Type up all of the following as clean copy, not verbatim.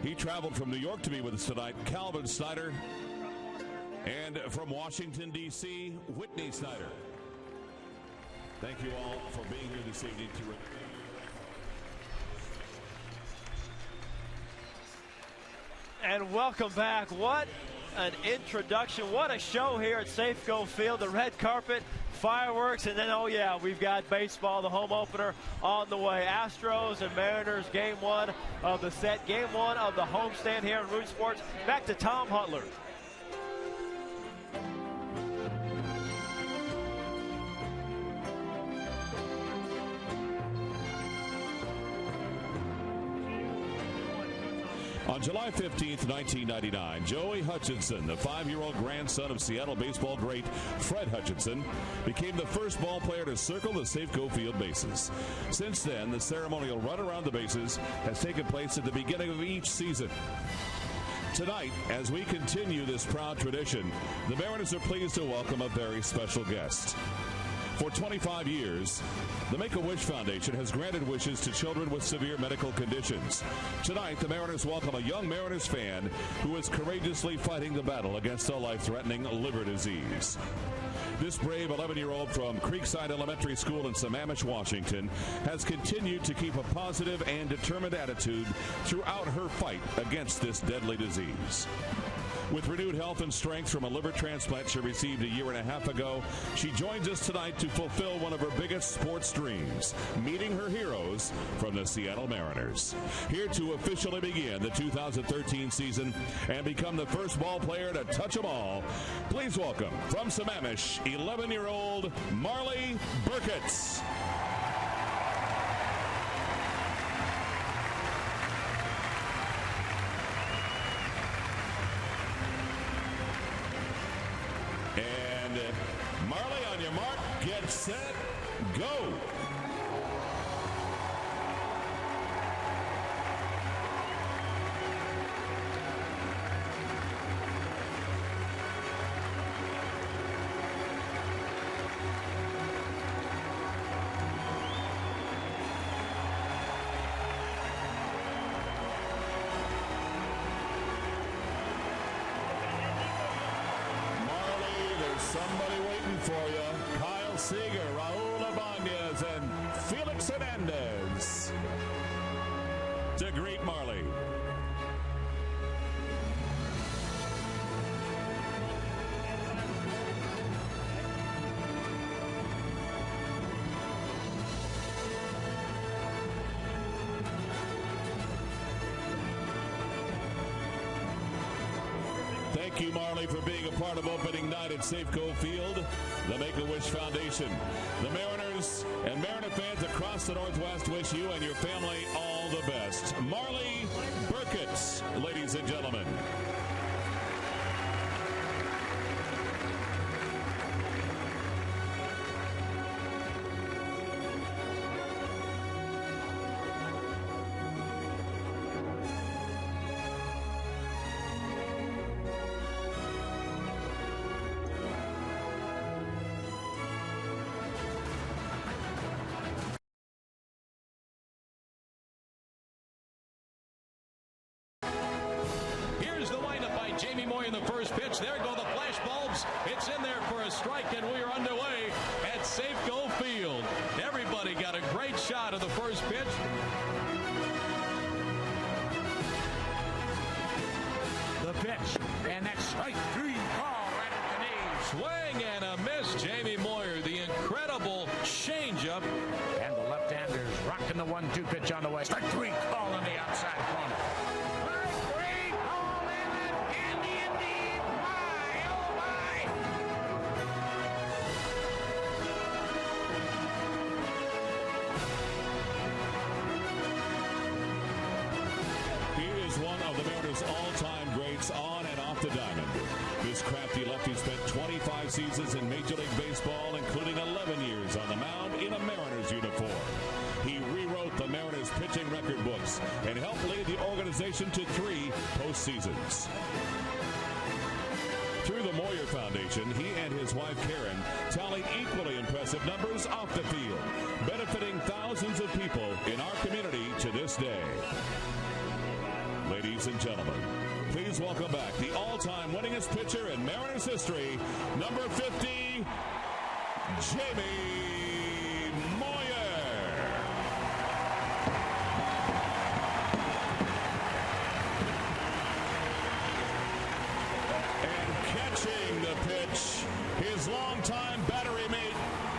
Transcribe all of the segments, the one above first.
He traveled from New York to be with us tonight, Calvin Snyder. And from Washington, D.C., Whitney Snyder. Thank you all for being here this evening. And welcome back. What an introduction. What a show here at Safeco Field. The red carpet, fireworks, and then, oh yeah, we've got baseball, the home opener on the way. Astros and Mariners, game one of the set, game one of the homestand here in Root Sports. Back to Tom Hutler. On July 15th, 1999, Joey Hutchinson, the 5-year-old grandson of Seattle baseball great Fred Hutchinson, became the first ball player to circle the Safeco Field bases. Since then, the ceremonial run around the bases has taken place at the beginning of each season. Tonight, as we continue this proud tradition, the Mariners are pleased to welcome a very special guest. For 25 years, the Make-A-Wish Foundation has granted wishes to children with severe medical conditions. Tonight, the Mariners welcome a young Mariners fan who is courageously fighting the battle against a life-threatening liver disease. This brave 11-year-old from Creekside Elementary School in Sammamish, Washington, has continued to keep a positive and determined attitude throughout her fight against this deadly disease. With renewed health and strength from a liver transplant she received a year and a half ago, she joins us tonight to fulfill one of her biggest sports dreams, meeting her heroes from the Seattle Mariners. Here to officially begin the 2013 season and become the first ball player to touch them all, please welcome from Sammamish, 11-year-old Marley Burkitts. Marley, on your mark, get set, go. Somebody waiting for you. Kyle Seager, Raul Ibanez, and Felix Hernandez to greet Marley. Thank you, Marley, for being a part of opening night at Safeco Field, the Make-A-Wish Foundation. The Mariners and Mariner fans across the Northwest wish you and your family all the best. Marley Burkitts, ladies and gentlemen. Jamie Moyer in the first pitch. There go the flash bulbs. It's in there for a strike, and we are underway at Safeco Field. Everybody got a great shot of the first pitch. The pitch, and that's strike three. Ball right at the knees. Swing and a miss. Jamie Moyer, the incredible changeup. And the left-handers rocking the 1-2 pitch on the way. Strike three. Call on the outside corner. All-time greats on and off the diamond. This crafty lefty spent 25 seasons in Major League Baseball, including 11 years on the mound in a Mariners uniform. He rewrote the Mariners pitching record books and helped lead the organization to 3 postseasons. Through the Moyer Foundation, he and his wife Karen tallied equally impressive numbers off the field, benefiting thousands of people in our community to this day. Ladies ladies and gentlemen, please welcome back the all-time winningest pitcher in Mariners history, number 50, Jamie Moyer. And catching the pitch, his longtime battery mate,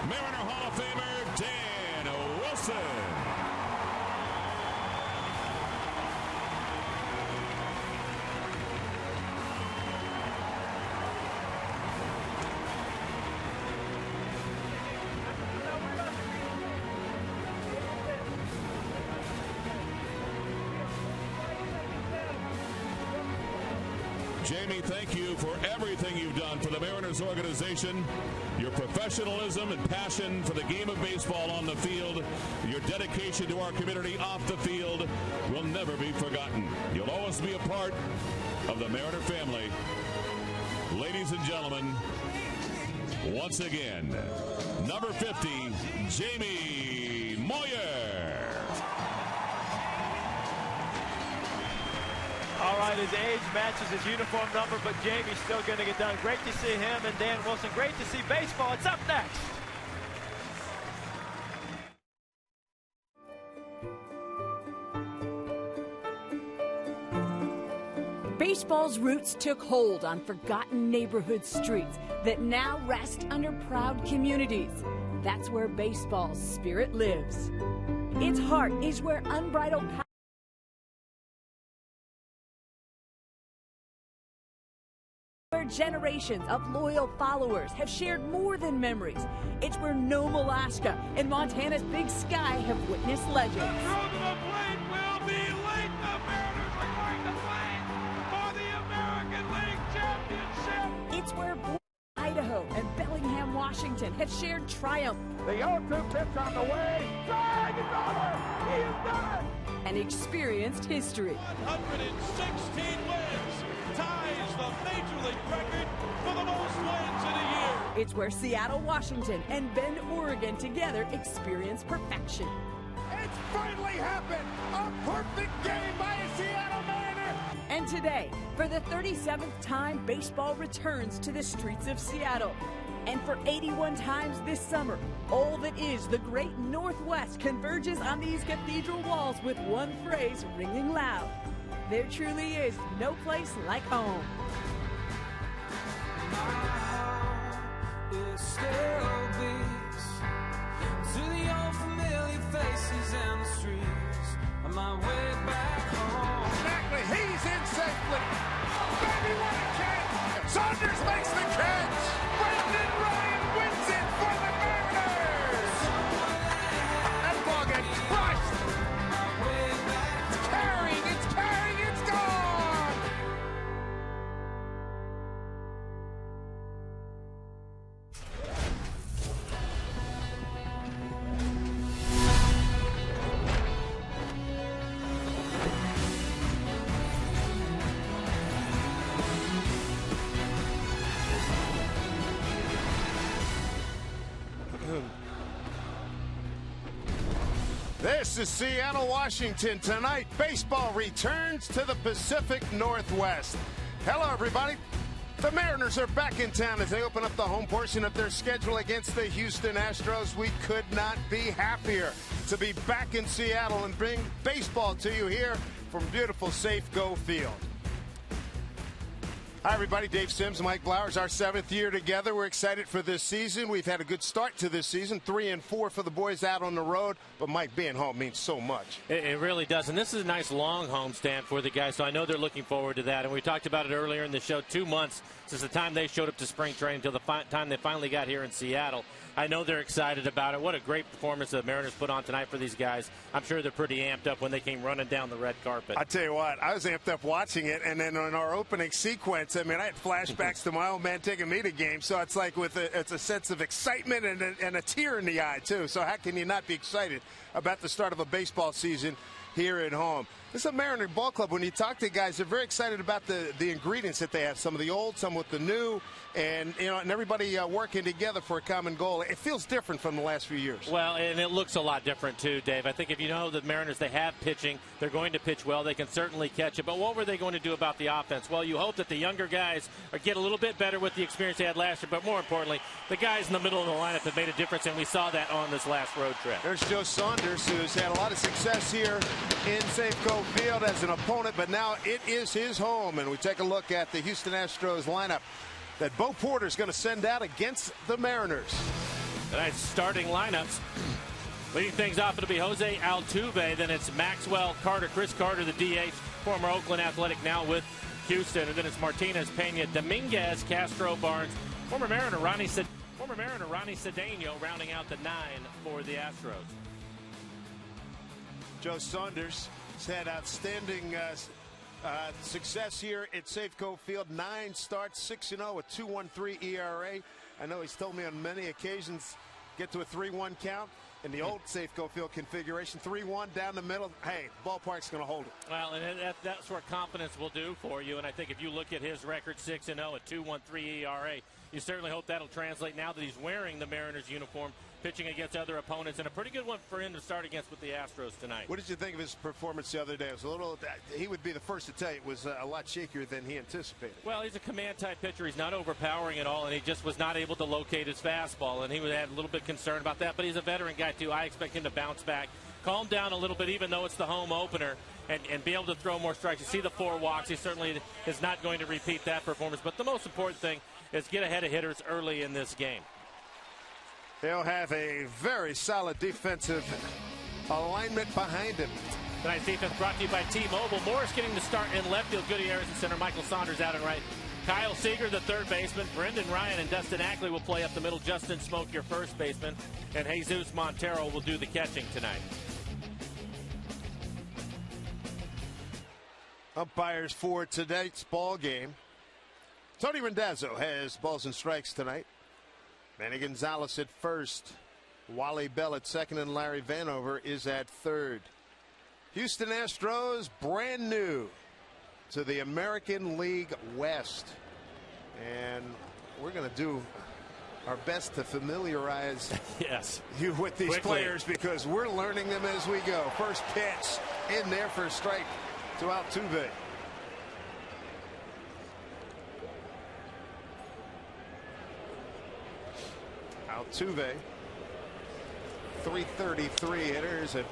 Mariner Hall of Famer Dan Wilson. Jamie, thank you for everything you've done for the Mariners organization, your professionalism and passion for the game of baseball on the field, your dedication to our community off the field will never be forgotten. You'll always be a part of the Mariner family. Ladies and gentlemen, once again, number 50, Jamie Moyer. All right, his age matches his uniform number, but Jamie's still going to get done. Great to see him and Dan Wilson. Great to see baseball. It's up next. Baseball's roots took hold on forgotten neighborhood streets that now rest under proud communities. That's where baseball's spirit lives. Its heart is where unbridled power. Where generations of loyal followers have shared more than memories. It's where Nome, Alaska and Montana's Big Sky have witnessed legends. The throw to the plate will be late. The Mariners are going to play for the American League Championship. It's where Idaho and Bellingham, Washington have shared triumph. The 0-2 pitch on the way. Drag is over. He is done. And experienced history. 116 wins. Ties the Major League record for the most wins in a year. It's where Seattle, Washington, and Bend, Oregon together experience perfection. It's finally happened. A perfect game by a Seattle Mariner. And today, for the 37th time, baseball returns to the streets of Seattle. And for 81 times this summer, all that is the great Northwest converges on these cathedral walls with one phrase ringing loud. There truly is no place like home. It still beats to the old familiar faces and the streets on my way back home. Exactly. He's in safely. Baby, what a catch. Saunders makes the catch. Brendan Ryan wins it for the Mariners. That ball gets crushed. It's carrying. It's gone. This is Seattle, Washington. Tonight, baseball returns to the Pacific Northwest. Hello, everybody. The Mariners are back in town as they open up the home portion of their schedule against the Houston Astros. We could not be happier to be back in Seattle and bring baseball to you here from beautiful Safeco Field. Hi, everybody. Dave Sims, Mike Blowers, our 7th year together. We're excited for this season. We've had a good start to this season, 3-4 for the boys out on the road. But Mike, being home means so much. It really does. And this is a nice long homestand for the guys, so I know they're looking forward to that. And we talked about it earlier in the show, 2 months since the time they showed up to spring training until the time they finally got here in Seattle. I know they're excited about it. What a great performance the Mariners put on tonight for these guys. I'm sure they're pretty amped up when they came running down the red carpet. I tell you what, I was amped up watching it, and then in our opening sequence, I mean, I had flashbacks to my old man taking me to games, so it's like it's a sense of excitement and a tear in the eye, too. So how can you not be excited about the start of a baseball season here at home? This is a Mariner ball club. When you talk to guys, they're very excited about the ingredients that they have. Some of the old, some with the new, and and everybody working together for a common goal. it feels different from the last few years. Well, and it looks a lot different too, Dave. I think if you know the Mariners, they have pitching. They're going to pitch well. They can certainly catch it. But what were they going to do about the offense? Well, you hope that the younger guys get a little bit better with the experience they had last year. But more importantly, the guys in the middle of the lineup have made a difference, and we saw that on this last road trip. There's Joe Saunders, who's had a lot of success here in Safeco Field as an opponent, but now it is his home. And we take a look at the Houston Astros lineup that Bo Porter's going to send out against the Mariners. Nice starting lineups. Leading things off, it'll be Jose Altuve. Then it's Maxwell, Carter, Chris Carter, the DH, former Oakland Athletic, now with Houston. And then it's Martinez, Pena, Dominguez, Castro, Barnes, former Mariner Ronnie Cedeno rounding out the 9 for the Astros. Joe Saunders has had outstanding success here at Safeco Field. 9 starts, 6-0, a 2.13 ERA. I know he's told me on many occasions get to a 3-1 count. In the old Safeco Field configuration, 3-1 down the middle. Hey, ballpark's going to hold it. Well, and that's what confidence will do for you. And I think if you look at his record, 6-0, a 2.13 ERA, you certainly hope that'll translate now that he's wearing the Mariners uniform, pitching against other opponents, and a pretty good one for him to start against with the Astros tonight. What did you think of his performance the other day? It was a little. He would be the first to tell you it was a lot shakier than he anticipated. Well, he's a command-type pitcher. He's not overpowering at all, and he just was not able to locate his fastball, and he would have a little bit concerned about that. But he's a veteran guy too. I expect him to bounce back, calm down a little bit, even though it's the home opener, and be able to throw more strikes. You see the 4 walks. He certainly is not going to repeat that performance. But the most important thing is get ahead of hitters early in this game. They'll have a very solid defensive alignment behind him. Tonight's defense brought to you by T-Mobile. Morris getting the start in left field. Goody Ayers in center. Michael Saunders out and right. Kyle Seager, the third baseman. Brendan Ryan and Dustin Ackley will play up the middle. Justin Smoke, your first baseman. And Jesus Montero will do the catching tonight. Umpires for tonight's ball game. Tony Randazzo has balls and strikes tonight. Manny Gonzalez at first, Wally Bell at second, and Larry Vanover is at third. Houston Astros brand new to the American League West. And we're going to do our best to familiarize you with these players because we're learning them as we go. First pitch in there for a strike to Altuve. Altuve, 333 hitters, a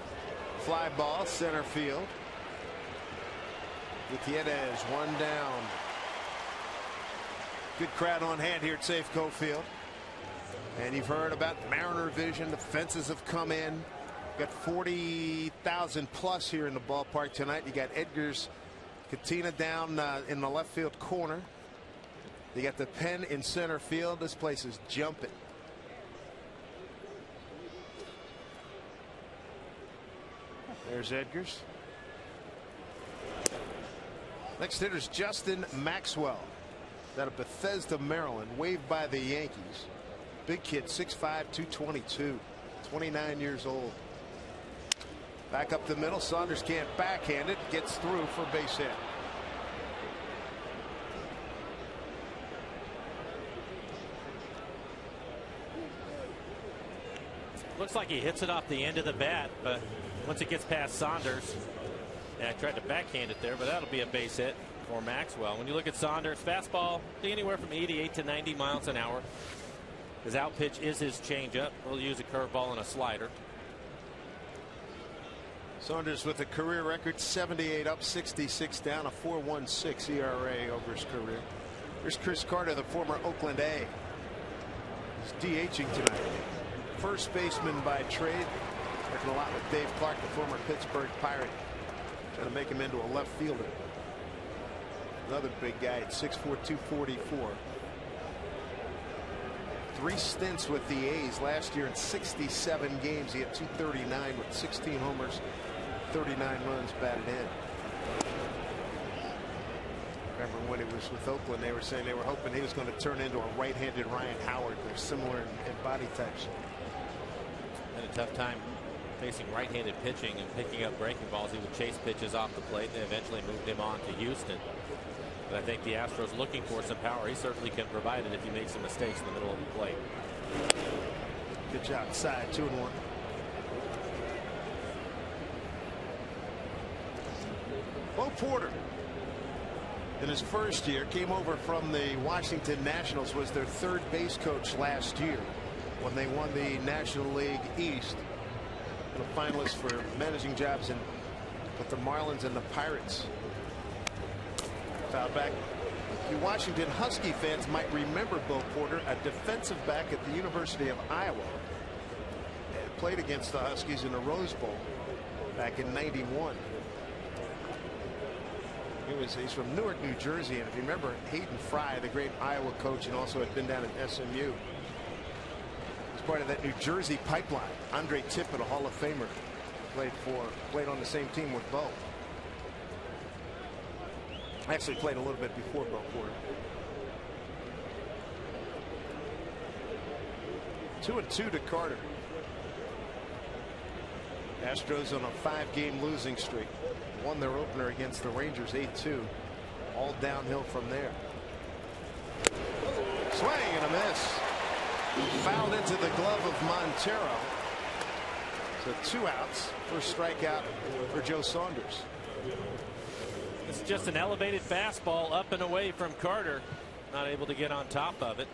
fly ball center field. Gutierrez, one down. Good crowd on hand here at Safeco Field. And you've heard about Mariner Vision. The fences have come in. Got 40,000 plus here in the ballpark tonight. You got Edgar's Katina down in the left field corner. You got the pen in center field. This place is jumping. There's Edgar's. Next hitter's Justin Maxwell. Out of Bethesda, Maryland. Waived by the Yankees. Big kid, 6'5", 222. 29 years old. Back up the middle. Saunders can't backhand it. Gets through for a base hit. Looks like he hits it off the end of the bat, but once it gets past Saunders, and I tried to backhand it there, but that'll be a base hit for Maxwell. When you look at Saunders, fastball anywhere from 88 to 90 miles an hour. His out pitch is his changeup. He'll use a curveball and a slider. Saunders with a career record 78 up, 66 down, a 4.16 ERA over his career. There's Chris Carter, the former Oakland A. He's DHing tonight. First baseman by trade. Working a lot with Dave Clark, the former Pittsburgh Pirate. Trying to make him into a left fielder. Another big guy at 6'4", 244. 3 stints with the A's last year in 67 games. He had 239 with 16 homers, 39 runs batted in. Remember when he was with Oakland, they were saying they were hoping he was going to turn into a right-handed Ryan Howard. They're similar in body types. Had a tough time facing right-handed pitching and picking up breaking balls. He would chase pitches off the plate. They eventually moved him on to Houston. But I think the Astros looking for some power. He certainly can provide it if he makes some mistakes in the middle of the plate. Pitch outside, 2-1. Bo Porter, in his first year, came over from the Washington Nationals, was their third base coach last year when they won the National League East. And a finalist for managing jobs with the Marlins and the Pirates. Foul back. You Washington Husky fans might remember Bo Porter, a defensive back at the University of Iowa. And played against the Huskies in the Rose Bowl back in '91. He's from Newark, New Jersey, and if you remember Hayden Fry, the great Iowa coach, and also had been down at SMU. He's part of that New Jersey pipeline. Andre Tippett, a Hall of Famer, played on the same team with Bo. Actually played a little bit before Bo Porter. 2-2 to Carter. Astros on a 5-game losing streak. Won their opener against the Rangers 8-2. All downhill from there. Swing and a miss. Fouled into the glove of Montero. So 2 outs. First strikeout for Joe Saunders. It's just an elevated fastball up and away from Carter. Not able to get on top of it.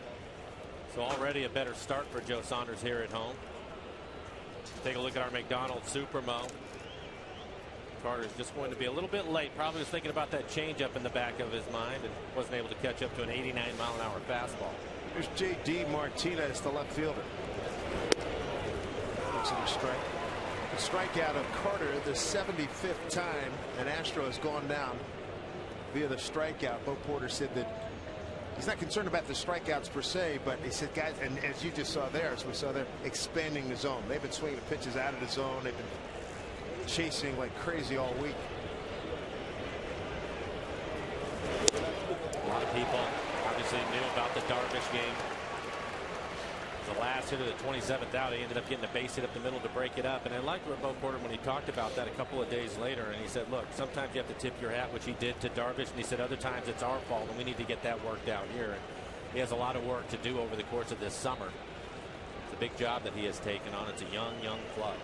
So already a better start for Joe Saunders here at home. Take a look at our McDonald's Supermo. Carter's just going to be a little bit late. Probably was thinking about that changeup in the back of his mind and wasn't able to catch up to an 89-mile-an-hour fastball. Here's J.D. Martinez, the left fielder. Looks at a strike. The strikeout of Carter, the 75th time an Astro has gone down via the strikeout. Bo Porter said that he's not concerned about the strikeouts per se, but he said, guys, and as you just saw there, as we saw there, expanding the zone. They've been swinging the pitches out of the zone. They've been chasing like crazy all week. A lot of people obviously knew about the Darvish game. The last hit of the 27th out, he ended up getting a base hit up the middle to break it up. And I liked what Bo Porter when he talked about that a couple of days later. And he said, look, sometimes you have to tip your hat, which he did to Darvish. And he said other times it's our fault and we need to get that worked out here. And he has a lot of work to do over the course of this summer. It's a big job that he has taken on. It's a young club.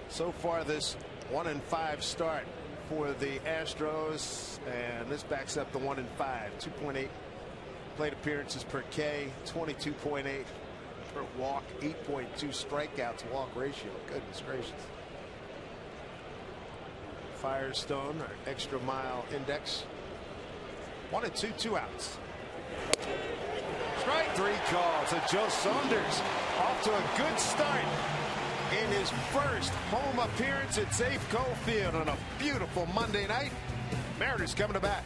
So far this 1-5 start for the Astros, and this backs up the 1-5. 2.8 plate appearances per K, 22.8 per walk, 8.2 strikeouts walk ratio. Goodness gracious. Firestone, our extra mile index. 1-2, 2 outs. Strike 3 call. So Joe Saunders off to a good start in his first home appearance at Safeco Field on a beautiful Monday night. Mariners coming to bat.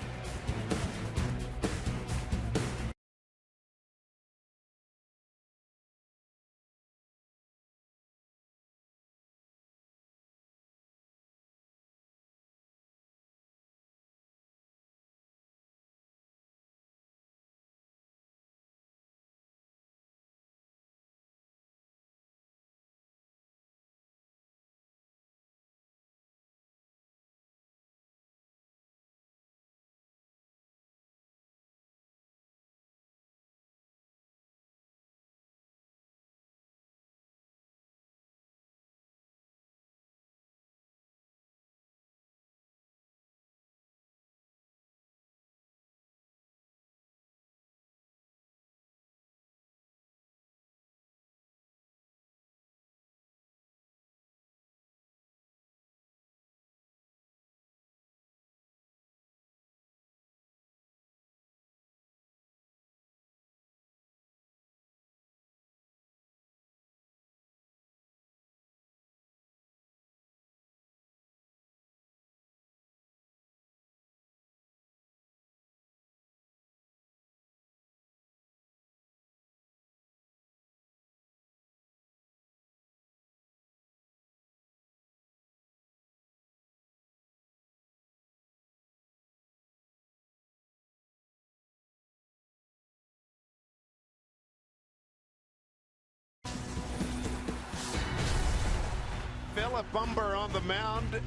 Philip Bumber on the mound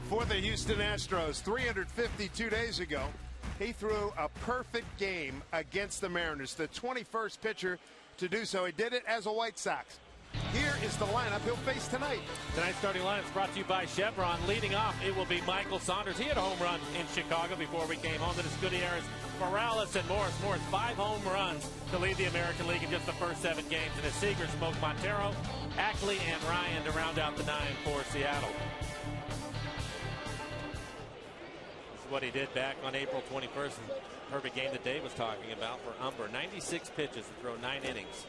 for the Houston Astros 352 days ago. He threw a perfect game against the Mariners, the 21st pitcher to do so. He did it as a White Sox. Here is the lineup he'll face tonight. Tonight's starting lineup is brought to you by Chevron. Leading off, it will be Michael Saunders. He had a home run in Chicago before we came home. Then it's Gutierrez, Morales, and Morris. Morris, 5 home runs to lead the American League in just the first 7 games. And his Seager smoke Montero, Ackley, and Ryan to round out the 9 for Seattle. This is what he did back on April 21st. Perfect game that Dave was talking about for Umber. 96 pitches to throw 9 innings.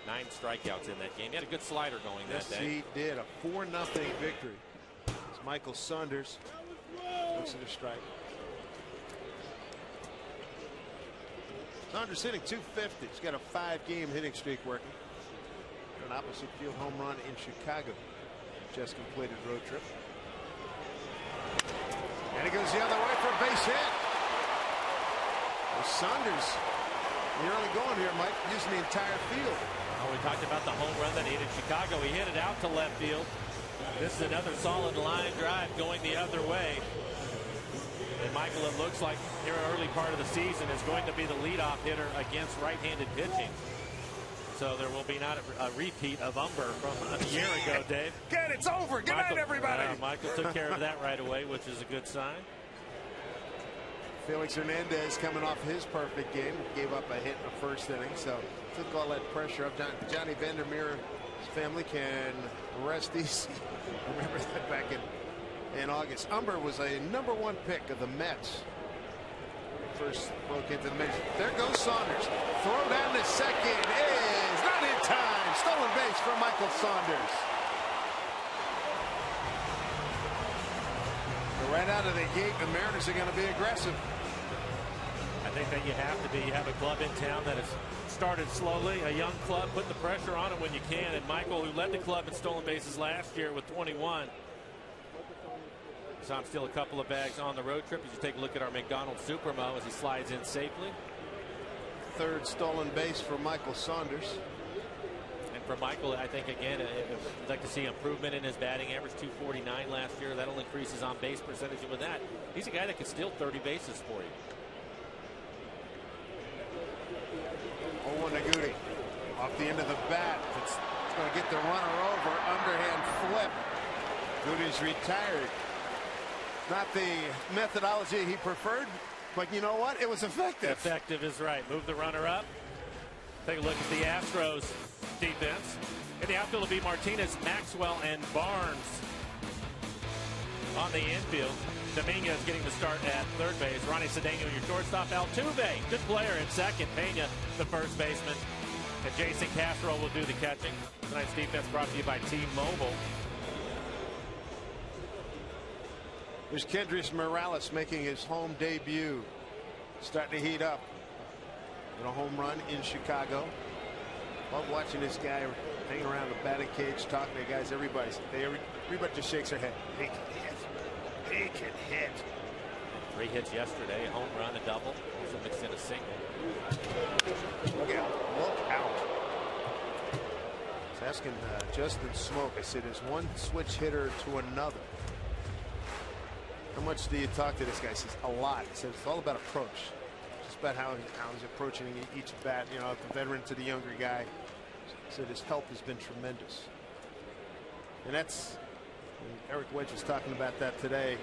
9 strikeouts in that game. He had a good slider going that day. He did. A 4-0 victory. It's Michael Saunders. Looks at the strike. Saunders hitting .250. He's got a 5-game hitting streak working. An opposite field home run in Chicago. Just completed road trip. And he goes the other way for a base hit. Well, Saunders, you're only going here, Mike, using the entire field. We talked about the home run that he hit in Chicago. He hit it out to left field. This is another solid line drive going the other way. And Michael, it looks like here early part of the season, is going to be the leadoff hitter against right-handed pitching. So there will be not a repeat of Umber from a year ago, Dave. Good, it's over. Good night, everybody. Michael took care of that right away, which is a good sign. Felix Hernandez coming off his perfect game. Gave up a hit in the first inning, so took all that pressure up. Johnny Vandermeer's family can rest easy. Remember that back in August. Umber was a #1 pick of the Mets. First broke into the Mets. There goes Saunders. Throw down to second is not in time. Stolen base from Michael Saunders. Right out of the gate, the Mariners are going to be aggressive. I think that you have to be. You have a club in town that has started slowly, a young club. Put the pressure on it when you can. And Michael, who led the club in stolen bases last year with 21, saw him steal a couple of bags on the road trip. As you take a look at our McDonald's Supermo as he slides in safely. 3rd stolen base for Michael Saunders. For Michael, I think, again, I'd like to see improvement in his batting average. .249 last year. That'll increase his on-base percentage. And with that, he's a guy that can steal 30 bases for you. 0-1 to Goody. Off the end of the bat. It's going to get the runner over. Underhand flip. Goody's retired. Not the methodology he preferred, but you know what? It was effective. Effective is right. Move the runner up. Take a look at the Astros defense. In the outfield will be Martinez, Maxwell, and Barnes. On the infield, Dominguez getting the start at third base. Ronnie Cedeno, your shortstop. Altuve, good player at second. Pena, the first baseman. And Jason Castro will do the catching. Tonight's defense brought to you by T-Mobile. There's Kendrys Morales making his home debut. Starting to heat up. In a home run in Chicago. Love watching this guy hang around the batting cage, talking to guys. Everybody just shakes their head. He can hit. He can hit. 3 hits yesterday. A home run, a double. Also mixed in a single. Look out. Look out. I was asking Justin Smoke. I said, is one switch hitter to another? How much do you talk to this guy? He says, a lot. He says, it's all about approach. About how he's approaching each bat, you know, the veteran to the younger guy. So his help has been tremendous. And that's, Eric Wedge was talking about that today.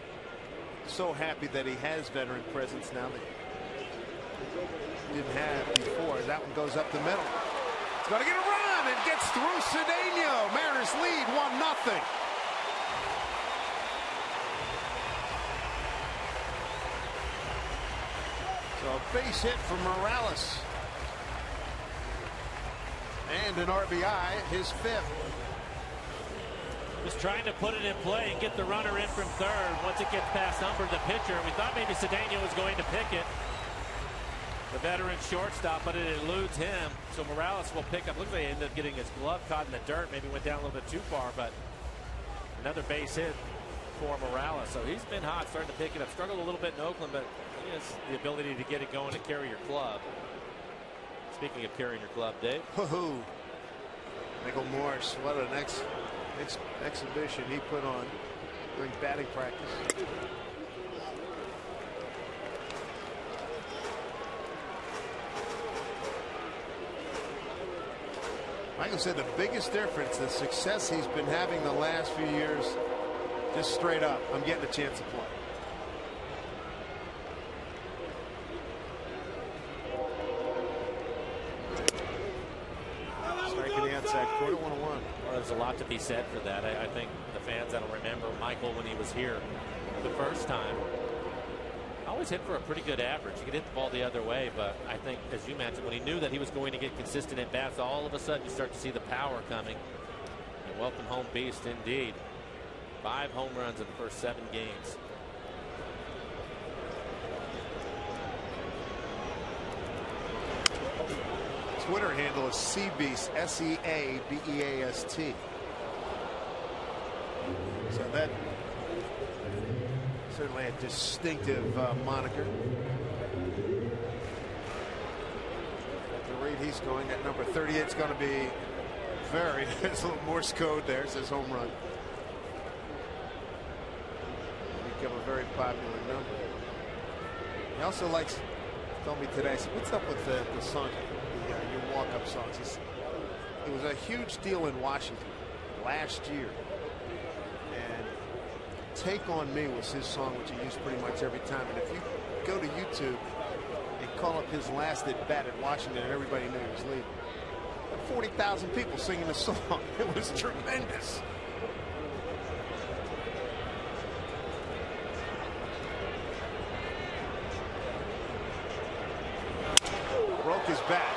So happy that he has veteran presence now that he didn't have before. That one goes up the middle. It's going to get a run and gets through Cedeno. Mariners lead 1-0. So a base hit for Morales. And an RBI, his 5th. Just trying to put it in play and get the runner in from third. Once it gets past Umber, the pitcher, we thought maybe Cedeno was going to pick it. The veteran shortstop, but it eludes him. So Morales will pick up. Looks like he ended up getting his glove caught in the dirt. Maybe went down a little bit too far, but another base hit for Morales. So he's been hot, starting to pick it up. Struggled a little bit in Oakland, but he has the ability to get it going and carry your club. Speaking of carrying your club, Dave. Michael Morris, what an exhibition he put on during batting practice. Michael said the biggest difference, the success he's been having the last few years, just straight up, I'm getting a chance to play. Striking the outside corner, 1-1. Well, there's a lot to be said for that. I think the fans that'll remember Michael when he was here the first time. Always hit for a pretty good average. He could hit the ball the other way, but I think, as you mentioned, when he knew that he was going to get consistent at bats, all of a sudden you start to see the power coming. And welcome home beast indeed. 5 home runs in the first 7 games. Twitter handle is Seabeast, S-E-A-B-E-A-S-T. So that certainly a distinctive moniker. At the rate he's going, at number 38 is going to be very. There's a little Morse code there. It says home run. Become a very popular number. He also likes. Told me today. So what's up with the song? Your walk-up songs. It was a huge deal in Washington last year. And Take On Me was his song, which he used pretty much every time. And if you go to YouTube and call up his last at bat at Washington, and everybody knew he was leaving. 40,000 people singing the song. It was tremendous. Broke his bat.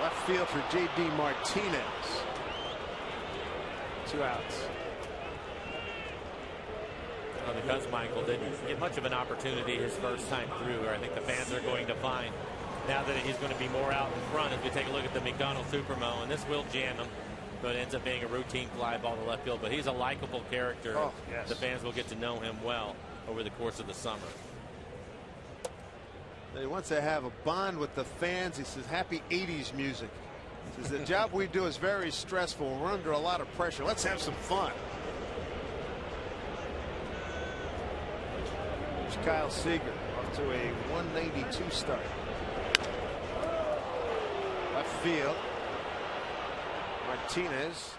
Left field for J.D. Martinez. 2 outs. Well, because Michael didn't get much of an opportunity his first time through, I think the fans are going to find now that he's going to be more out in front. As we take a look at the McDonald Supermo, and this will jam him, but it ends up being a routine fly ball to left field. But he's a likable character. Oh, yes. The fans will get to know him well over the course of the summer. He wants to have a bond with the fans. He says happy 80s music. He says the job we do is very stressful. We're under a lot of pressure. Let's have some fun. There's Kyle Seager off to a 192 start. Left field. Martinez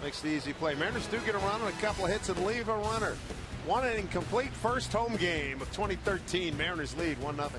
makes the easy play. Mariners do get a run on a couple of hits and leave a runner. 1 inning complete, first home game of 2013. Mariners lead 1-0.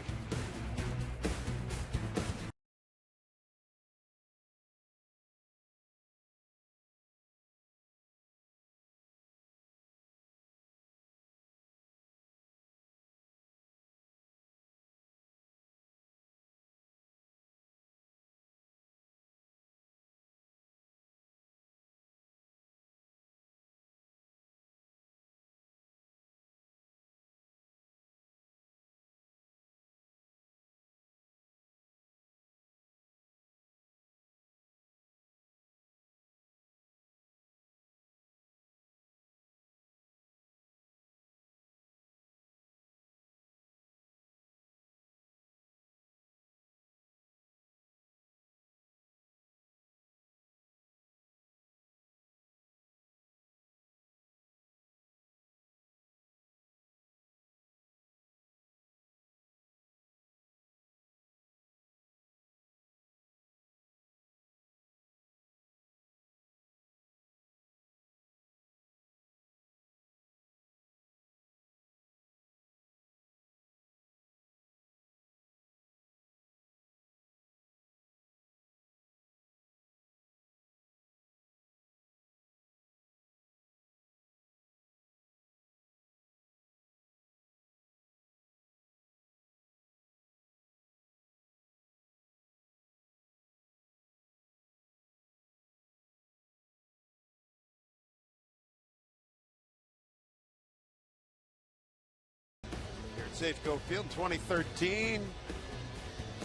Safeco Field in 2013.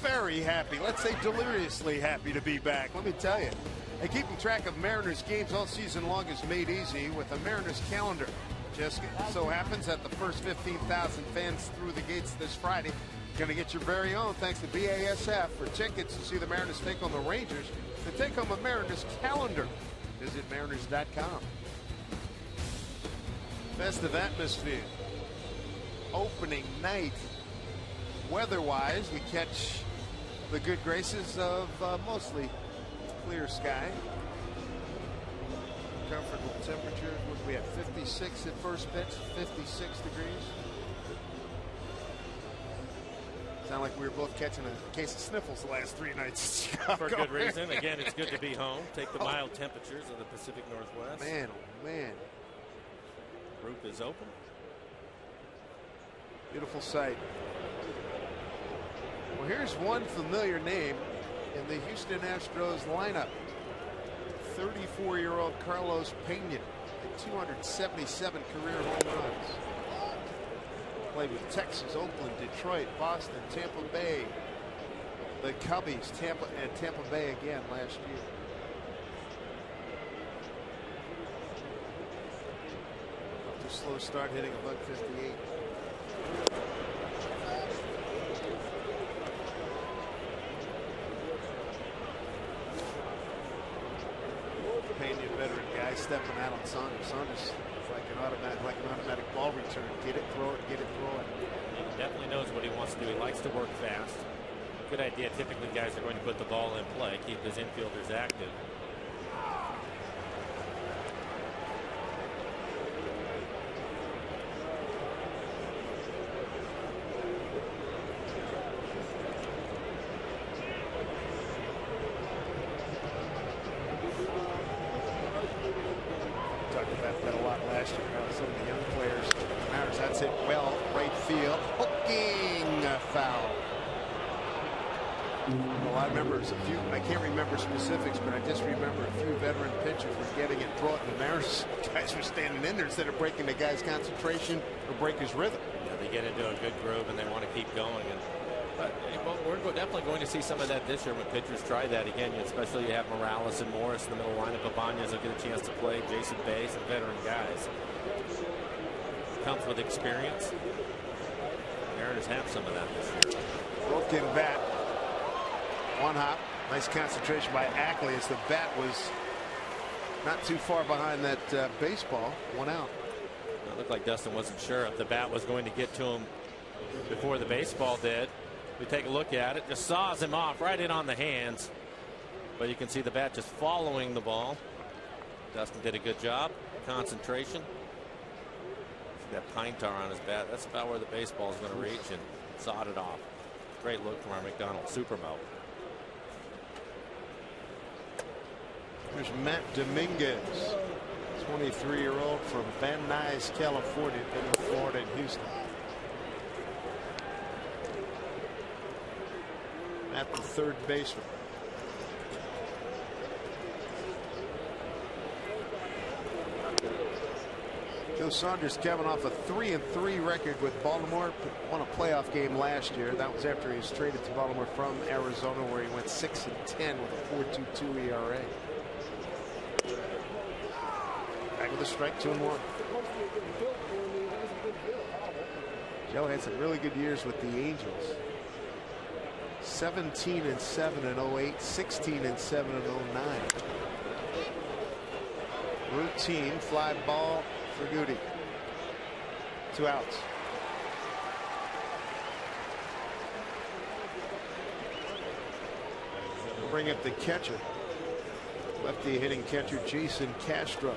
Very happy, let's say deliriously happy to be back. Let me tell you, and keeping track of Mariners games all season long is made easy with a Mariners calendar. Just so happens that the first 15,000 fans through the gates this Friday going to get your very own thanks to BASF. For tickets to see the Mariners take on the Rangers, to take home a Mariners calendar, visit mariners.com. Festive atmosphere. Opening night. Weather-wise, we catch the good graces of mostly clear sky. Comfortable temperatures. What we have 56 at first pitch, 56 degrees. Sound like we were both catching a case of sniffles the last 3 nights. For good reason. Again, it's good to be home. Take the mild temperatures of the Pacific Northwest. Man, oh man. Roof is open. Beautiful sight. Well, here's one familiar name in the Houston Astros lineup. 34-year-old Carlos Pena, 277 career home runs. Played with Texas, Oakland, Detroit, Boston, Tampa Bay, the Cubbies, Tampa Bay again last year. After a slow start, hitting a .158. Pena, veteran guy, stepping out on Saunders. Saunders is like an automatic ball return. Get it, throw it, get it, throw it. He definitely knows what he wants to do. He likes to work fast. Good idea. Typically, guys are going to put the ball in play, keep his infielders active. I can't remember specifics, but I just remember a few veteran pitchers were getting it, throw it, and the Mariners guys were standing in there instead of breaking the guy's concentration or break his rhythm. Yeah, they get into a good groove and they want to keep going. But we're definitely going to see some of that this year when pitchers try that again. Especially you have Morales and Morris in the middle lineup. Cabañas will get a chance to play. Jason Bay, some veteran guys. Comes with experience. Mariners have some of that this year. Broken bat. One hop. Nice concentration by Ackley as the bat was not too far behind that baseball. One out. It looked like Dustin wasn't sure if the bat was going to get to him before the baseball did. We take a look at it. Just saws him off right in on the hands. But you can see the bat just following the ball. Dustin did a good job. Concentration. See that pine tar on his bat. That's about where the baseball is going to reach, and sawed it off. Great look from our McDonald Supermo. There's Matt Dominguez, 23-year-old from Van Nuys, California, been in Florida and Houston. Matt, the third baseman. Joe Saunders coming off a 3-3 record with Baltimore. Won a playoff game last year. That was after he was traded to Baltimore from Arizona, where he went 6-10 with a 4.22 ERA. Back with a strike, 2-1. Joe had some really good years with the Angels. 17-7 in 08, 16-7 in 09. Routine fly ball for Goody. 2 outs. We'll bring up the catcher. Lefty hitting catcher Jason Castro.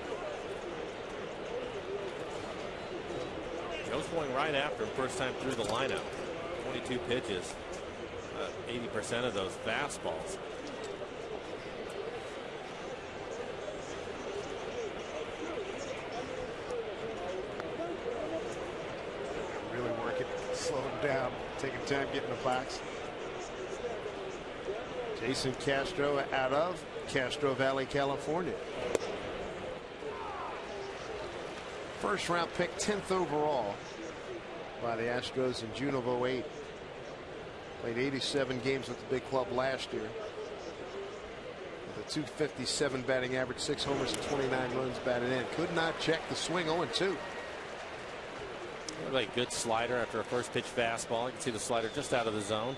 Joe's going right after him first time through the lineup. 22 pitches. 80% of those fastballs. Really working, slow him down, taking time getting the box. Jason Castro out of Castro Valley, California. First round pick, 10th overall by the Astros in June of 08. Played 87 games with the big club last year. With a .257 batting average, 6 homers and 29 runs batted in. Could not check the swing. 0-2. Like good slider after a first pitch fastball. You can see the slider just out of the zone.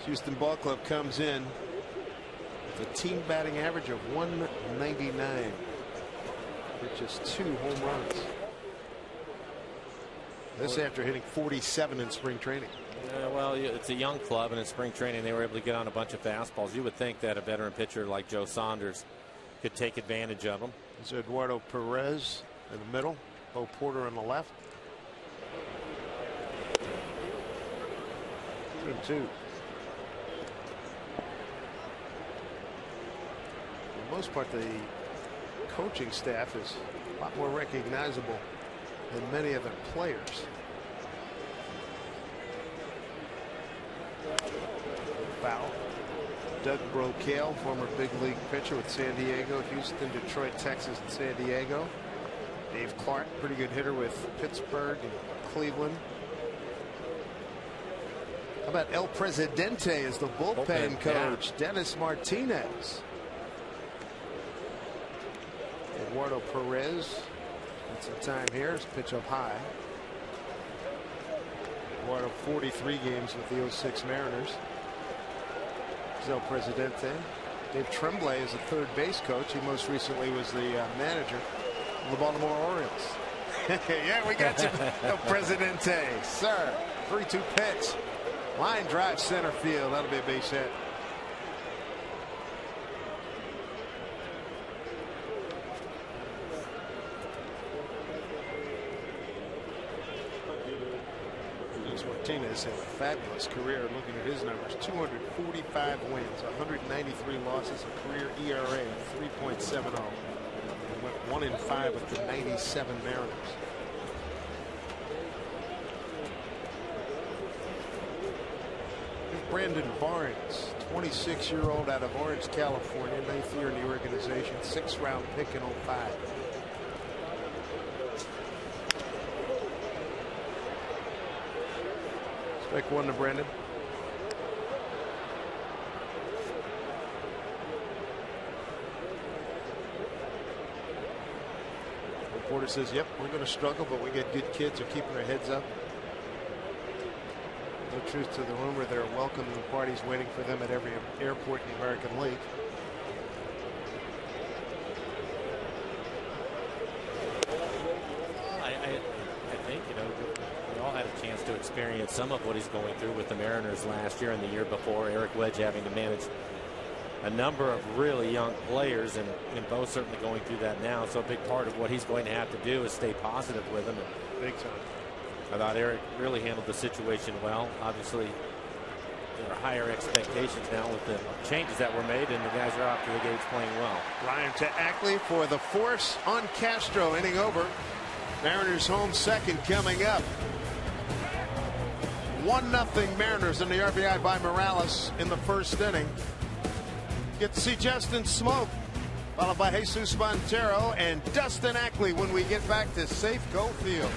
Houston Ball Club comes in with a team batting average of 199 with just 2 home runs. This after hitting 47 in spring training. Well, it's a young club, and in spring training they were able to get on a bunch of fastballs. You would think that a veteran pitcher like Joe Saunders could take advantage of them. There's Eduardo Perez in the middle, Bo Porter on the left. 2-2. For the most part, the coaching staff is a lot more recognizable than many of their players. Foul. Doug Brocail, former big league pitcher with San Diego, Houston, Detroit, Texas, and San Diego. Dave Clark, pretty good hitter with Pittsburgh and Cleveland. How about El Presidente as the bullpen coach? Yeah. Dennis Martinez. Eduardo Perez. Got some time here. His pitch up high. Eduardo 43 games with the 06 Mariners. El Presidente. Dave Tremblay is the third base coach. He most recently was the manager of the Baltimore Orioles. Yeah, we got you, El Presidente, sir. 3-2 pitch. Line drive center field. That'll be a base hit. Martinez had a fabulous career. Looking at his numbers, 245 wins, 193 losses, a career ERA of 3.70. And went 1-5 with the 97 Mariners. Here's Brandon Barnes, 26-year-old out of Orange, California, 9th year in the organization, 6th round pick in 05. Strike one to Brandon. Reporter says, yep, we're going to struggle, but we get good kids who are keeping their heads up. No truth to the rumor. There are welcome parties waiting for them at every airport in the American League. I think, we all had a chance to experience some of what he's going through with the Mariners last year and the year before. Eric Wedge having to manage a number of really young players, and both certainly going through that now. So a big part of what he's going to have to do is stay positive with him. Big time. I thought Eric really handled the situation well. Obviously, there are higher expectations now with the changes that were made, and the guys are off to the gates playing well. Ryan to Ackley for the force on Castro, inning over. Mariners home second coming up. 1-0 Mariners in the RBI by Morales in the first inning. Get to see Justin Smoke, followed by Jesus Montero and Dustin Ackley when we get back to Safeco Field.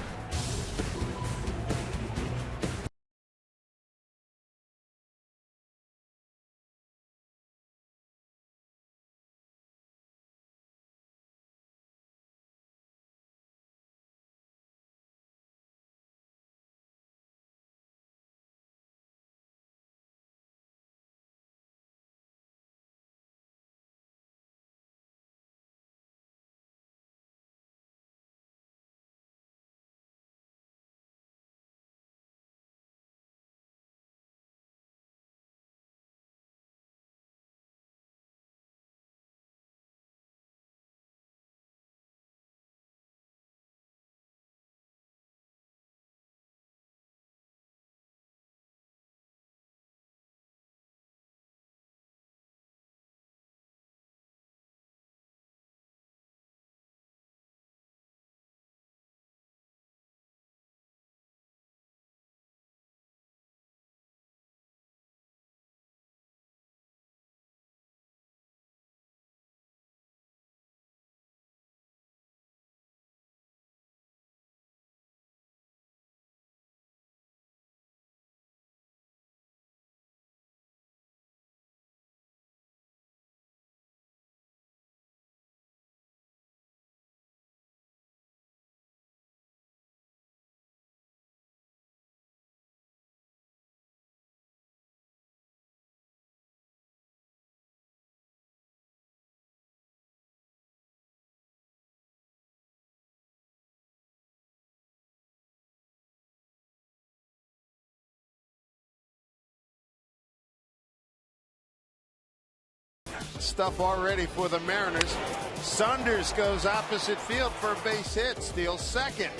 stuff already for the Mariners. Saunders goes opposite field for a base hit, steals second.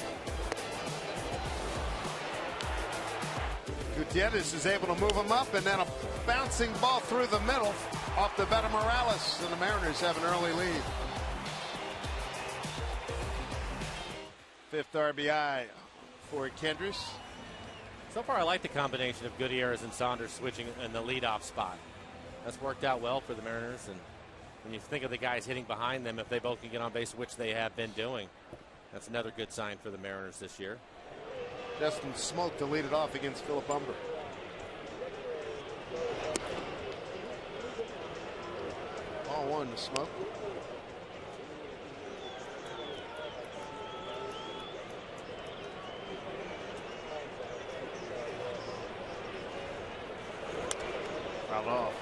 Gutierrez is able to move him up, and then a bouncing ball through the middle off the bat of Morales, and the Mariners have an early lead. Fifth RBI for Kendricks. So far, I like the combination of Gutierrez and Saunders switching in the leadoff spot. That's worked out well for the Mariners, and when you think of the guys hitting behind them, if they both can get on base, which they have been doing, that's another good sign for the Mariners this year. Justin Smoke to lead it off against Philip Humber. Ball one to Smoke. Fouled off.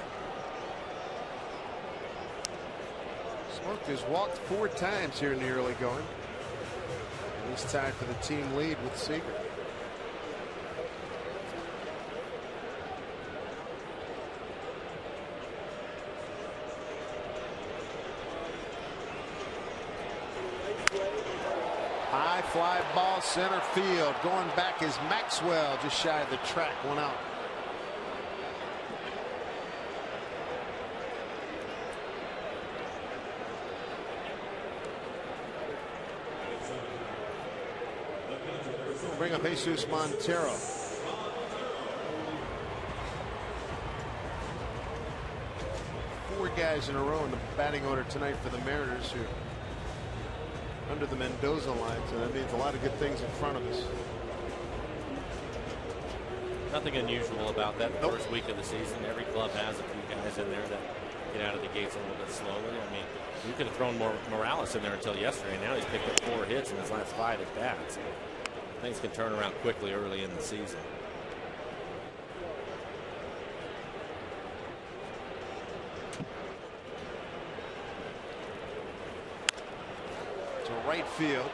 Smoke has walked 4 times here in the early going. And he's tied for the team lead with Seager. High fly ball center field. Going back is Maxwell, just shy of the track, one out. We'll bring up Jesus Montero. Four guys in a row in the batting order tonight for the Mariners, who under the Mendoza lines, and that means a lot of good things in front of us. Nothing unusual about that first week of the season. Every club has a few guys in there that get out of the gates a little bit slowly. I mean, you could have thrown Morales in there until yesterday. Now he's picked up 4 hits in his last 5 at bats. Things can turn around quickly early in the season. Right field.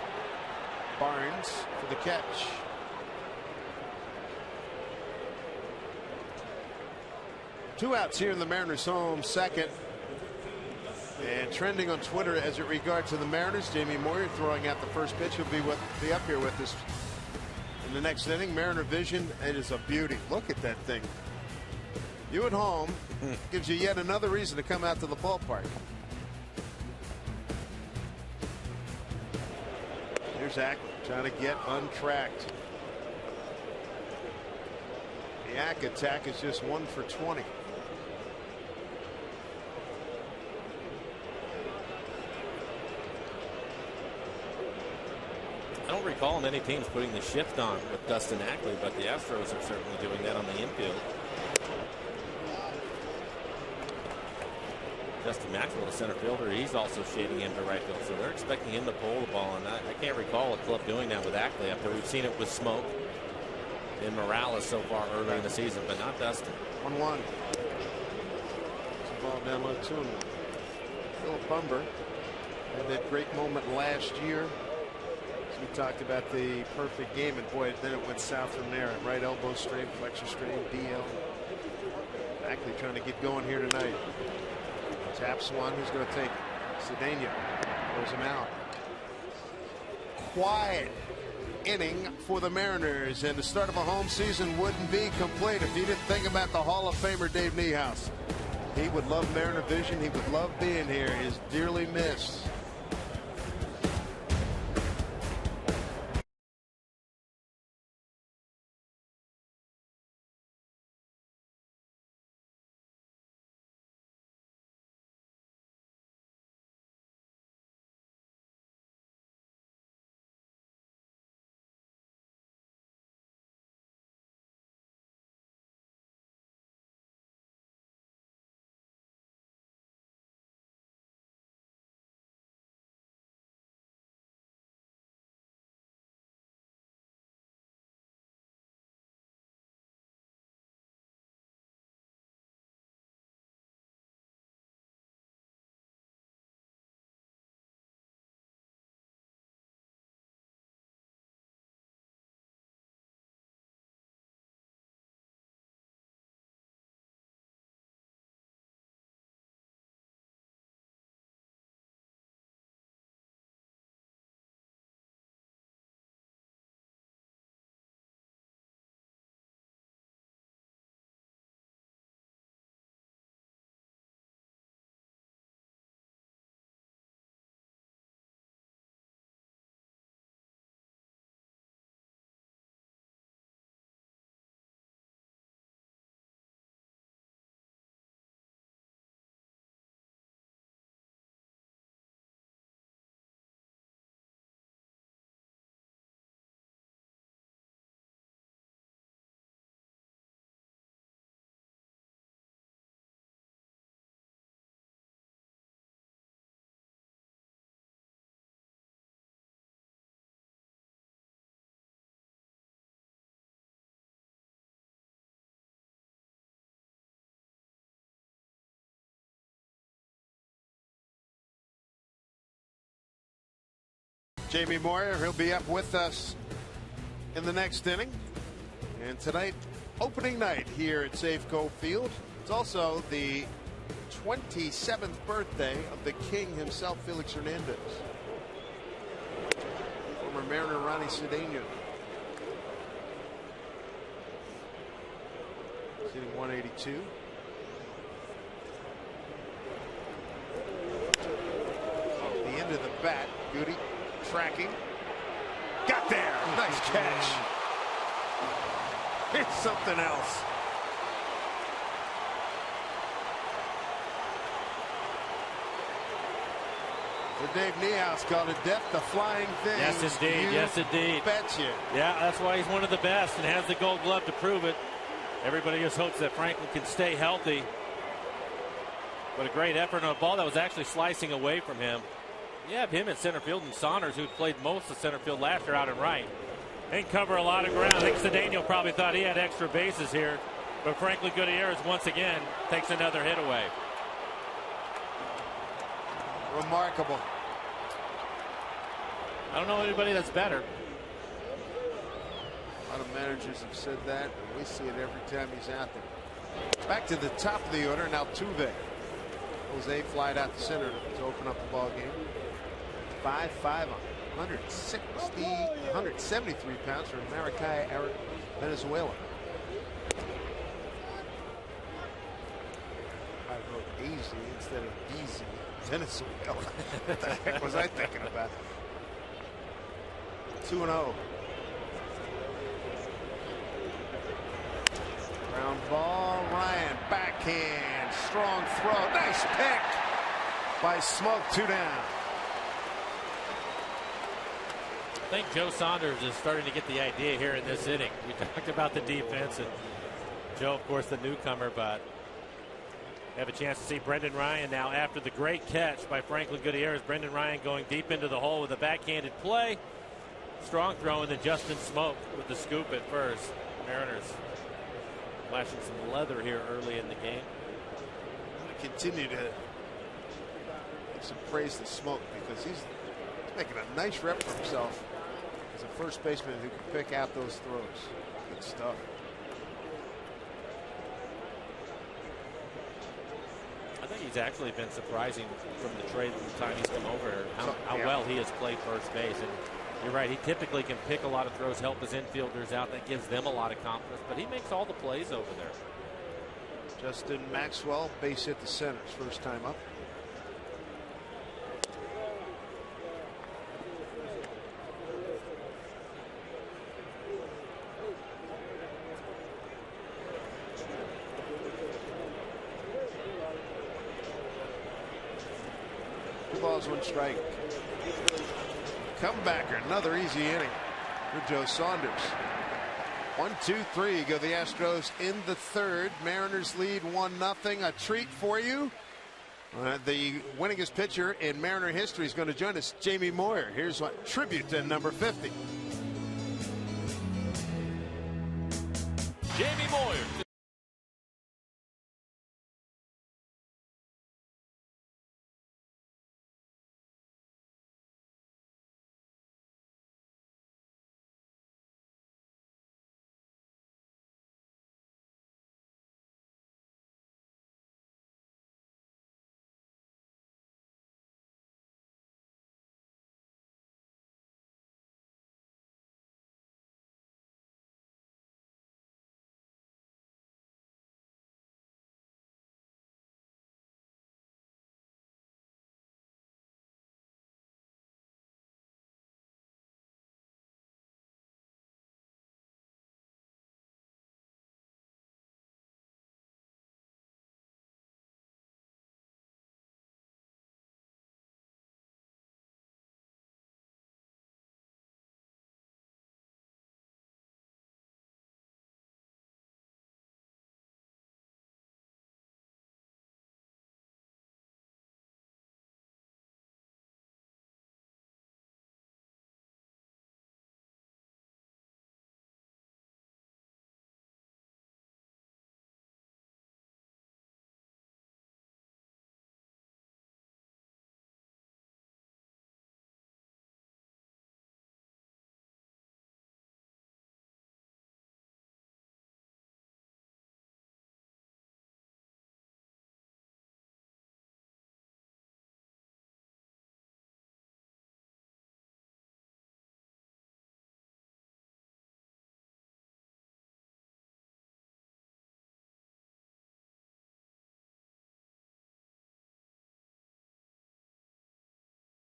Barnes for the catch. Two outs here in the Mariners' home second. And trending on Twitter as it regards to the Mariners, Jamie Moyer throwing out the first pitch. He'll be up here with us in the next inning. Mariner Vision, it is a beauty. Look at that thing. You at home gives you yet another reason to come out to the ballpark. Here's Ackland trying to get untracked. The Ack attack is just 1 for 20. I don't recall many teams putting the shift on with Dustin Ackley, but the Astros are certainly doing that on the infield. Justin Maxwell, the center fielder, he's also shading into right field, so they're expecting him to pull the ball, and I can't recall a club doing that with Ackley after we've seen it with Smoke and Morales so far early in the season, but not Dustin. 1-1. Ball down low, 2-1. Philip Humber had that great moment last year. So we talked about the perfect game, and boy, then it went south from there. Right elbow strain, flexor strain, DL. Ackley trying to get going here tonight. Taps one. Who's going to take it? Cedeno throws him out. Quiet inning for the Mariners, and the start of a home season wouldn't be complete if you didn't think about the Hall of Famer Dave Niehaus. He would love Mariner Vision. He would love being here. He is dearly missed. Jamie Moyer, he'll be up with us in the next inning. And tonight, opening night here at Safeco Field. It's also the 27th birthday of the king himself, Felix Hernandez. Former Mariner Ronnie Cedeno. Hitting 182. Off the end of the bat, Goody tracking. Got there. Nice catch. It's something else. So Dave Niehaus called it death to flying things. Yes, indeed. Yes, indeed. Betcha. Yeah, that's why he's one of the best and has the Gold Glove to prove it. Everybody just hopes that Franklin can stay healthy. But a great effort on a ball that was actually slicing away from him. You have him in center field and Saunders, who played most of center field last year, out in right. They can cover a lot of ground. I think Cedeno probably thought he had extra bases here. But Franklin Gutierrez once again takes another hit away. Remarkable. I don't know anybody that's better. A lot of managers have said that, and we see it every time he's out there. Back to the top of the order, now Tuve. Jose flied out to center to open up the ball game. 5'5" on 173 pounds from Maracay, Venezuela. I wrote easy instead of easy. Venezuela. What the heck was I thinking about? 2-0. Ground ball, Ryan, backhand, strong throw, nice pick by Smoke, 2 down. I think Joe Saunders is starting to get the idea here in this inning. We talked about the defense, and Joe, of course, the newcomer, but have a chance to see Brendan Ryan now after the great catch by Franklin Gutierrez. Brendan Ryan going deep into the hole with a backhanded play. Strong throw, and then Justin Smoke with the scoop at first. Mariners flashing some leather here early in the game. I'm going to continue to give some praise to Smoke because he's making a nice rep for himself as a first baseman who can pick out those throws. Good stuff. I think he's actually been surprising from the trade from the time he's come over how well he has played first base. And you're right, he typically can pick a lot of throws, help his infielders out. That gives them a lot of confidence, but he makes all the plays over there. Justin Maxwell, base hit to center, his first time up. Two balls, one strike. Comebacker, another easy inning for Joe Saunders. 1-2-3 go the Astros in the third. Mariners lead 1-0. A treat for you. The winningest pitcher in Mariner history is going to join us, Jamie Moyer. Here's what tribute to number 50. Jamie Moyer.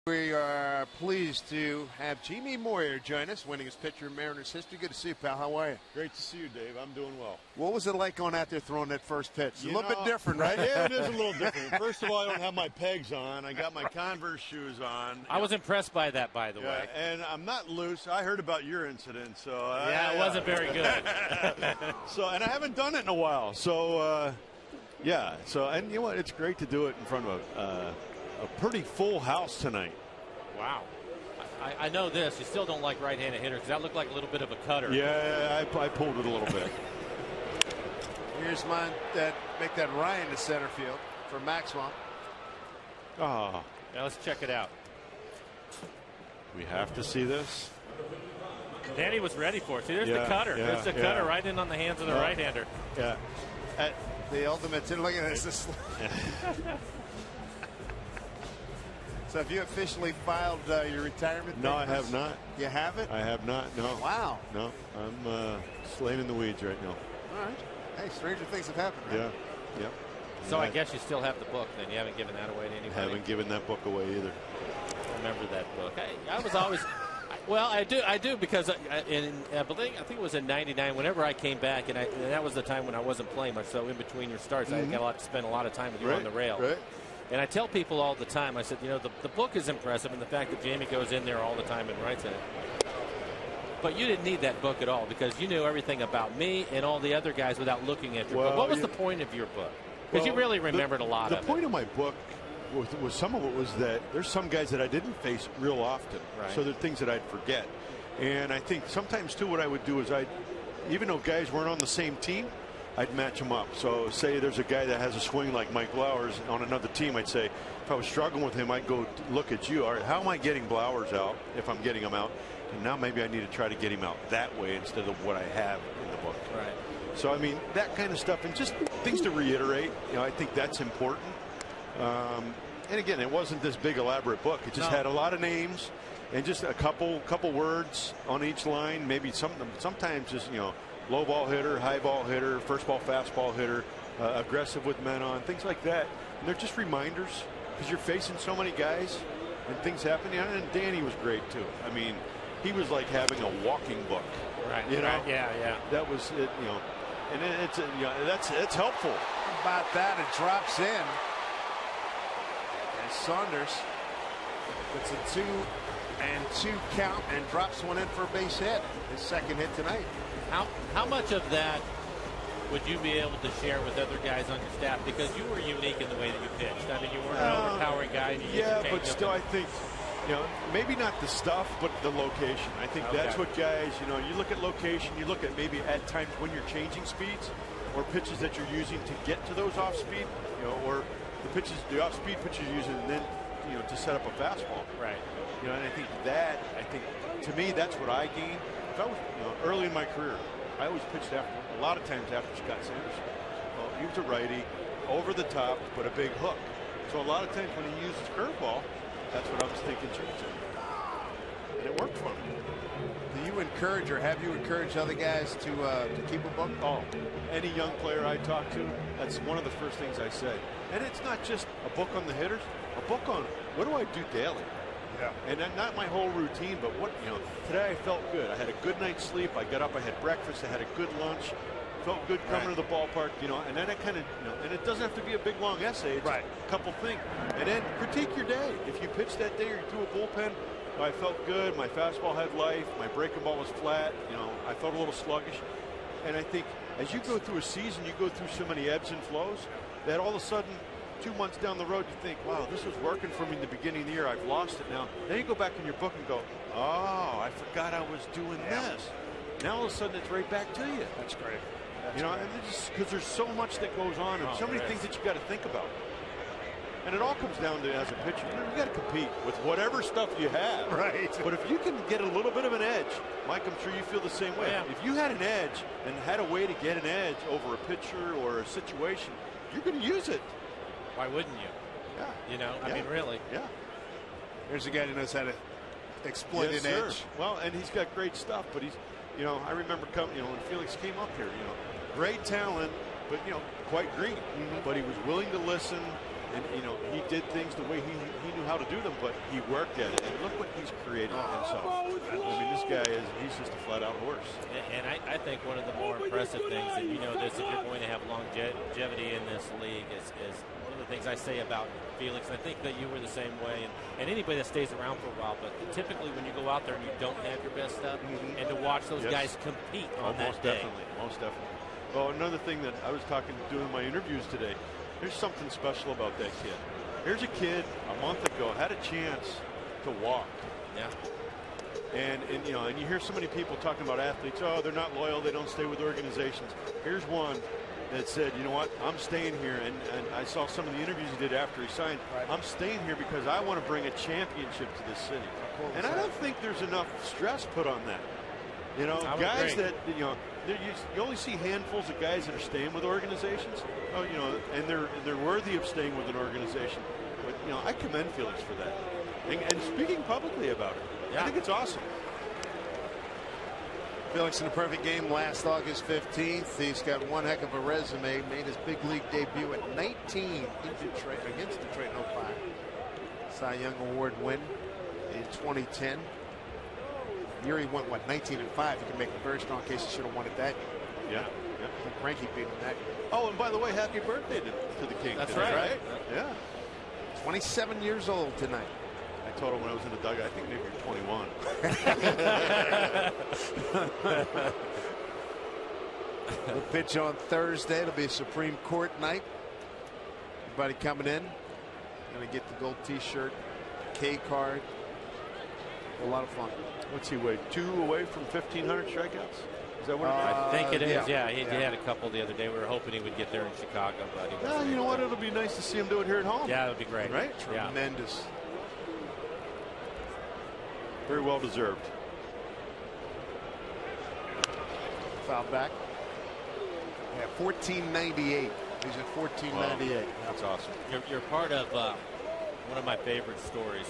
We are pleased to have Jimmy Moyer join us, winningest pitcher in Mariners history. Good to see you, pal. How are you? Great to see you, Dave. I'm doing well. What was it like going out there throwing that first pitch? A little bit different, right? Yeah, it is a little different. First of all, I don't have my pegs on. I got my Converse shoes on. I was impressed by that, by the way. And I'm not loose. I heard about your incident, so it wasn't very good. And I haven't done it in a while. So, and you know what? It's great to do it in front of a pretty full house tonight. Wow. I know this. You still don't like right-handed hitters. That looked like a little bit of a cutter. Yeah, I pulled it a little bit. Here's mine that make that Ryan to center field for Maxwell. Oh. Now let's check it out. We have to see this. Danny was ready for it. See, there's the cutter. There's the cutter right in on the hands of the right-hander. Yeah. The ultimate. Look at this. So have you officially filed your retirement? No, I have not. You haven't? I have not, no. Wow. No, I'm slaying in the weeds right now. All right. Hey, stranger things have happened, right? Yeah. So I guess you still have the book, then. You haven't given that away to anybody? Haven't given that book away either. Remember that book. I was always... Well, I do because I think it was in '99. Whenever I came back, and that was the time when I wasn't playing much. So in between your starts, I got to spend a lot of time with you on the rail. Right. And I tell people all the time, I said, the book is impressive, and the fact that Jamie goes in there all the time and writes it. But you didn't need that book at all because you knew everything about me and all the other guys without looking at your book. What was the point of your book? Because you really remembered a lot of it. The point of my book was some of it was that there's some guys that I didn't face real often. Right. So there are things that I'd forget. And I think sometimes, too, what I would do is even though guys weren't on the same team, I'd match them up. So say there's a guy that has a swing like Mike Blowers on another team. I'd say if I was struggling with him, I'd go look at you. All right, how am I getting Blowers out if I'm getting him out? And now maybe I need to try to get him out that way instead of what I have in the book. Right. So, I mean, that kind of stuff and just things to reiterate. I think that's important. And again, it wasn't this big elaborate book. It just had a lot of names and just a couple words on each line. Maybe sometimes just, low ball hitter, high ball hitter, first ball, fastball hitter, aggressive with men on, things like that. And they're just reminders because you're facing so many guys and things happen. And Danny was great too. I mean, he was like having a walking book. Right. Right. Yeah. That was it. And it's helpful. How about that? It drops in. And Saunders puts a 2-2 count and drops one in for a base hit. His second hit tonight. How much of that would you be able to share with other guys on your staff because you were unique in the way that you pitched? I mean, you weren't an overpowering guy. But still, I think, maybe not the stuff, but the location. I think that's what guys, you look at location, you look at maybe at times when you're changing speeds or pitches that you're using to get to those off speed, or the off speed pitches you're using and then, to set up a fastball. Right. And I think to me, that's what I gained. If I was, early in my career, I always pitched a lot of times after Scott Sanderson. Well, he was a righty, over the top, but a big hook. So a lot of times when he used his curveball, that's what I was thinking changing. And it worked for me. Do you encourage or have you encouraged other guys to keep a book? Oh, any young player I talk to, that's one of the first things I say. And it's not just a book on the hitters, a book on what do I do daily. Yeah. And not my whole routine, but today I felt good. I had a good night's sleep. I got up, I had breakfast, I had a good lunch, felt good coming to the ballpark, and then I kind of, and it doesn't have to be a big long essay. It's a couple things. And then critique your day. If you pitch that day or you do a bullpen, I felt good. My fastball had life. My breaking ball was flat. I felt a little sluggish. And I think as you go through a season, you go through so many ebbs and flows that all of a sudden, 2 months down the road, you think, wow, this was working for me in the beginning of the year. I've lost it now. Then you go back in your book and go, oh, I forgot I was doing this. Now all of a sudden it's right back to you. That's great. And because there's so much that goes on and so many things that you got to think about. And it all comes down to, as a pitcher, you got to compete with whatever stuff you have. Right. But if you can get a little bit of an edge, Mike, I'm sure you feel the same way. Yeah. If you had an edge and had a way to get an edge over a pitcher or a situation, you're going to use it. Why wouldn't you? Yeah. I mean, really. Yeah. There's a guy who knows how to exploit an edge. Well, and he's got great stuff, but he's, I remember coming, when Felix came up here, great talent, but, quite green. But he was willing to listen, And, you know, he did things the way he knew how to do them, but he worked at it. And look what he's created himself. I mean, this guy he's just a flat-out horse. And I think one of the more impressive things, and you know this, if you're going to have longevity in this league, is one of the things I say about Felix. And I think that you were the same way, and anybody that stays around for a while. But typically when you go out there and you don't have your best stuff, and to watch those guys compete on that day. Most definitely. Well, another thing that I was doing my interviews today, there's something special about that kid. Here's a kid a month ago had a chance to walk. Yeah. And you know, and you hear so many people talking about athletes. Oh, they're not loyal. They don't stay with organizations. Here's one that said, you know what, I'm staying here. And I saw some of the interviews he did after he signed. Right. I'm staying here because I want to bring a championship to this city. And I don't think there's enough stress put on that. You know, guys that, you know, you only see handfuls of guys that are staying with organizations. Oh, you know, and they're worthy of staying with an organization. But, you know, I commend Felix for that. And speaking publicly about it. Yeah. I think it's awesome. Felix in a perfect game last August 15th. He's got one heck of a resume. Made his big league debut at 19 in Detroit against Detroit in 05. Cy Young Award win in 2010. Year he went, what, 19-5. You can make a very strong case he should have won it that year. Yeah. Frankie beat him that year. Oh, and by the way, happy birthday to the King. That's right. Yeah. 27 years old tonight. I told him when I was in the dugout, I think maybe you're 21. We'll pitch on Thursday. It'll be a Supreme Court night. Everybody coming in. Going to get the gold T-shirt, K card. A lot of fun. What's he weigh? 2 away from 1,500 strikeouts? Is that what it is? I think it is. Yeah, he had a couple the other day. We were hoping he would get there in Chicago, but he wasn't. You know what? It'll be nice to see him do it here at home. Yeah, it would be great. Right? Yeah. Tremendous. Very well deserved. Foul back. Yeah, 1498. He's at 1498. Wow. That's awesome. You're part of one of my favorite stories.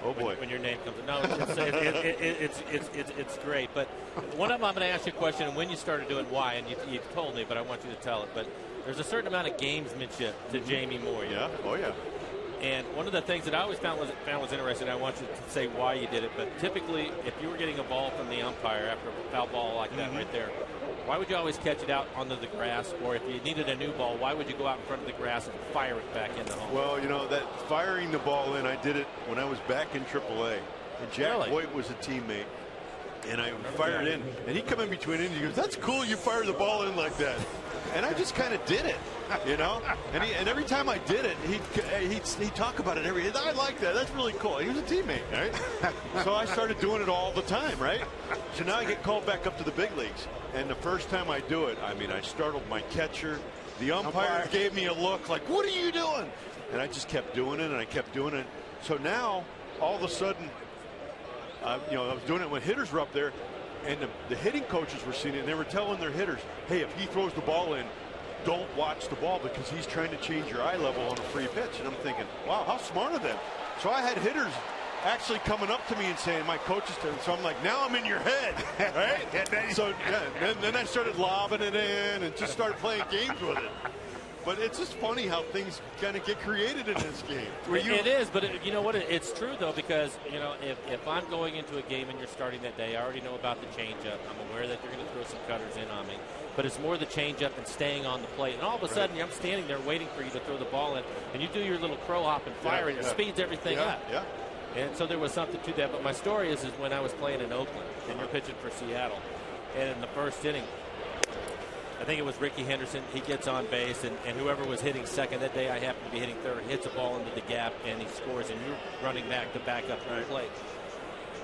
Oh boy! When your name comes in. No, it's great. But one of them, I'm going to ask you a question, and when you started doing why, and you've told me, but I want you to tell it. But there's a certain amount of gamesmanship to Jamie Moyer. Yeah. Oh yeah. And one of the things that I always found was interesting. I want you to say why you did it. But typically, if you were getting a ball from the umpire after a foul ball like that right there, why would you always catch it out onto the grass? Or if you needed a new ball, why would you go out in front of the grass and fire it back in the home? Well, you know, that firing the ball in, I did it when I was back in AAA. And Jack Voigt was a teammate. And I fired in. And he come in between innings. He goes, "That's cool, you fire the ball in like that." And I just kind of did it, you know. And every time I did it, he'd talk about it every day. I like that. That's really cool. He was a teammate, right? So I started doing it all the time, right? So now I get called back up to the big leagues. And the first time I do it, I mean, I startled my catcher. The umpire gave me a look like, "What are you doing?" And I just kept doing it, and I kept doing it. So now, all of a sudden, you know, I was doing it when hitters were up there. And the hitting coaches were seeing it, and they were telling their hitters, "Hey, if he throws the ball in, don't watch the ball because he's trying to change your eye level on a free pitch." And I'm thinking, wow, how smart of them. So I had hitters actually coming up to me and saying, "My coach is telling." So I'm like, now I'm in your head, right? So yeah, then I started lobbing it in and just started playing games with it. But it's just funny how things kind of get created in this game. It is, but you know what? It's true, though, because, you know, if I'm going into a game and you're starting that day, I already know about the changeup. I'm aware that you're going to throw some cutters in on me. But it's more the changeup and staying on the plate. And all of a sudden, I'm standing there waiting for you to throw the ball in, and you do your little crow hop and fire, and it speeds everything up. Yeah. And so there was something to that. But my story is when I was playing in Oakland, and you're pitching for Seattle. And in the first inning, I think it was Ricky Henderson. He gets on base, and whoever was hitting second that day, I happened to be hitting third, hits a ball into the gap, and he scores, and you're running back to back up the plate.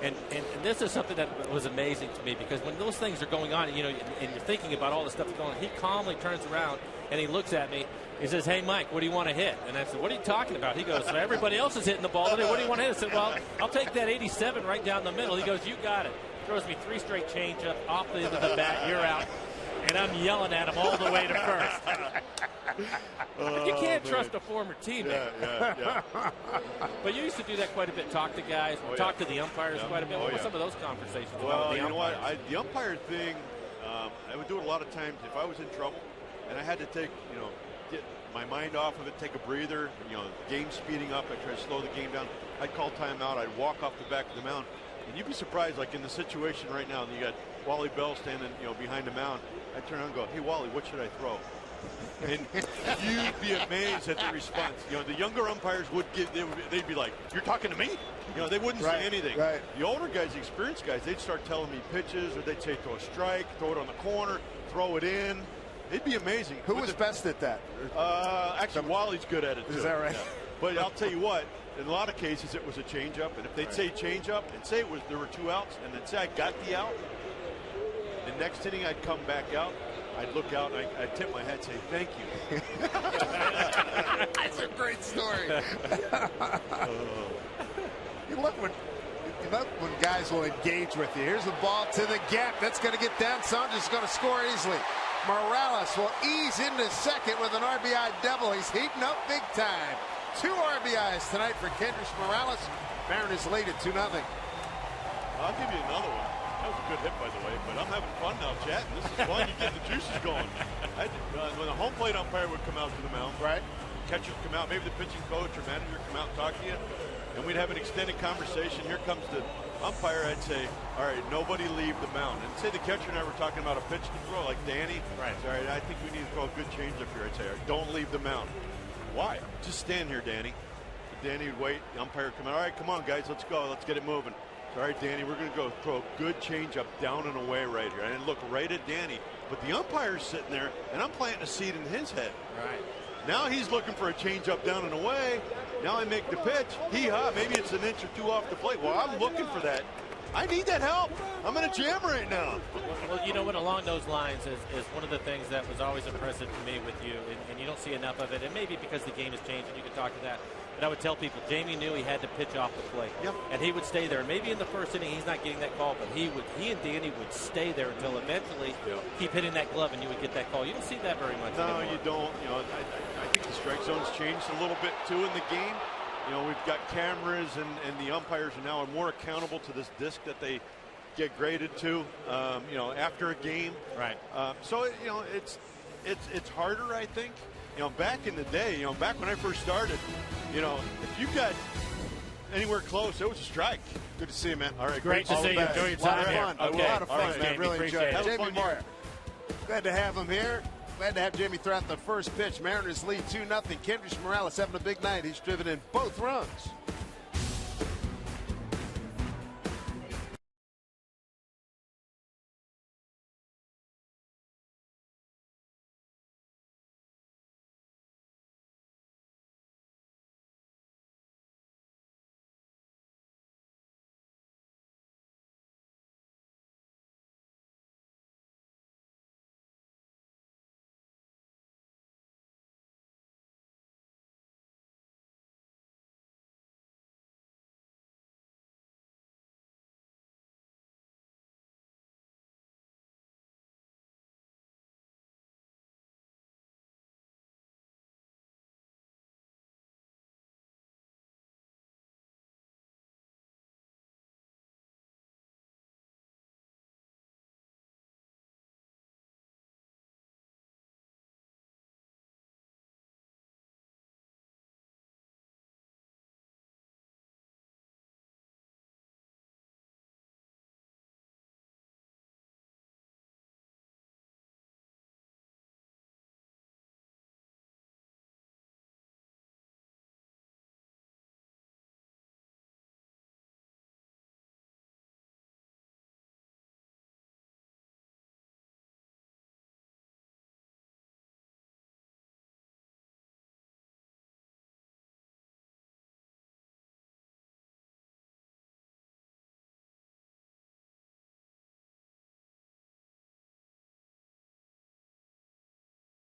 And this is something that was amazing to me, because when those things are going on, you know, and you're thinking about all the stuff that's going on, he calmly turns around and he looks at me. He says, "Hey, Mike, what do you want to hit?" And I said, "What are you talking about?" He goes, "Well, everybody else is hitting the ball today. What do you want to hit?" I said, "Well, I'll take that 87 right down the middle." He goes, "You got it." Throws me 3 straight changeup off the end of the bat. You're out. And I'm yelling at him all the way to first. You can't trust a former teammate. Yeah. But you used to do that quite a bit. Talk to guys, talk to the umpires quite a bit. What were some of those conversations? Well, you know what? The umpire thing, I would do it a lot of times if I was in trouble and I had to take, you know, my mind off of it, take a breather. You know, the game's speeding up. I try to slow the game down. I'd call timeout. I'd walk off the back of the mound. And you'd be surprised, like in the situation right now, and you got Wally Bell standing, you know, behind the mound. I turn around and go, hey, Wally, what should I throw? And you'd be amazed at the response. You know, the younger umpires would give, they'd be like, you're talking to me? You know, they wouldn't say anything. Right. The older guys, the experienced guys, they'd start telling me pitches, or they'd say throw a strike, throw it on the corner, throw it in. It'd be amazing. Who was best at that? Actually, Wally's good at it, too. Is that right? Yeah. But I'll tell you what, in a lot of cases, it was a changeup. And if they'd say changeup and say there were 2 outs, and then say I got the out, the next inning I'd come back out, I'd look out and I'd tip my head and say, thank you. That's a great story. You love when guys will engage with you. Here's the ball to the gap. That's going to get down. Saunders is going to score easily. Morales will ease into second with an RBI double. He's heating up big time. 2 RBIs tonight for Kendrys Morales. Mariners lead at 2-0. I'll give you another one. That was a good hit, by the way, but I'm having fun now chatting. This is fun. You get the juices going. When the home plate umpire would come out to the mound, right? Catchers come out, maybe the pitching coach or manager come out and talk to you, and we'd have an extended conversation. Here comes the umpire. I'd say, all right, nobody leave the mound. And say the catcher and I were talking about a pitch to throw, like Danny. Right. All right, I think we need to throw a good changeup here. I'd say, all right, don't leave the mound. Why? Just stand here, Danny. Danny would wait. The umpire would come out. All right, come on, guys, let's go. Let's get it moving. All right, Danny, we're going to go throw a good changeup down and away right here. I didn't look right at Danny, but the umpire's sitting there, and I'm planting a seed in his head. Right. Now he's looking for a changeup down and away. Now I make the pitch. Hee-haw, maybe it's an inch or 2 off the plate. Well, I'm looking for that. I need that help. I'm in a jam right now. Well, you know what, along those lines is one of the things that was always impressive to me with you, and you don't see enough of it, and maybe because the game has changed and you can talk to that. But I would tell people, Jamie knew he had to pitch off the plate. Yep. And he would stay there. Maybe in the first inning he's not getting that call, but he and Danny would stay there until eventually keep hitting that glove and you would get that call. You don't see that very much anymore. No, you don't. You know, I think the strike zone's changed a little bit too in the game. You know, we've got cameras and the umpires are now more accountable to this disc that they get graded to, you know, after a game. Right. So, you know, it's harder, I think. You know, back in the day, you know, back when I first started, you know, if you got anywhere close, it was a strike. Good to see you, man. All right, great to see you. Enjoy your time here. Okay. A lot of fun, man. Really enjoyed it. Jamie Moyer. Glad to have him here. Glad to have Jamie throughout the first pitch. Mariners lead 2-0. Kendrys Morales having a big night. He's driven in both runs.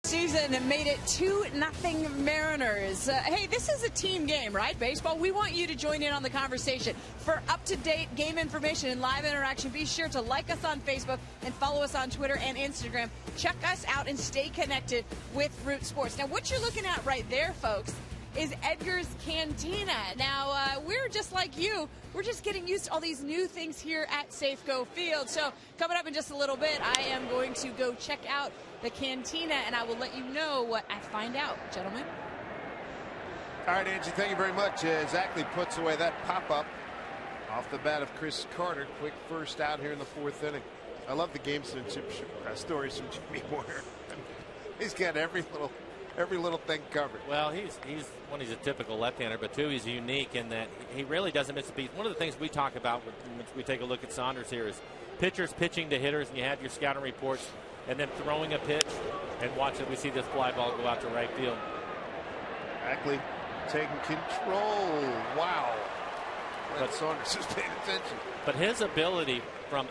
Season made it 2-0 Mariners. Hey, this is a team game, right? Baseball. We want you to join in on the conversation. For up-to-date game information and live interaction, be sure to like us on Facebook and follow us on Twitter and Instagram. Check us out and stay connected with Root Sports. Now, what you're looking at right there, folks, is Edgar's Cantina. Now, we're just like you. We're just getting used to all these new things here at Safeco Field. So coming up in just a little bit, I am going to go check out the Cantina, and I will let you know what I find out, gentlemen. All right, Angie, thank you very much. Zachley puts away that pop-up off the bat of Chris Carter. Quick first out here in the 4th inning. I love the gamesmanship stories from Jimmy Moyer. He's got every little thing covered. Well, he's a typical left-hander, but two, he's unique in that he really doesn't miss a beat. One of the things we talk about when we take a look at Saunders here is pitchers pitching to hitters, and you have your scouting reports, and then throwing a pitch and watch it. We see this fly ball go out to right field. Zachley taking control. Wow. But Saunders is paying attention. But his ability from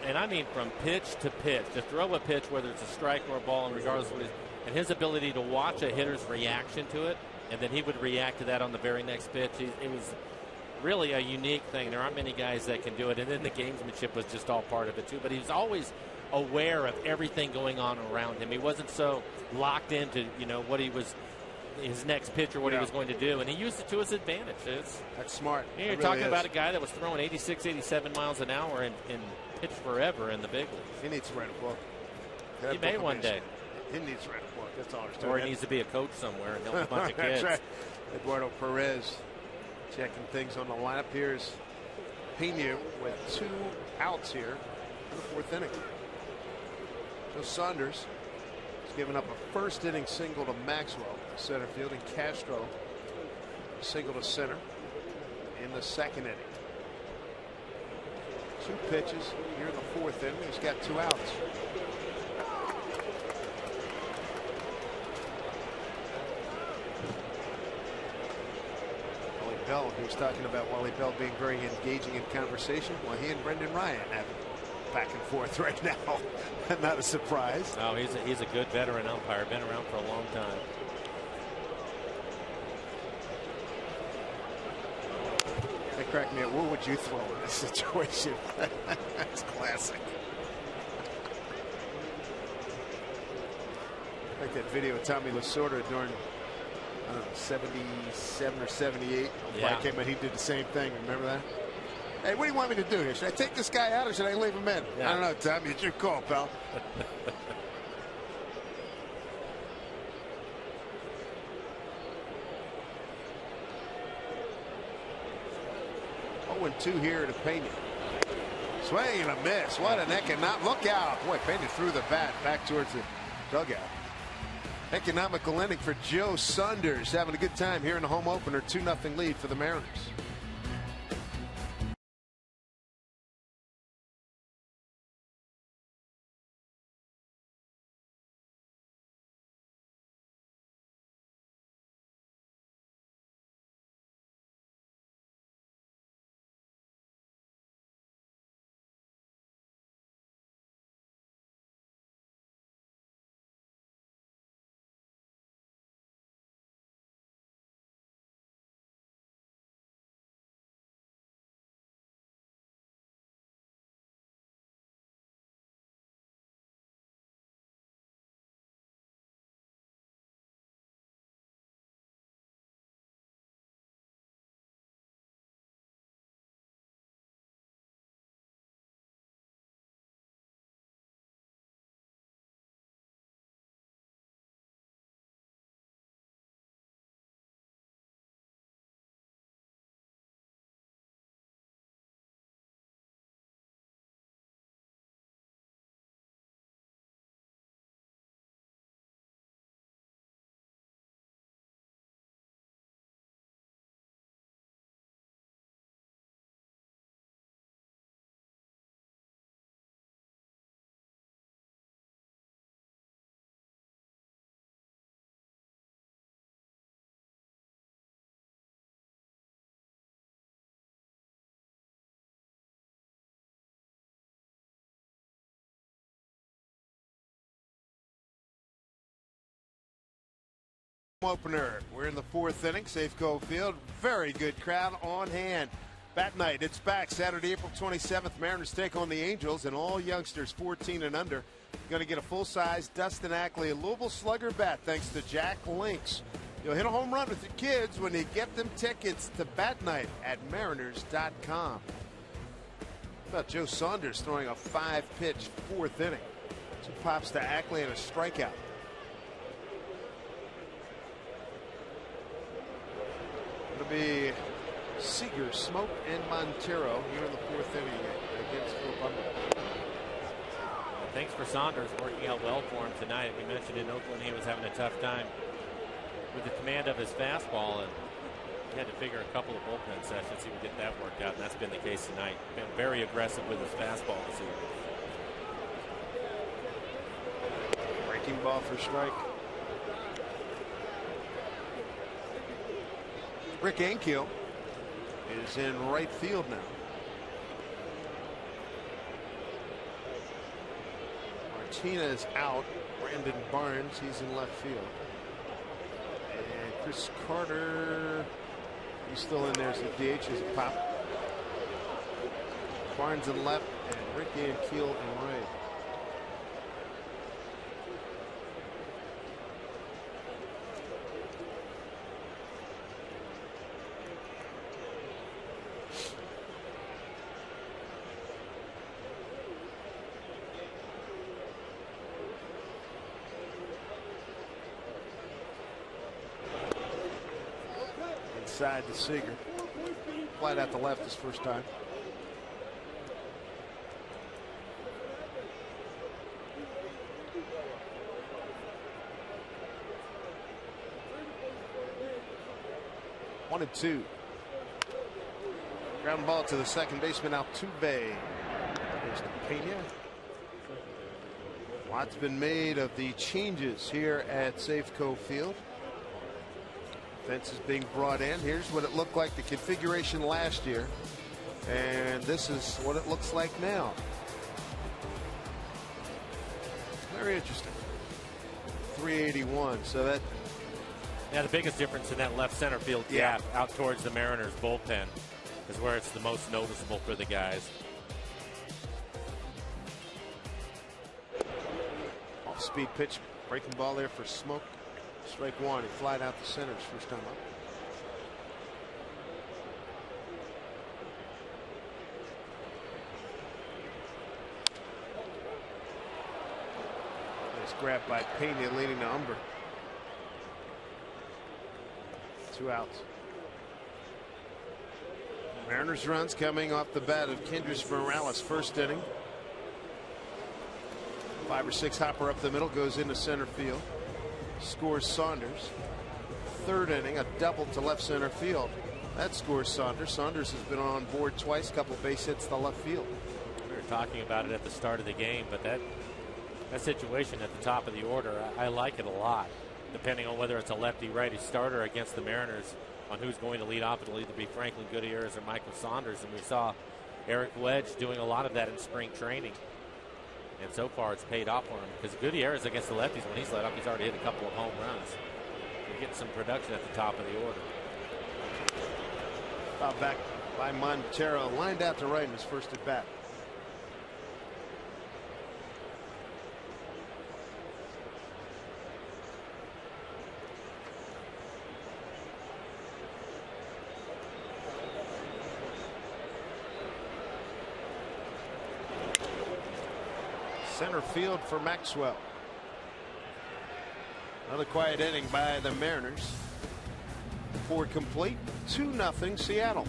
pitch to pitch, to throw a pitch, whether it's a strike or a ball, and regardless of what it is, and his ability to watch a hitter's reaction to it, and then he would react to that on the very next pitch. It was really a unique thing. There aren't many guys that can do it. And then the gamesmanship was just all part of it, too. But he was always aware of everything going on around him. He wasn't so locked into, what he was, his next pitch or what he was going to do. And he used it to his advantage. That's smart. You're talking about a guy that was throwing 86, 87 miles an hour and pitched forever in the big leagues. He needs to write a book. He may one day. He needs to write a book. That's all there's to it. Or he needs to be a coach somewhere and help a bunch of kids. That's right. Eduardo Perez checking things on the lineup. Here's Pena with 2 outs here in the 4th inning. So Saunders has given up a 1st inning single to Maxwell in center field, and Castro a single to center in the 2nd inning. 2 pitches here in the 4th inning. He's got 2 outs. Bell, who was talking about Wally Bell being very engaging in conversation. Well, he and Brendan Ryan have back and forth right now. Not a surprise. No, he's a good veteran umpire. Been around for a long time. They cracked me up. What would you throw in this situation? That's classic. I like that video of Tommy Lasorda during 77 or 78. Yeah. Came in, he did the same thing. Remember that? Hey, what do you want me to do here? Should I take this guy out or should I leave him in? Yeah. I don't know, Tommy. It's your call, pal. 0-2 here to Pena. Swing and a miss. What an economic. Look out. Boy, Pena threw the bat back towards the dugout. Economical inning for Joe Saunders. Having a good time here in the home opener. 2-0 lead for the Mariners. Opener. We're in the 4th inning. Safeco Field. Very good crowd on hand. Bat night. It's back Saturday, April 27th. Mariners take on the Angels, and all youngsters 14 and under going to get a full-size Dustin Ackley Louisville Slugger bat thanks to Jack Links. You'll hit a home run with your kids when you get them tickets to Bat Night at Mariners.com. About Joe Saunders throwing a 5-pitch 4th inning. 2 pops to Ackley and a strikeout. It'll be Seager, Smoke, and Montero here in the 4th inning against Phil Bumble. Thanks for Saunders working out well for him tonight. We mentioned in Oakland he was having a tough time with the command of his fastball, and he had to figure a couple of bullpen sessions he would get that worked out, and that's been the case tonight. Been very aggressive with his fastball this year. Breaking ball for strike. Rick Ankiel is in right field now. Martinez out. Brandon Barnes, he's in left field. And Chris Carter, he's still in there as the DH as a pop. Barnes in left and Rick Ankiel in right. Inside to Seager. Flight out to left his first time. One and two. Ground ball to the second baseman Altuve. There's to Pena. Lots been made of the changes here at Safeco Field. Fence is being brought in. Here's what it looked like, the configuration last year, and this is what it looks like now. Very interesting. 381. So that. Yeah, the biggest difference in that left center field gap out towards the Mariners bullpen is where it's the most noticeable for the guys. Off speed pitch, breaking ball there for Smoke. Strike one. He flied out the center his first time up. Nice grab by Pena, leading to Umber. 2 outs. Mariners runs coming off the bat of Kendrys Morales, first inning. 5 or 6 hopper up the middle, goes into center field. Scores Saunders. 3rd inning, a double to left center field. That scores Saunders. Saunders has been on board twice, couple base hits to left field. We were talking about it at the start of the game, but that situation at the top of the order, I like it a lot. Depending on whether it's a lefty-righty starter against the Mariners, on who's going to lead off, it'll either be Franklin Gutierrez or Michael Saunders, and we saw Eric Wedge doing a lot of that in spring training. And so far, it's paid off for him because Gutierrez against the lefties, when he's let up, he's already hit a couple of home runs. We're getting some production at the top of the order. Fouled back by Montero, lined out to right in his first at bat. Center field for Maxwell. Another quiet inning by the Mariners. 4 complete, 2-0 Seattle.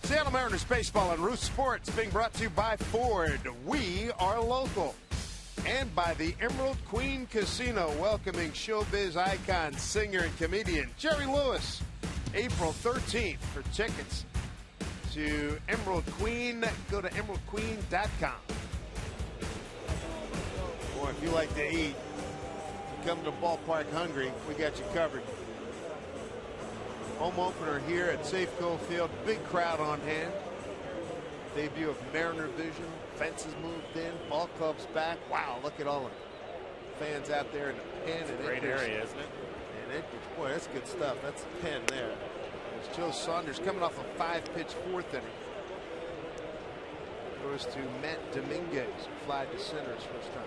Seattle Mariners baseball on Root Sports being brought to you by Ford. We are local. And by the Emerald Queen Casino, welcoming showbiz icon, singer, and comedian Jerry Lewis. April 13th. For tickets to Emerald Queen, go to emeraldqueen.com. Boy, if you like to eat, come to the ballpark hungry, we got you covered. Home opener here at Safeco Field. Big crowd on hand. Debut of Mariner Vision. Fences moved in. Ball club's back. Wow, look at all the fans out there in the pen. It's a great area, isn't it? And boy, that's good stuff. That's the pen there. It's Joe Saunders coming off a 5-pitch fourth inning. Goes to Matt Dominguez, who flied to center his first time.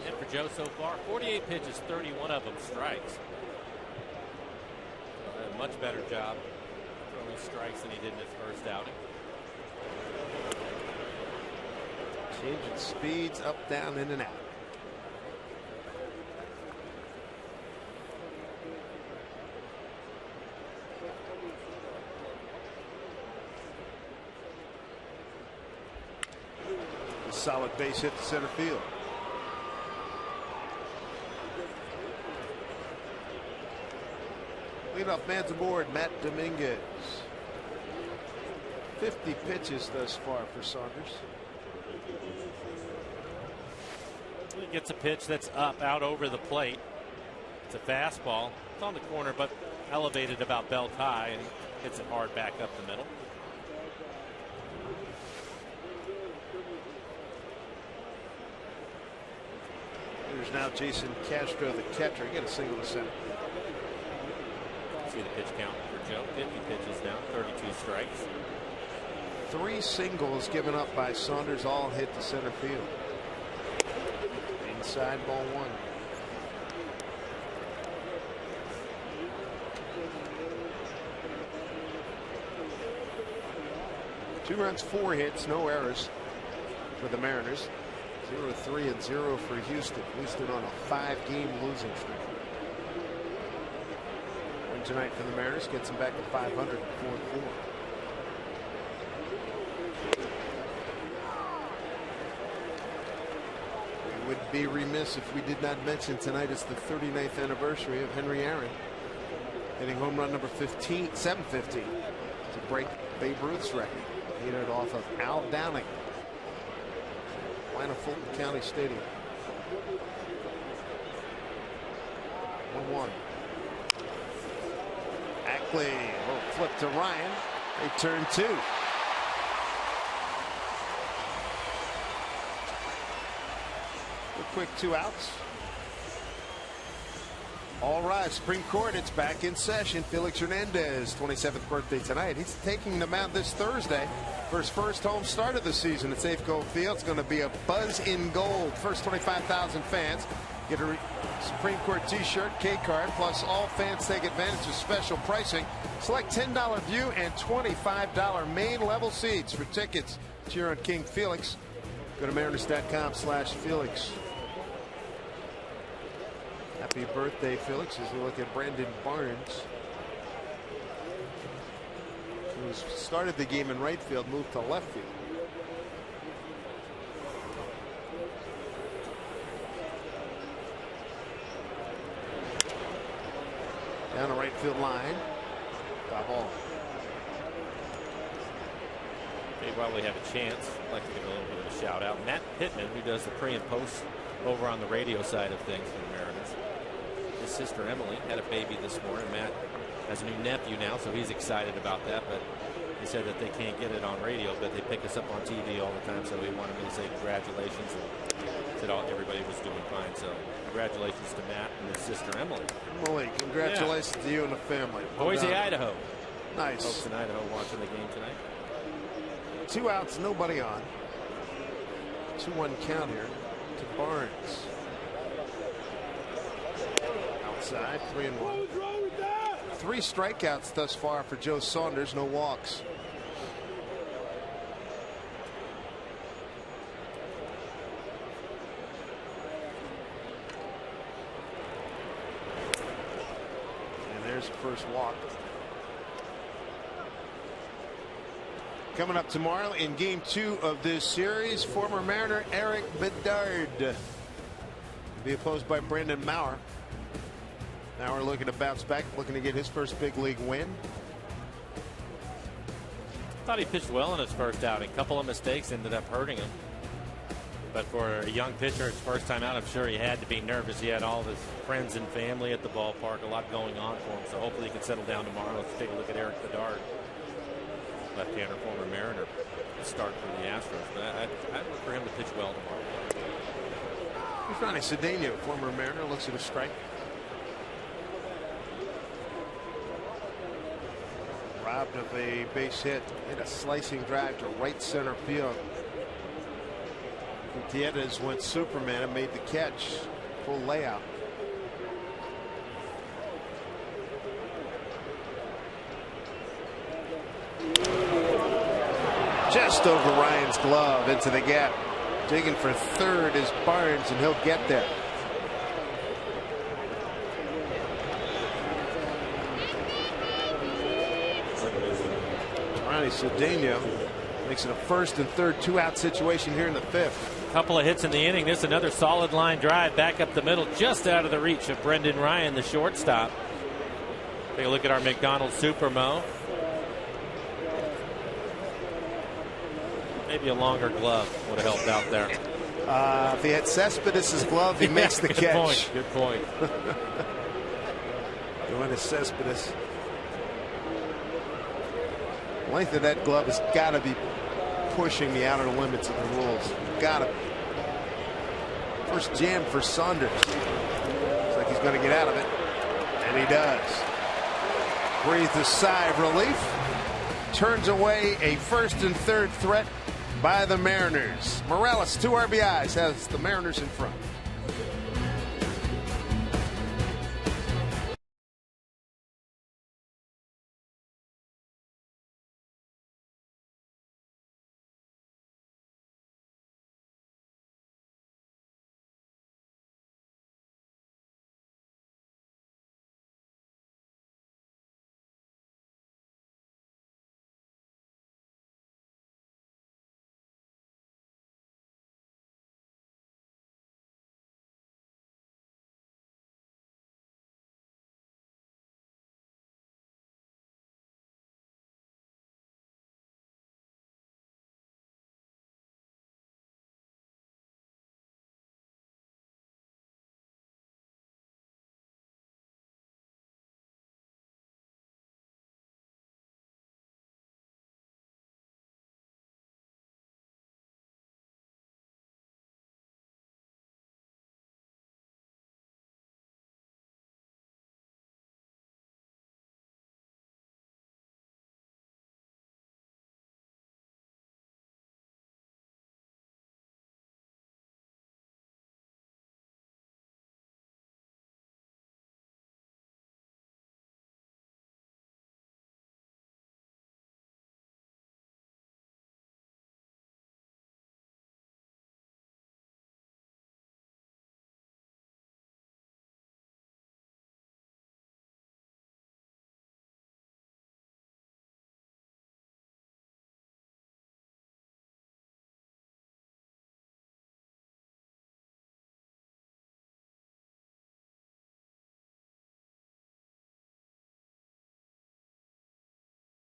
And for Joe so far, 48 pitches, 31 of them strikes. A much better job throwing strikes than he did in his first outing. Changing speeds up, down, in, and out. A solid base hit to center field. Leadoff man's aboard, Matt Dominguez. 50 pitches thus far for Saunders. He gets a pitch that's up, out over the plate. It's a fastball. It's on the corner, but elevated about belt high, and hits it hard back up the middle. There's now Jason Castro, the catcher. He got a single to center. See the pitch count for Joe. 50 pitches now, 32 strikes. 3 singles given up by Saunders, all hit to center field. Inside, ball 1. Two runs, 4 hits, no errors for the Mariners. 0-3 and 0 for Houston. Houston on a 5-game losing streak. Win tonight for the Mariners gets them back to 500 and 4-4. We would be remiss if we did not mention tonight is the 39th anniversary of Henry Aaron hitting home run number 750 to break Babe Ruth's record. He hit it off of Al Downing. Atlanta Fulton County Stadium. 1-1. Ackley, a little flip to Ryan. They turn 2. A quick 2 outs. All right, Supreme Court, it's back in session. Felix Hernandez, 27th birthday tonight. He's taking the mound this Thursday for his first home start of the season at Safeco Field. It's going to be a buzz in gold. First 25,000 fans get a Supreme Court t-shirt, K-card, plus all fans take advantage of special pricing. Select $10 view and $25 main level seats. For tickets, cheer on King Felix. Go to mariners.com/Felix. Happy birthday, Felix, as we look at Brandon Barnes, who started the game in right field, moved to left field. Down the right field line. Foul ball. Hey, while we have a chance, I'd like to give a little bit of a shout out. Matt Pittman, who does the pre and post over on the radio side of things for the Mariners. His sister Emily had a baby this morning. Matt has a new nephew now, so he's excited about that. But he said that they can't get it on radio, but they pick us up on TV all the time. So he wanted me to say congratulations, and said everybody was doing fine. So congratulations to Matt and his sister Emily. Emily, congratulations to you and the family. Boise, Idaho. Nice. Folks in Idaho watching the game tonight. 2 outs, nobody on. 2-1 count here to Barnes. Outside, 3-1. 3 strikeouts thus far for Joe Saunders, no walks. first walk. Coming up tomorrow in game 2 of this series, former Mariner Eric Bedard will be opposed by Brendan Moyer. Now we're looking to bounce back, looking to get his first big league win. Thought he pitched well in his first outing. A couple of mistakes ended up hurting him. But for a young pitcher, his first time out, I'm sure he had to be nervous. He had all of his friends and family at the ballpark, a lot going on for him. So hopefully he can settle down tomorrow. Let's take a look at Eric Bedard, left-hander, former Mariner, start for the Astros. But I'd look for him to pitch well tomorrow. Here's Ronnie Cedeno, former Mariner, looks at a strike. Robbed of a base hit, hit a slicing drive to right center field. Gutierrez went Superman and made the catch. Full layout. Just over Ryan's glove into the gap. Digging for third is Barnes, and he'll get there. Ronnie Cedeno makes it a first and third 2-out situation here in the 5th. Couple of hits in the inning. This another solid line drive back up the middle, just out of the reach of Brendan Ryan, the shortstop. Take a look at our McDonald's Super Mo. Maybe a longer glove would have helped out there. If he had Cespedes' glove, he makes the catch. Good point. Going to Cespedes. The length of that glove has got to be pushing the outer limits of the rules. Got to. First jam for Saunders. Looks like he's going to get out of it. And he does. Breathes a sigh of relief. Turns away a first and third threat by the Mariners. Morales, 2 RBIs, has the Mariners in front.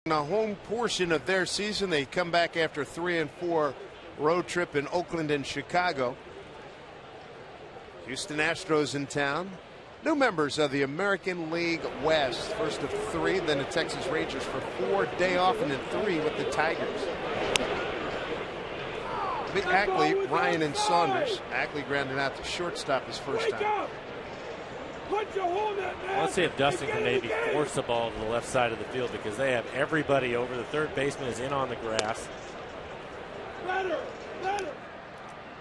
In the home portion of their season, they come back after 3 and 4 road trip in Oakland and Chicago. Houston Astros in town. New members of the American League West. First of 3, then the Texas Rangers for 4. Day off, and then 3 with the Tigers. Big Ackley, Ryan, and Saunders. Ackley grounded out to shortstop his first time. Let's see if Dustin can maybe force the ball to the left side of the field, because they have everybody over. The third baseman is in on the grass.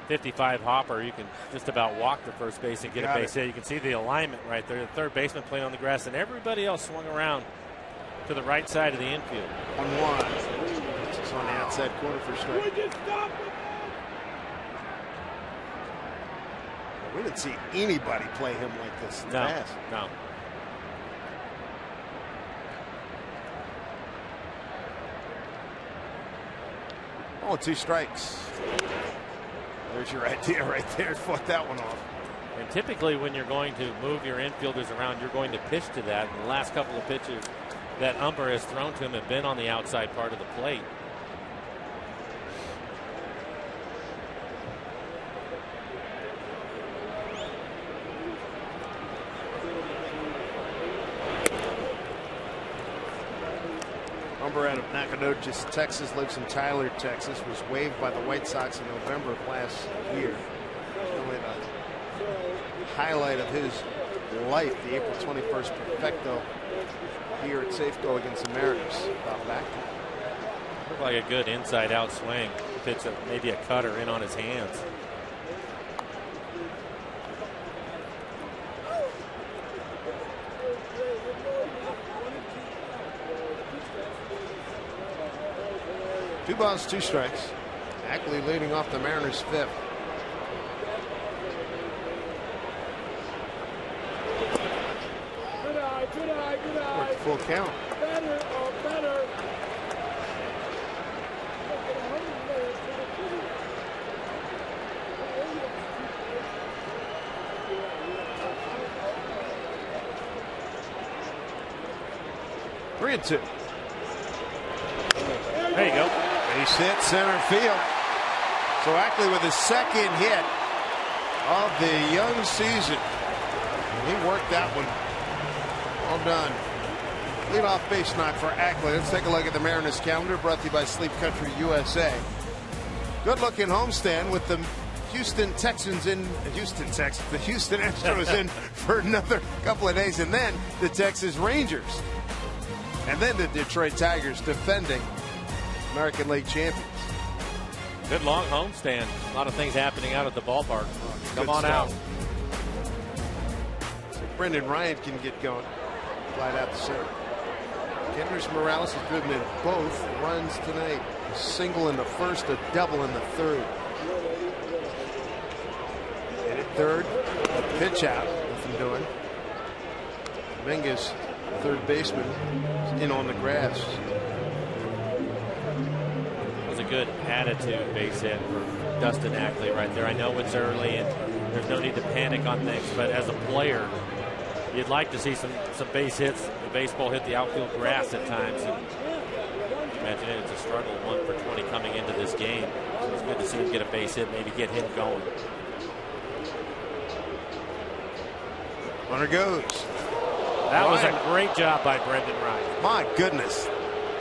55 hopper, you can just about walk to first base and get a base hit. You can see the alignment right there. The third baseman playing on the grass, and everybody else swung around to the right side of the infield. 1-1. This is on the outside corner for strike. We didn't see anybody play him like this in the past. No. Oh, 2 strikes. There's your idea right there. Fought that one off. And typically when you're going to move your infielders around, you're going to pitch to that. And the last couple of pitches that Umber has thrown to him have been on the outside part of the plate. Umber out of Nacogdoches, Texas, lives in Tyler, Texas, was waived by the White Sox in November of last year. Really the highlight of his life, the April 21st perfecto here at Safeco against the Mariners. About back. Looked like a good inside-out swing. Pitch maybe a cutter in on his hands. Two balls, 2 strikes. Ackley leading off the Mariners' 5th. Worked full count. Better. 3-2. There you go. Base hit center field. So Ackley with his 2nd hit of the young season. He worked that one. Well done. Leadoff base knock for Ackley. Let's take a look at the Mariners calendar, brought to you by Sleep Country USA. Good looking homestand with the Houston Texans in Houston, Texas. The Houston Astros in for another couple of days, and then the Texas Rangers, and then the Detroit Tigers defending American League champions. Good long homestand. A lot of things happening out at the ballpark. Come on out. So Brendan Ryan can get going. Flight out the center. Kendrys Morales has driven in both runs tonight. A single in the first, a double in the third. And at third, a pitch out. Nothing doing. Dominguez, third baseman, is in on the grass. Was a good attitude base hit for Dustin Ackley right there. I know it's early and there's no need to panic on things, but as a player, you'd like to see some base hits. The baseball hit the outfield grass at times. And imagine it's a struggle, 1 for 20 coming into this game. So it's good to see him get a base hit, maybe get him going. Runner goes. That was a great job by Brendan Ryan. My goodness.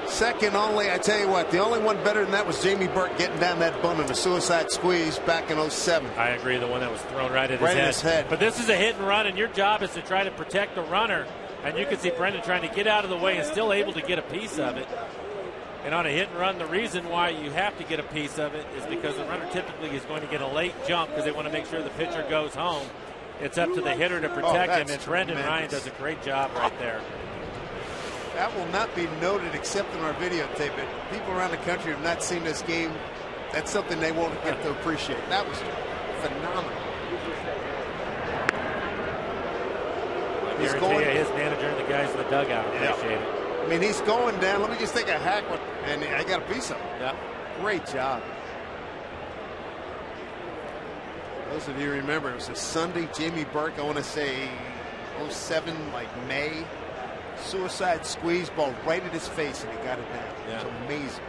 Second only, I tell you what, the only one better than that was Jamie Burke getting down that bun in a suicide squeeze back in 07. I agree, the one that was thrown right at his head. But this is a hit and run, and your job is to try to protect the runner. And you can see Brendan trying to get out of the way and still able to get a piece of it. And on a hit and run, the reason why you have to get a piece of it is because the runner typically is going to get a late jump because they want to make sure the pitcher goes home. It's up to the hitter to protect him, and Brendan Ryan does a great job right there. That will not be noted except in our videotape. But people around the country have not seen this game. That's something they won't get to appreciate. That was phenomenal. He's going, his manager and the guys in the dugout appreciate it. I mean, he's going down. Let me just take a hack one, and I got a piece of it. Yeah. Great job. Those of you remember, it was a Sunday. Jamie Burke, I want to say 07, like May. Suicide squeeze ball right at his face, and he got it down. Yeah. It was amazing.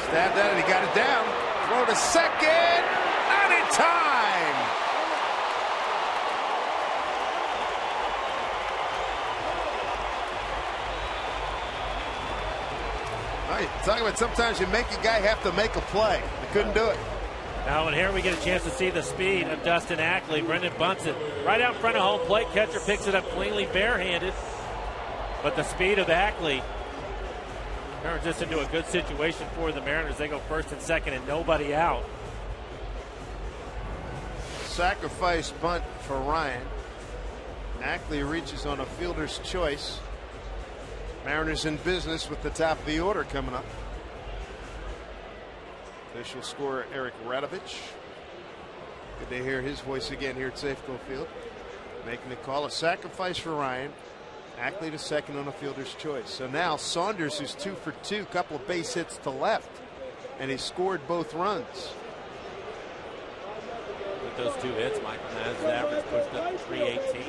Stabbed at it, he got it down. Throw to second. Not in time. All right, talking about sometimes you make a guy have to make a play. They couldn't do it. Now, and here we get a chance to see the speed of Dustin Ackley. Brendan bunts it right out in front of home plate. Catcher picks it up cleanly, barehanded. But the speed of Ackley turns this into a good situation for the Mariners. They go first and second and nobody out. Sacrifice bunt for Ryan. Ackley reaches on a fielder's choice. Mariners in business with the top of the order coming up. Official scorer Eric Radovich. Good to hear his voice again here at Safeco Field. Making the call. A sacrifice for Ryan. Ackley to second on a fielder's choice. So now Saunders, who's 2 for 2, couple of base hits to left, and he scored both runs. With those 2 hits, Michael, now his average pushed up to 318.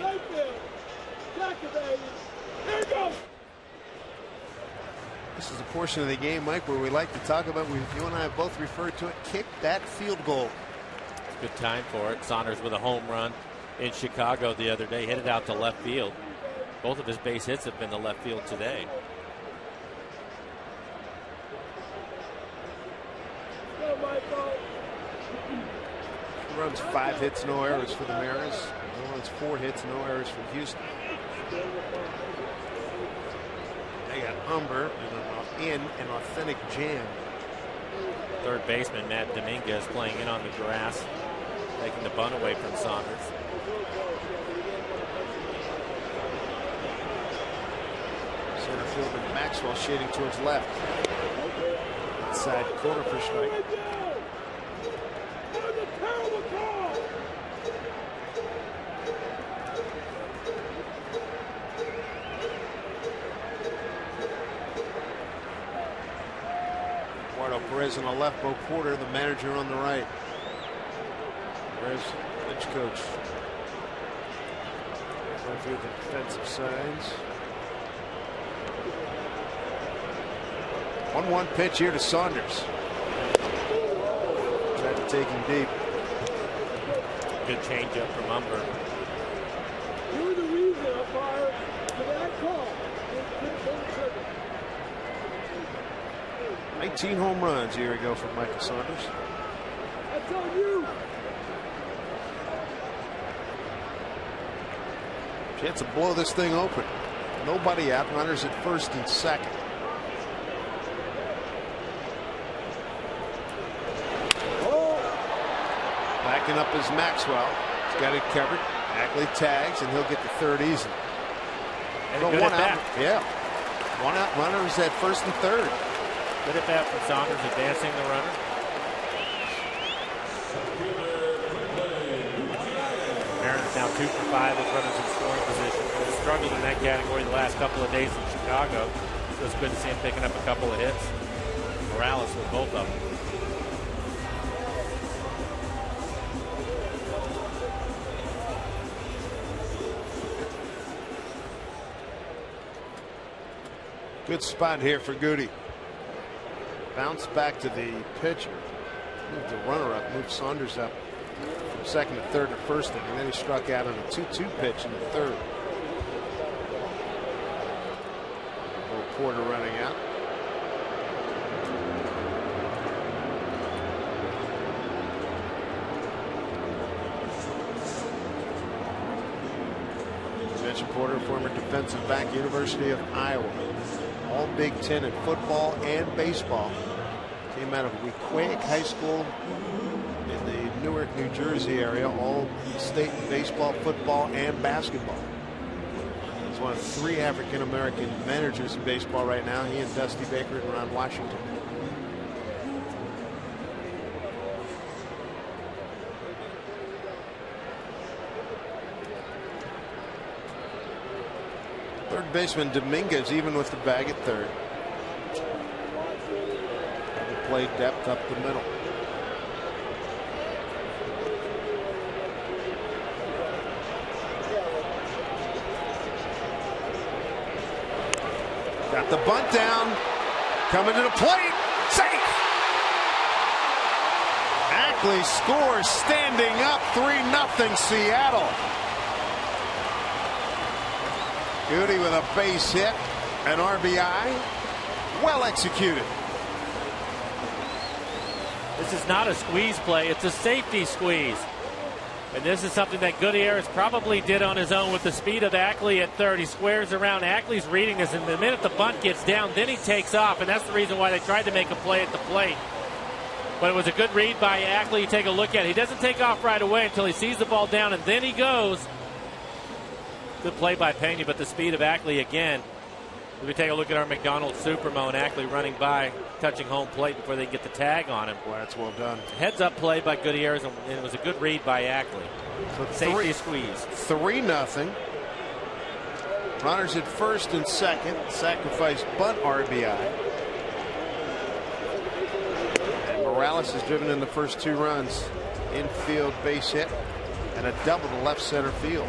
This is a portion of the game, Mike, where we like to talk about, you and I have both referred to it, kick that field goal. Good time for it. Saunders with a home run in Chicago the other day, hit it out to left field. Both of his base hits have been to left field today. Runs 5 hits, no errors for the Mariners. Runs 4 hits, no errors for Houston. They got Humber in an authentic jam. Third baseman Matt Dominguez playing in on the grass, taking the bunt away from Saunders. Center fielder Maxwell shading towards left. Inside corner for strike. Eduardo Perez on the left, Bo Porter, the manager, on the right. Perez, bench coach. Going through the defensive signs. 1-1 pitch here to Saunders. Tried to take him deep. Good changeup from Humber. You're the reason, umpire, for that call. 19 home runs a year ago for Michael Saunders. That's on you. Chance to blow this thing open. Nobody out. Runners at first and second. Backing up is Maxwell. He's got it covered. Ackley tags, and he'll get the third easy. And but good one at out. bat. Yeah. One out. Runners at first and third. Good at bat from Saunders, advancing the runner. Mariners now 2 for 5 with runners in scoring position. They struggled in that category the last couple of days in Chicago. So it's good to see him picking up a couple of hits. Morales with both of them. Good spot here for Goody. Bounce back to the pitcher. Moved the runner up. Moved Saunders up from second to third to first inning. And then he struck out on a 2-2 pitch in the third. Porter running out. You mentioned Porter, former defensive back, University of Iowa. All Big Ten in football and baseball. Came out of Wequahic High School in the Newark, New Jersey area. All state in baseball, football, and basketball. He's one of 3 African American managers in baseball right now. He and Dusty Baker and Ron Washington. Third baseman Dominguez even with the bag at third. Play depth up the middle. Got the bunt down. Coming to the plate. Safe. Ackley scores standing up 3-0 Seattle. Goody with a base hit, an RBI, well executed. This is not a squeeze play, it's a safety squeeze. And this is something that Gutierrez probably did on his own with the speed of Ackley at third. He squares around. Ackley's reading this, and the minute the bunt gets down, then he takes off, and that's the reason why they tried to make a play at the plate. But it was a good read by Ackley. You take a look at it. He doesn't take off right away until he sees the ball down, and then he goes. Good play by Pena, but the speed of Ackley again. If we take a look at our McDonald's Supermo, and Ackley running by, touching home plate before they get the tag on him. Boy, that's well done. Heads up play by Gutierrez, and it was a good read by Ackley. So safety squeeze. 3-0. Runners at first and second. Sacrifice bunt RBI. And Morales has driven in the first 2 runs. Infield base hit and a double to left center field.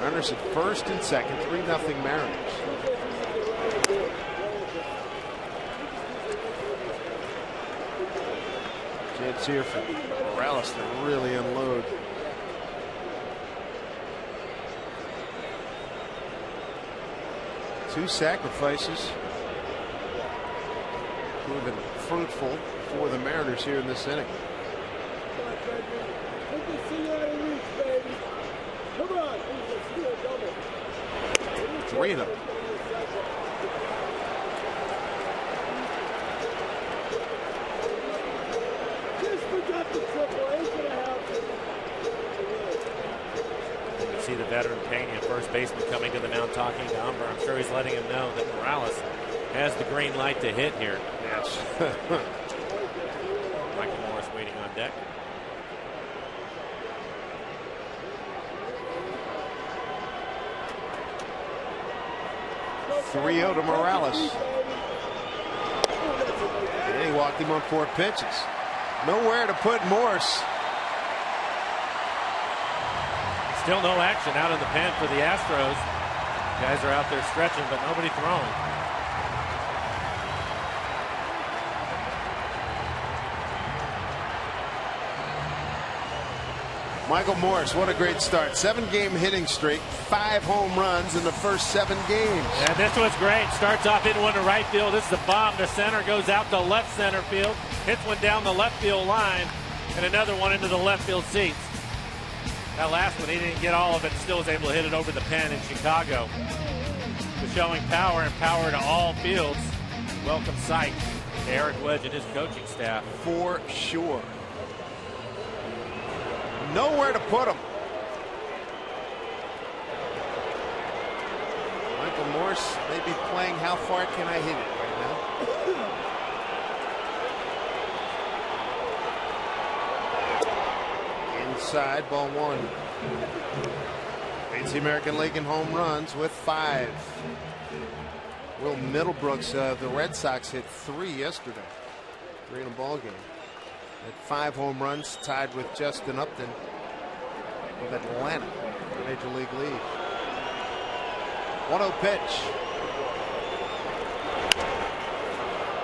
Runners at first and second, 3-0 Mariners. Chance here for Morales to really unload. Two sacrifices proven fruitful for the Mariners here in this inning. Three of them. You can see the veteran Pena, first baseman, coming to the mound talking to Umber. I'm sure he's letting him know that Morales has the green light to hit here. Yes. Michael Morris waiting on deck. To Morales. And he walked him on 4 pitches. Nowhere to put Morse. Still no action out in the pen for the Astros. Guys are out there stretching, but nobody throwing. Michael Morris, what a great start. 7-game hitting streak, 5 home runs in the first 7 games. And this was great. Starts off in one to right field. This is a bomb to center. Goes out to left center field. Hits one down the left field line. And another one into the left field seats. That last one, he didn't get all of it. Still was able to hit it over the pen in Chicago. So showing power and power to all fields. Welcome sight to Eric Wedge and his coaching staff. For sure. Nowhere to put him. Michael Morse may be playing how far can I hit it right now. Inside, ball 1. Leads the American League in home runs with 5. Will Middlebrooks, the Red Sox hit 3 yesterday. 3 in a ball game. At 5 home runs, tied with Justin Upton of Atlanta, Major League lead. 1-0 pitch.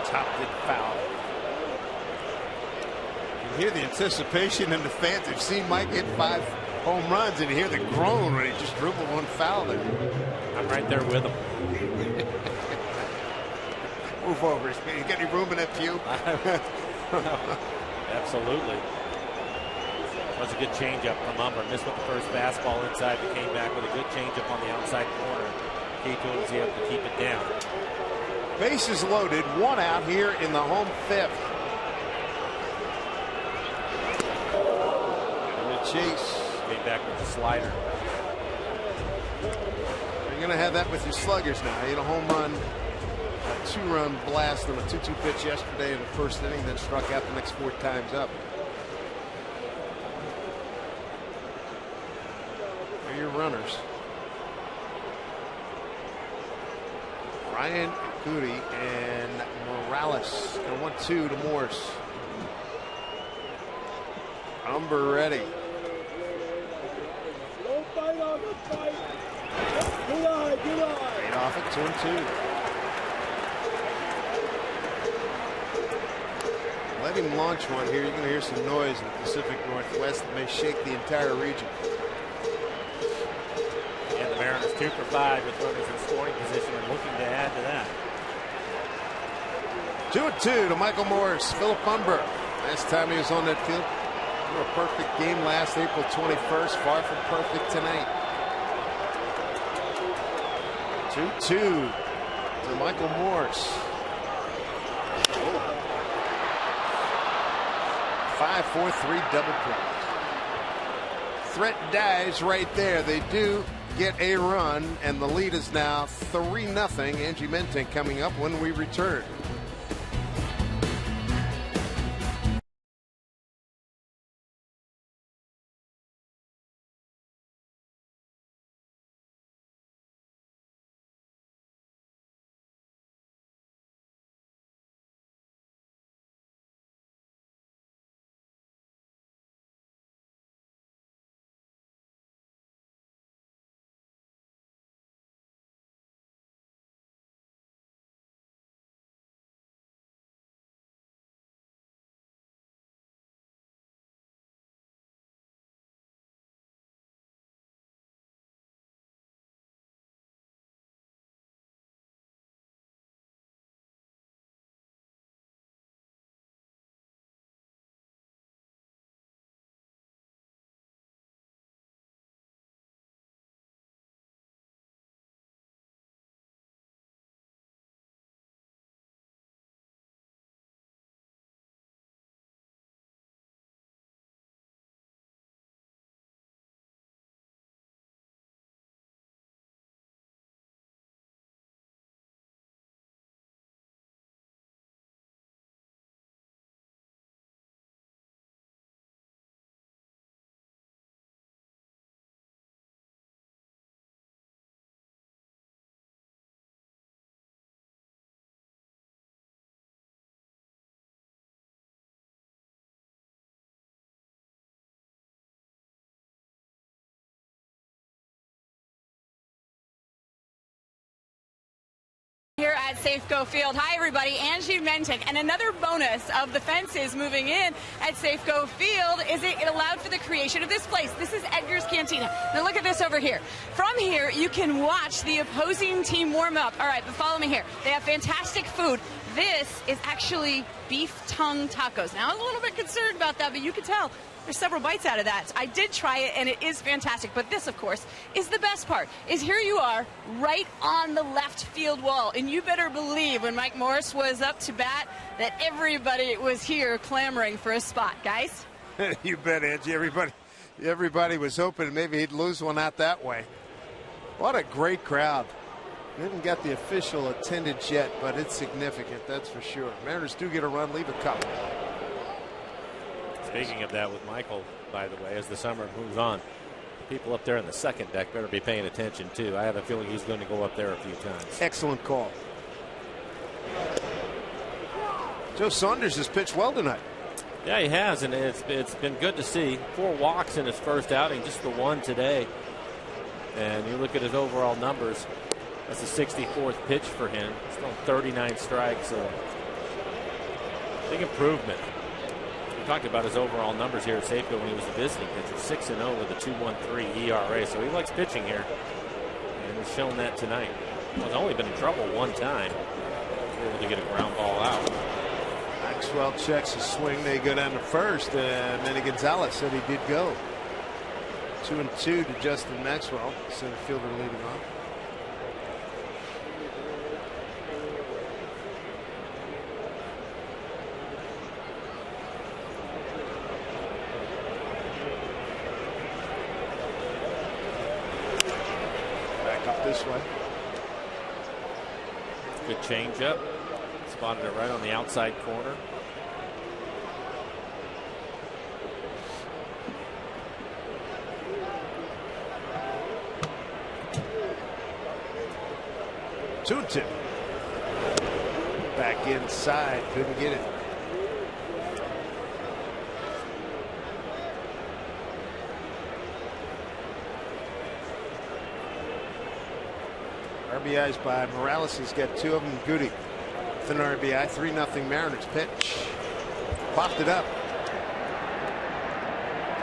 Topped it foul. You hear the anticipation in the fans. They've seen Mike hit 5 home runs, and you hear the groan when he just dribbled one foul there. I'm right there with him. Move over. You got any room in that pew? Absolutely. That was a good changeup from Umber. Missed with the first fastball inside, but came back with a good changeup on the outside corner. Key to him was able to keep it down. Bases loaded, 1 out here in the home 5th. And the chase. Came back with the slider. You're going to have that with your sluggers now. You had a home run, a 2-run blast on a 2-2 pitch yesterday in the first inning, then struck out the next 4 times up. Here are your runners. Ryan Goody and Morales. Go 1-2 to Morse. Umber ready. Don't fight on the fight. Good eye, good eye. Right off at 2-2. Let him launch one here. You're going to hear some noise in the Pacific Northwest that may shake the entire region. And the Mariners 2 for 5 with runners in scoring position and looking to add to that. 2-2 to Michael Morris. Philip Umber. Last time he was on that field, a perfect game last April 21st. Far from perfect tonight. 2-2 to Michael Morris. 5-4-3 double play. Threat dies right there. They do get a run, and the lead is now 3-0. Angie Mentink coming up when we return. Here at Safeco Field. Hi, everybody. Angie Mentink. And another bonus of the fences moving in at Safeco Field is it allowed for the creation of this place. This is Edgar's Cantina. Now look at this over here. From here, you can watch the opposing team warm up. All right, but follow me here. They have fantastic food. This is actually beef tongue tacos. Now, I was a little bit concerned about that, but you can tell there's several bites out of that. I did try it, and it is fantastic. But this, of course, is the best part, is here you are right on the left field wall. And you better believe when Mike Morris was up to bat that everybody was here clamoring for a spot, guys. You bet, Angie. Everybody was hoping maybe he'd lose one out that way. What a great crowd. We haven't got the official attendance yet, but it's significant, that's for sure. Mariners do get a run, leave a couple. Speaking of that with Michael, by the way, as the summer moves on, people up there in the second deck better be paying attention, too. I have a feeling he's going to go up there a few times. Excellent call. Joe Saunders has pitched well tonight. Yeah, he has, and it's been good to see. 4 walks in his first outing, just the one today. And you look at his overall numbers, that's the 64th pitch for him. Still 39 strikes, so big improvement. We talked about his overall numbers here at Safeco when he was a visiting pitcher, 6-0 with a 2.13 ERA. So he likes pitching here, and he's shown that tonight. Well, he's only been in trouble one time. He's able to get a ground ball out. Maxwell checks his swing. They go down to first, and Manny Gonzalez said he did go. 2-2 to Justin Maxwell, center fielder leading off. This way. Good changeup. Spotted it right on the outside corner. Two-tip. Back inside. Couldn't get it. RBIs by Morales. He's got 2 of them. Goody with an RBI. 3-0 Mariners. Pitch. Popped it up.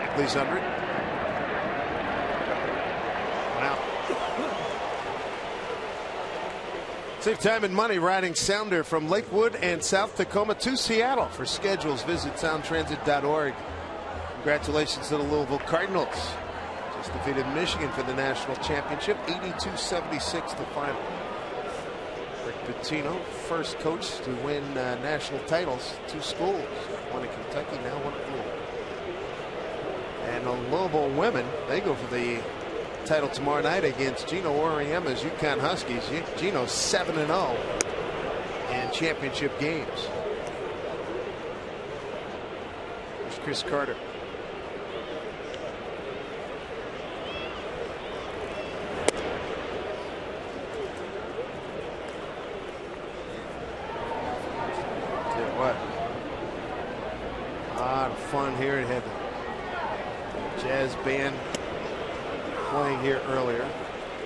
Ackley's under it. Wow. Save time and money riding Sounder from Lakewood and South Tacoma to Seattle. For schedules, visit soundtransit.org. Congratulations to the Louisville Cardinals. Just defeated Michigan for the national championship, 82-76 the final. Rick Pitino, first coach to win national titles, 2 schools, one in Kentucky, now one at Louisville. And the Louisville women, they go for the title tomorrow night against Gino Auriemma's UConn Huskies. Gino's 7-0 in championship games. There's Chris Carter. Fun here. It had the jazz band playing here earlier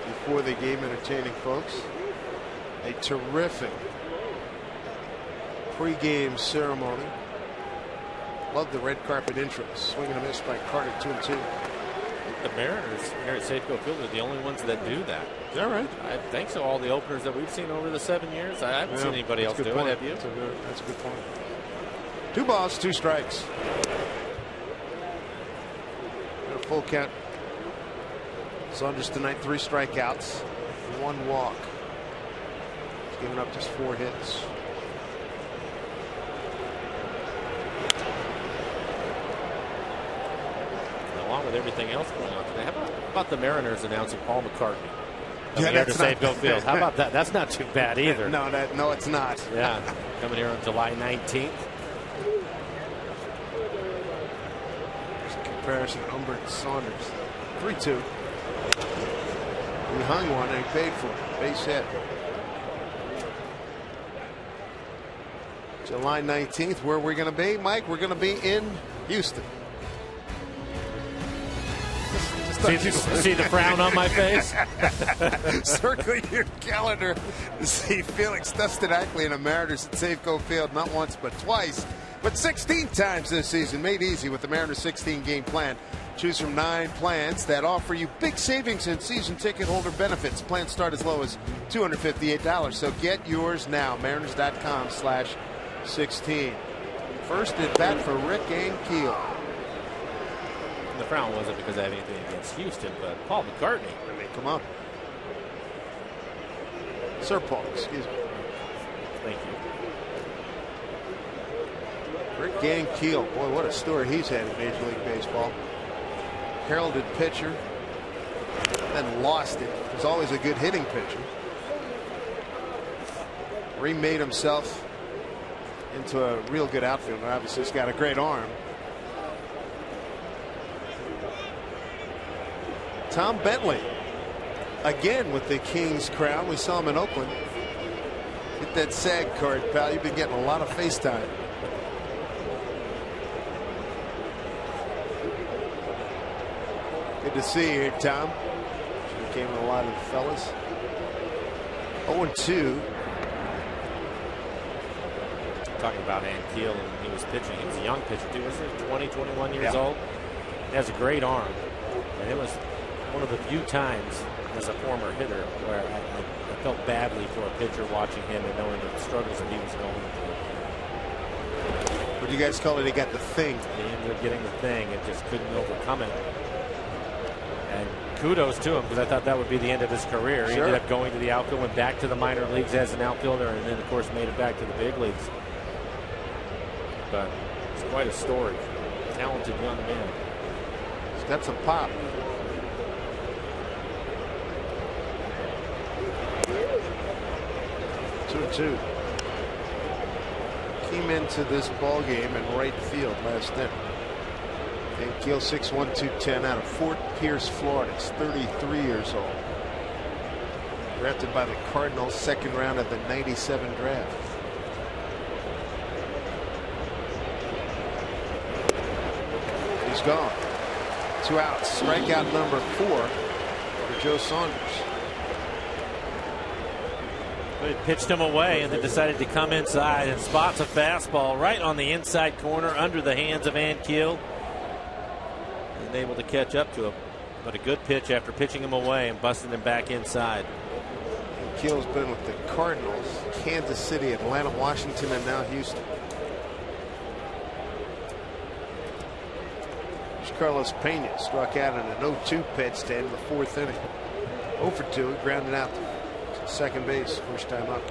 before the game, entertaining folks. A terrific pregame ceremony. Love the red carpet intro. Swing and a miss by Carter, 2-2. The Mariners here at Safeco Field are the only ones that do that. Is that right? I think so. All the openers that we've seen over the 7 years, I haven't seen anybody else do it. Have you? That's a good point. 2 balls, 2 strikes. Got a full count. Saunders tonight, 3 strikeouts, 1 walk. He's given up just 4 hits. Along with everything else going on today, how about the Mariners announcing Paul McCartney? Yeah, to Safeco Field. How about that? That's not too bad either. No, it's not. Yeah, coming here on July 19th. Comparison, Humbert, Saunders, 3-2. He hung one and he paid for it. Base hit. July 19th, where we're going to be, Mike? We're going to be in Houston. See the frown on my face? Circle your calendar to see Felix Dustin-Ackley and the Mariners at Safeco Field, not once but twice, but 16 times this season. Made easy with the Mariners 16-game plan. Choose from 9 plans that offer you big savings and season ticket holder benefits. Plans start as low as $258. So get yours now. Mariners.com/16. First at bat for Rick Ankiel. The frown wasn't because I have anything against Houston, but Paul McCartney. I mean, come on. Sir Paul, excuse me. Thank you. Rick Ankiel, boy, what a story he's had in Major League Baseball. Heralded pitcher, then lost it. Was always a good hitting pitcher. Remade himself into a real good outfielder. Obviously, he's got a great arm. Tom Bentley, again with the King's crown. We saw him in Oakland. Hit that SAG card, pal. You've been getting a lot of FaceTime. Good to see you here, Tom. You came with a lot of the fellas. 0-2. Talking about Ankiel, and he was pitching. He was a young pitcher, too. Was he 20, 21 years old? He has a great arm. And it was one of the few times as a former hitter where I felt badly for a pitcher watching him and knowing the struggles that he was going through. What do you guys call it? He got the thing. He ended up getting the thing and just couldn't overcome it. And kudos to him, because I thought that would be the end of his career. He ended up going to the outfield, went back to the minor leagues as an outfielder, and then, of course, made it back to the big leagues. But it's quite a story. Talented young man. He's got some pop. 2-2. Came into this ball game in right field last inning. Ankiel 6'1", 210 out of Fort Pierce, Florida. He's 33 years old. Drafted by the Cardinals, 2nd round of the '97 draft. He's gone. 2 outs. Strikeout number 4 for Joe Saunders. He pitched him away and then decided to come inside and spots a fastball right on the inside corner under the hands of Ankiel. And able to catch up to him. But a good pitch after pitching him away and busting him back inside. Ankiel's been with the Cardinals, Kansas City, Atlanta, Washington, and now Houston. There's Carlos Pena, struck out in an 0-2 pitch to end the 4th inning. 0 for 2, he grounded out to second base, first time up.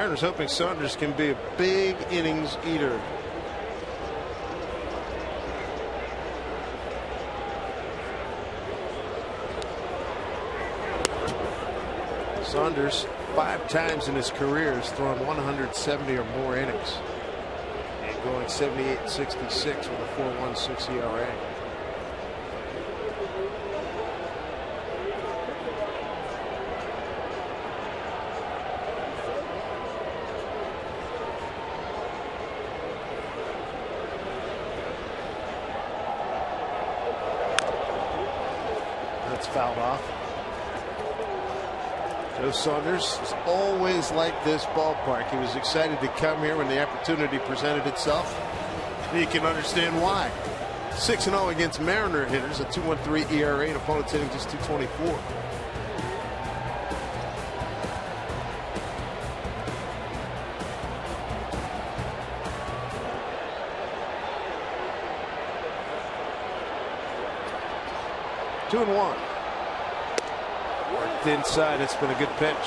Mariners hoping Saunders can be a big innings eater. Saunders 5 times in his career has thrown 170 or more innings and going 78-66 with a 4.16 ERA. That's fouled off. Joe Saunders is always like this ballpark. He was excited to come here when the opportunity presented itself. You can understand why. 6-0 against Mariner hitters, a 2.13 ERA, and opponents hitting just 224. Two and one. Worked inside. It's been a good pitch.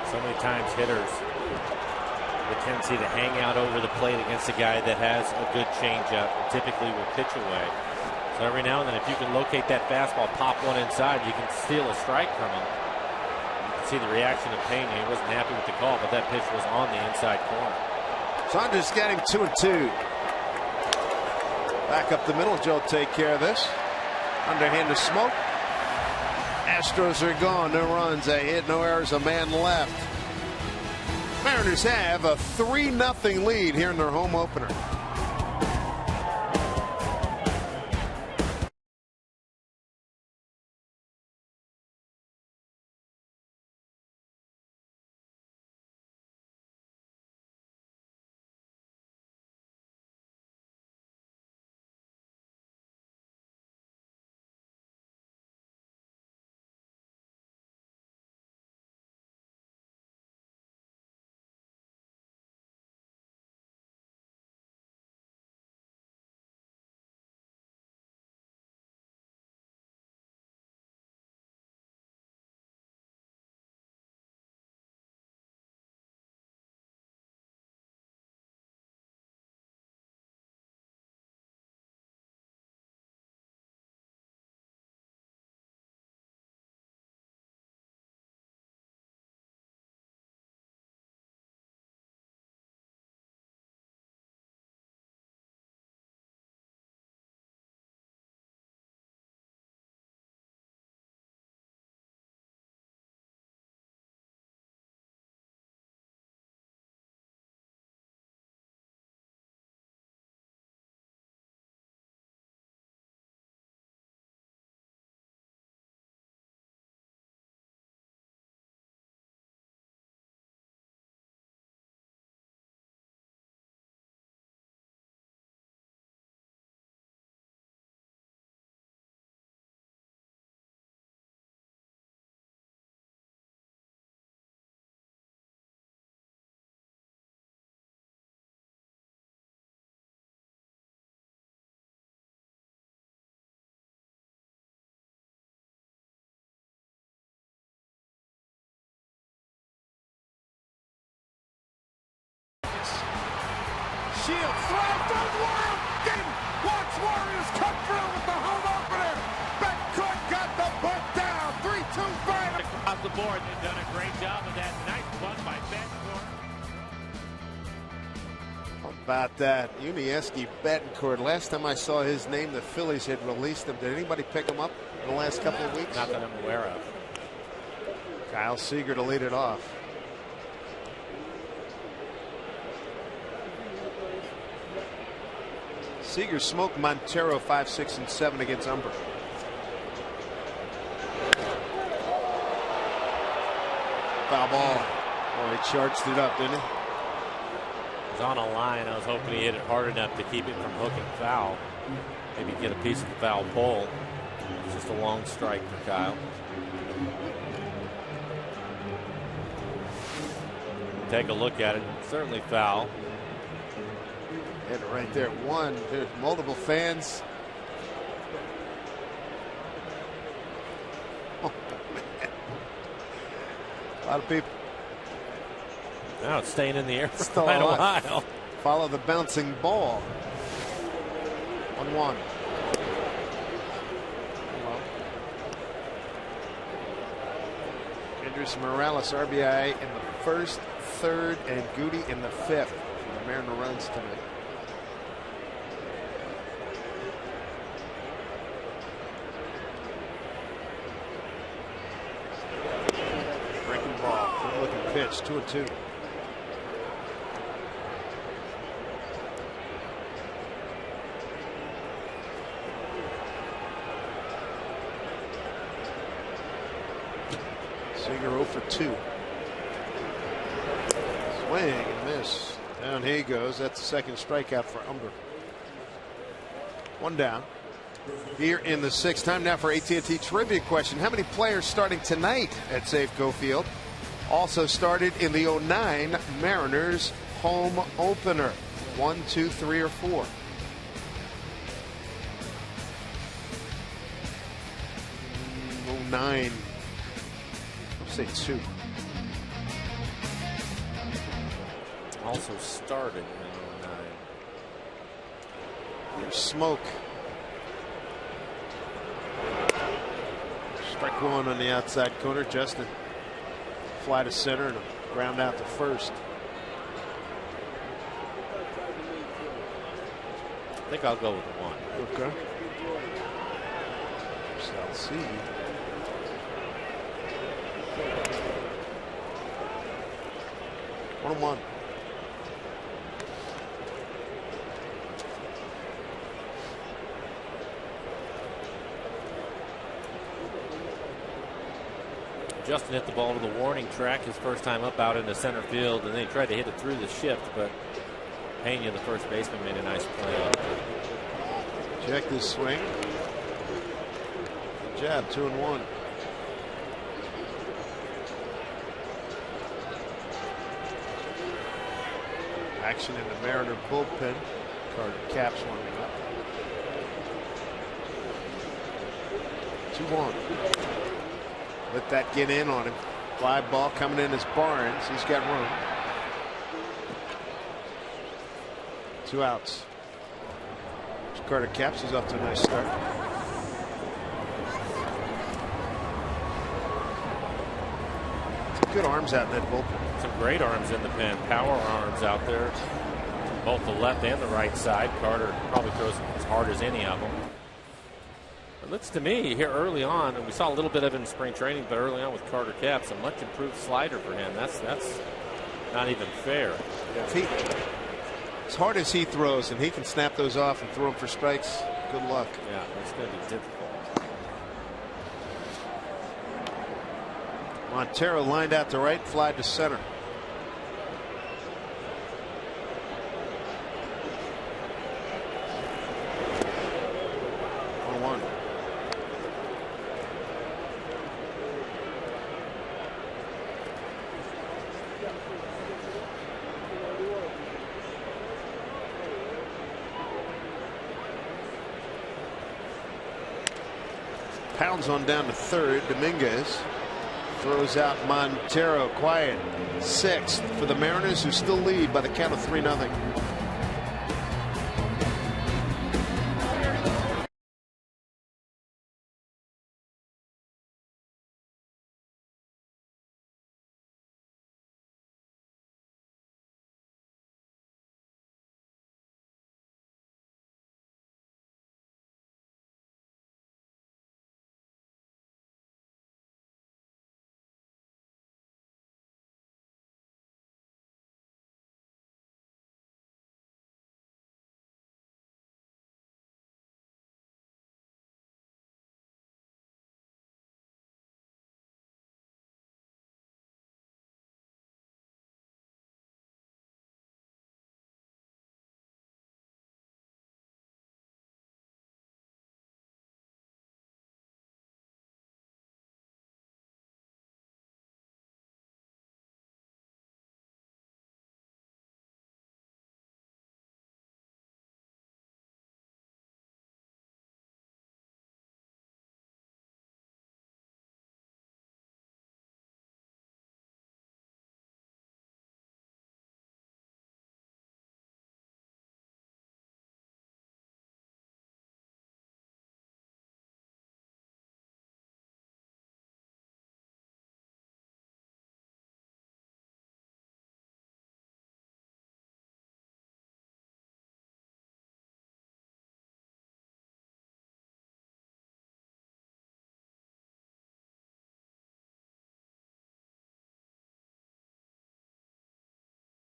So many times hitters with a tendency to hang out over the plate against a guy that has a good changeup, and typically will pitch away. So every now and then, if you can locate that fastball, pop one inside, you can steal a strike from him. You can see the reaction of Pena. He wasn't happy with the call, but that pitch was on the inside corner. Saunders got him 2-2. Back up the middle. Joe take care of this. Underhand of smoke. Astros are gone. No runs, a hit, no errors, a man left. Mariners have a 3-0 lead here in their home opener. Shields throws to Warriors. Didn't watch Warriors come through with the home opener. Beckcourt got the butt down. 3-2 final. Across the board, they've done a great job of that. Nice one by Beckcourt. How about that? Unieski Betancourt. Last time I saw his name, the Phillies had released him. Did anybody pick him up in the last couple of weeks? Not that I'm aware of. Kyle Seager to lead it off. Seager smoked Montero 5, 6, and 7 against Umber. Foul ball. Oh, he charged it up, didn't he? It was on a line. I was hoping he hit it hard enough to keep it from hooking foul. Maybe get a piece of the foul pole. It's just a long strike for Kyle. Take a look at it. Certainly foul. Hit it right there. One. There's multiple fans. A lot of people. Now it's staying in the air for Still quite a alive. while. Follow the bouncing ball. 1-1. Andres Morales RBI in the first, third, and Goody in the fifth. The Mariner runs tonight. Breaking ball. Good looking pitch. 2-2. Seager 0 for 2. Swing and miss. Down he goes. That's the second strikeout for Umber. 1 down. Here in the 6th. Time now for AT&T trivia question. How many players starting tonight at Safeco Field also started in the 09 Mariners home opener? 1, 2, 3, or 4? '09. Say 2. Also started in 09. There's smoke. Strike 1 on the outside corner. Justin fly to center and a ground out to first. I think I'll go with 1. Okay. Shall see. One. Justin hit the ball to the warning track his first time up out into center field, and then he tried to hit it through the shift, but Pena, the first baseman, made a nice play. Check this swing. Good job. 2-1. Action in the Mariner bullpen. Carter Capps warming up. 2-1. Let that get in on him. Fly ball coming in as Barnes. He's got room. 2 outs. Carter Capps is off to a nice start. Some good arms out in that bullpen. Some great arms in the pen. Power arms out there. Both the left and the right side. Carter probably throws as hard as any of them. It looks to me here early on, and we saw a little bit of it in spring training, but early on with Carter Capps, a much improved slider for him. That's not even fair. Yeah, as hard as he throws, and he can snap those off and throw them for strikes, good luck. Yeah, it's going to be difficult. Montero lined out to right, fly to center. Pounds on down to third. Dominguez throws out Montero. Quiet. 6th for the Mariners, who still lead by the count of 3-0.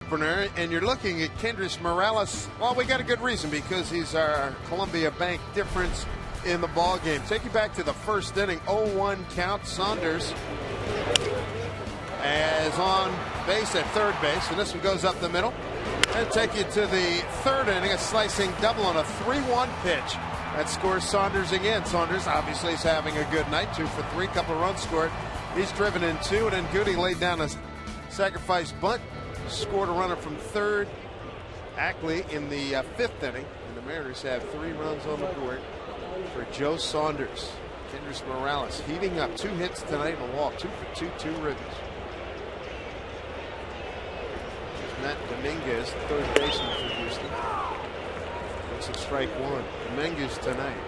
opener, and you're looking at Kendrys Morales. Well, we got a good reason, because he's our Columbia Bank difference in the ball game. Take you back to the first inning, 0-1 count. Saunders as on base at third base, and this one goes up the middle. And take you to the third inning, a slicing double on a 3-1 pitch. That scores Saunders again. Saunders obviously is having a good night, 2 for 3, couple runs scored. He's driven in 2, and then Goody laid down a sacrifice bunt, scored a runner from third. Ackley in the fifth inning, and the Mariners have 3 runs on the board for Joe Saunders. Kendrys Morales heating up, 2 hits tonight and a walk, 2 for 2, 2 ribbies. Matt Dominguez, third baseman for Houston. Looks at strike 1. Dominguez tonight.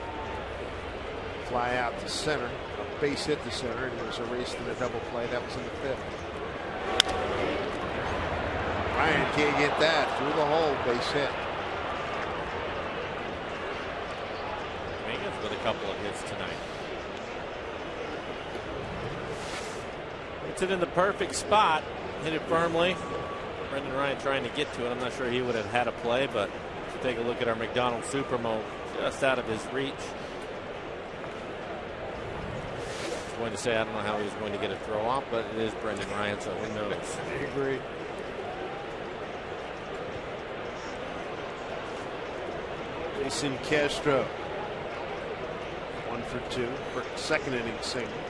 Fly out to center, a base hit to center, and it was erased in a double play. That was in the 5th. Ryan can't get that through the hole, base hit. Dominguez with a couple of hits tonight. Puts it in the perfect spot, hit it firmly. Brendan Ryan trying to get to it. I'm not sure he would have had a play, but if you take a look at our McDonald's Supermo, just out of his reach. I was going to say I don't know how he was going to get a throw off, but it is Brendan Ryan, so who knows? I agree. Jason Castro, 1 for 2 for second inning single.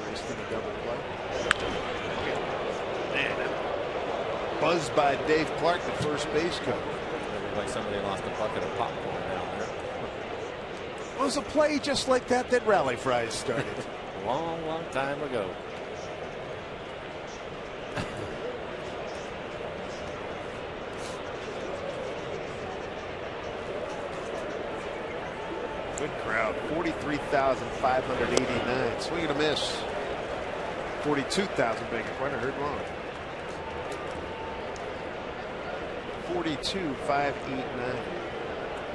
Erased in a double play. Buzzed by Dave Clark, the first base coach. It looked like somebody lost a bucket of popcorn down there. It was a play just like that Rally Fries started. A long, long time ago. Good crowd, 43,589. Swing and a miss. 42,000, beg your pardon, I heard wrong. 42,589.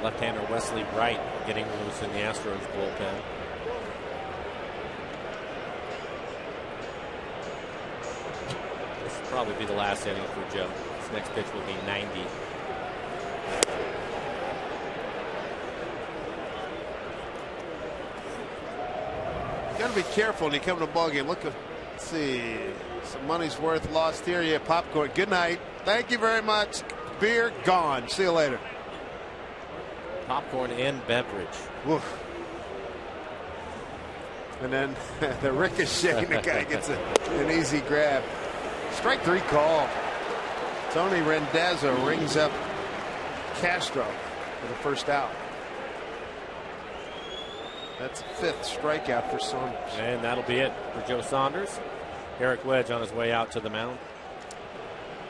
Left-hander Wesley Wright getting loose in the Astros bullpen. This will probably be the last inning for Joe. His next pitch will be 90. You got to be careful when you come to a ball game. Look, let's see, some money's worth lost here. Yeah, popcorn. Good night. Thank you very much. Beer gone. See you later. Popcorn and beverage. Woof. And then the ricochet, the guy gets an easy grab. Strike 3 call. Tony Rendazzo rings up Castro for the first out. That's the 5th strikeout for Saunders. And that'll be it for Joe Saunders. Eric Wedge on his way out to the mound.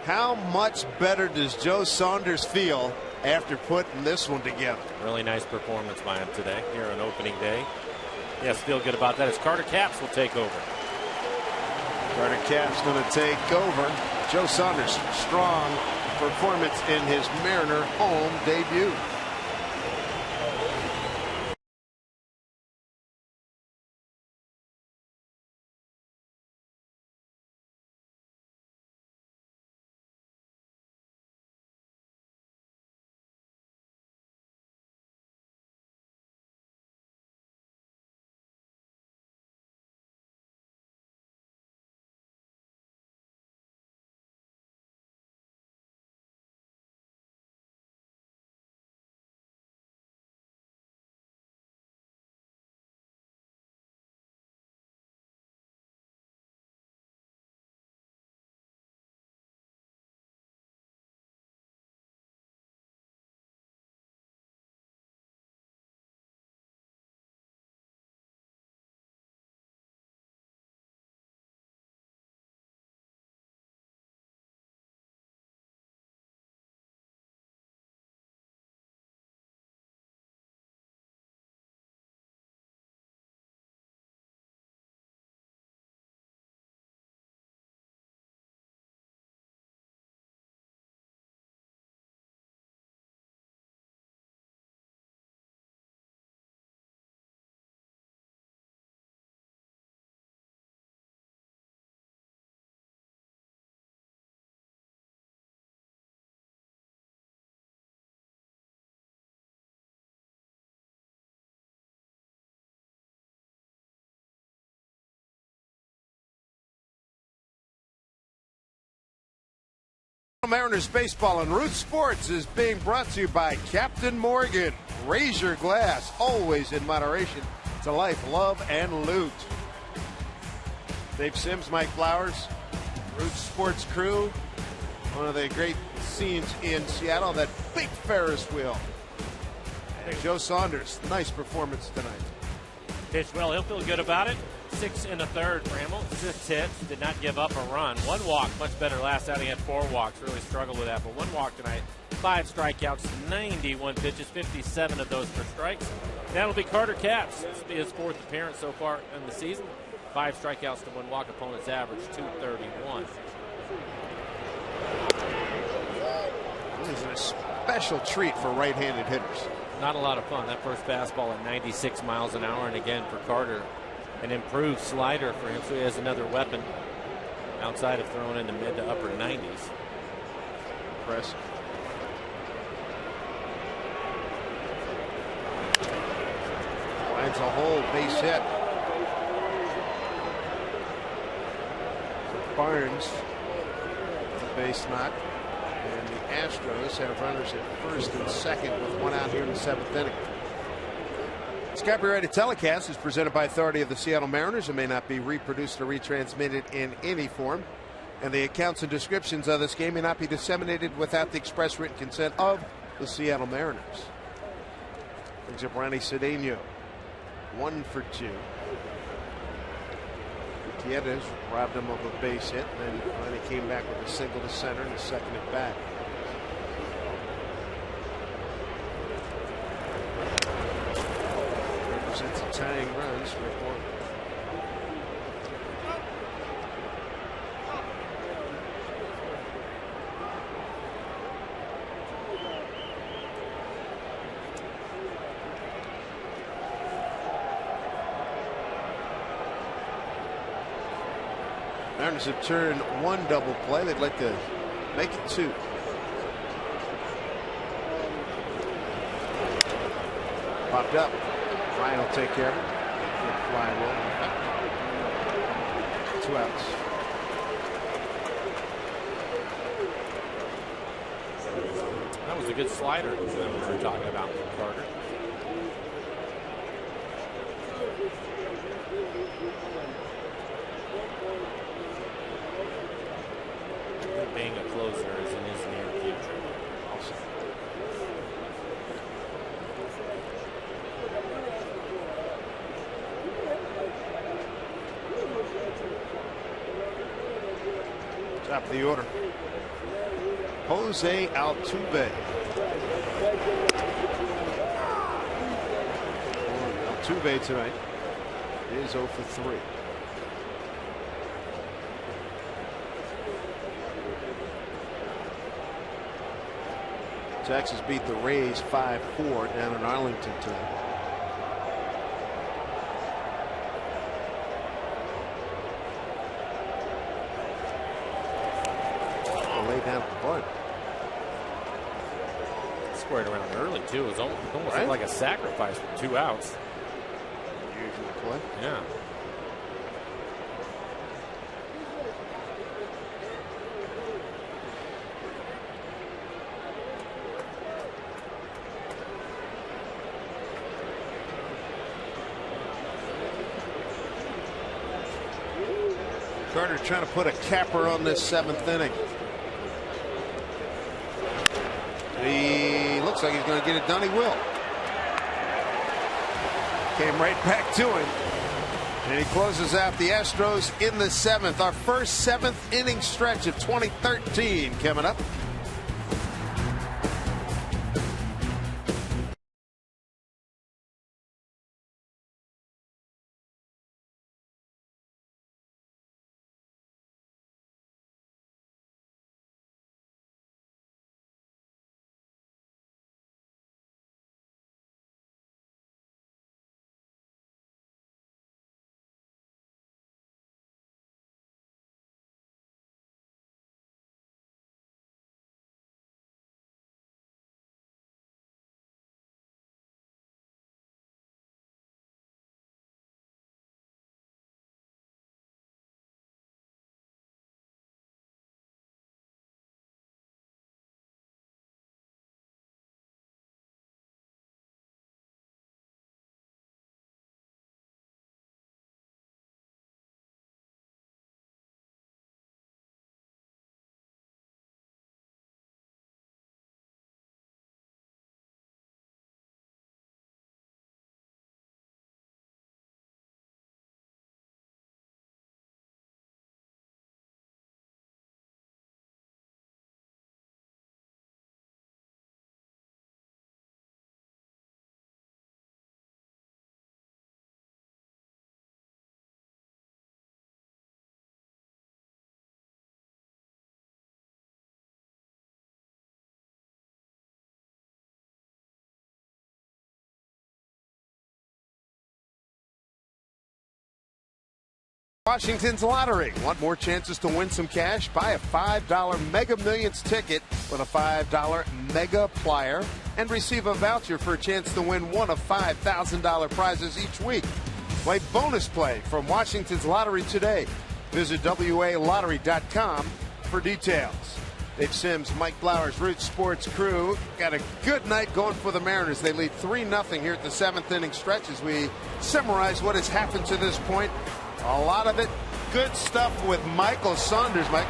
How much better does Joe Saunders feel after putting this one together? Really nice performance by him today here on opening day. Yes, feel good about that as Carter Capps will take over. Carter Capps going to take over. Joe Saunders, strong performance in his Mariner home debut. Mariners baseball and Root Sports is being brought to you by Captain Morgan. Raise your glass, always in moderation, to life, love, and loot. Dave Sims, Mike Flowers, Root Sports crew. One of the great scenes in Seattle, that big Ferris wheel. And Joe Saunders, nice performance tonight. Pitched well, he'll feel good about it. 6 in the third for Hamill. 6 hits, did not give up a run. 1 walk, much better last outing. He had 4 walks, really struggled with that. But 1 walk tonight, 5 strikeouts, 91 pitches, 57 of those for strikes. That'll be Carter Capps. This will be his 4th appearance so far in the season. 5 strikeouts to 1 walk, opponent's average, 231. This is a special treat for right-handed hitters. Not a lot of fun. That first fastball at 96 miles an hour. And again, for Carter, an improved slider for him. So he has another weapon outside of throwing in the mid to upper 90s. Impressive. Finds a hole, base hit. Barnes, the base knock. And the Astros have runners at first and second with 1 out here in the 7th inning. This copyrighted telecast is presented by authority of the Seattle Mariners and may not be reproduced or retransmitted in any form. And the accounts and descriptions of this game may not be disseminated without the express written consent of the Seattle Mariners. Brings up Ronnie Cedeno. 1 for 2. Gutierrez robbed him of a base hit, and then finally came back with a single to center and a second at bat. Represents a tying run, strike 1. Mariners have turned 1 double play. They'd like to make it 2. Popped up. Ryan will take care of it. Good fly roll. 2 outs. That was a good slider that we were talking about from Carter. Being a closer is in his near future. Also. Top of the order. Jose Altuve. Altuve tonight is 0 for 3. Texas beat the Rays 5-4 down in Arlington tonight. Lay down the bunt. Squared around early too. It was almost Right? like a sacrifice with 2 outs. Usual play. Yeah. Carter trying to put a capper on this 7th inning. He looks like he's going to get it done. He will. Came right back to him. And he closes out the Astros in the 7th. Our first 7th inning stretch of 2013 coming up. Washington's lottery. Want more chances to win some cash? Buy a $5 Mega Millions ticket with a $5 Mega Plier and receive a voucher for a chance to win one of $5,000 prizes each week. Play bonus play from Washington's lottery today. Visit WALottery.com for details. Dave Sims, Mike Flowers, Root Sports crew got a good night going for the Mariners. They lead 3-0 here at the 7th inning stretch as we summarize what has happened to this point. A lot of it good stuff with Michael Saunders. Mike.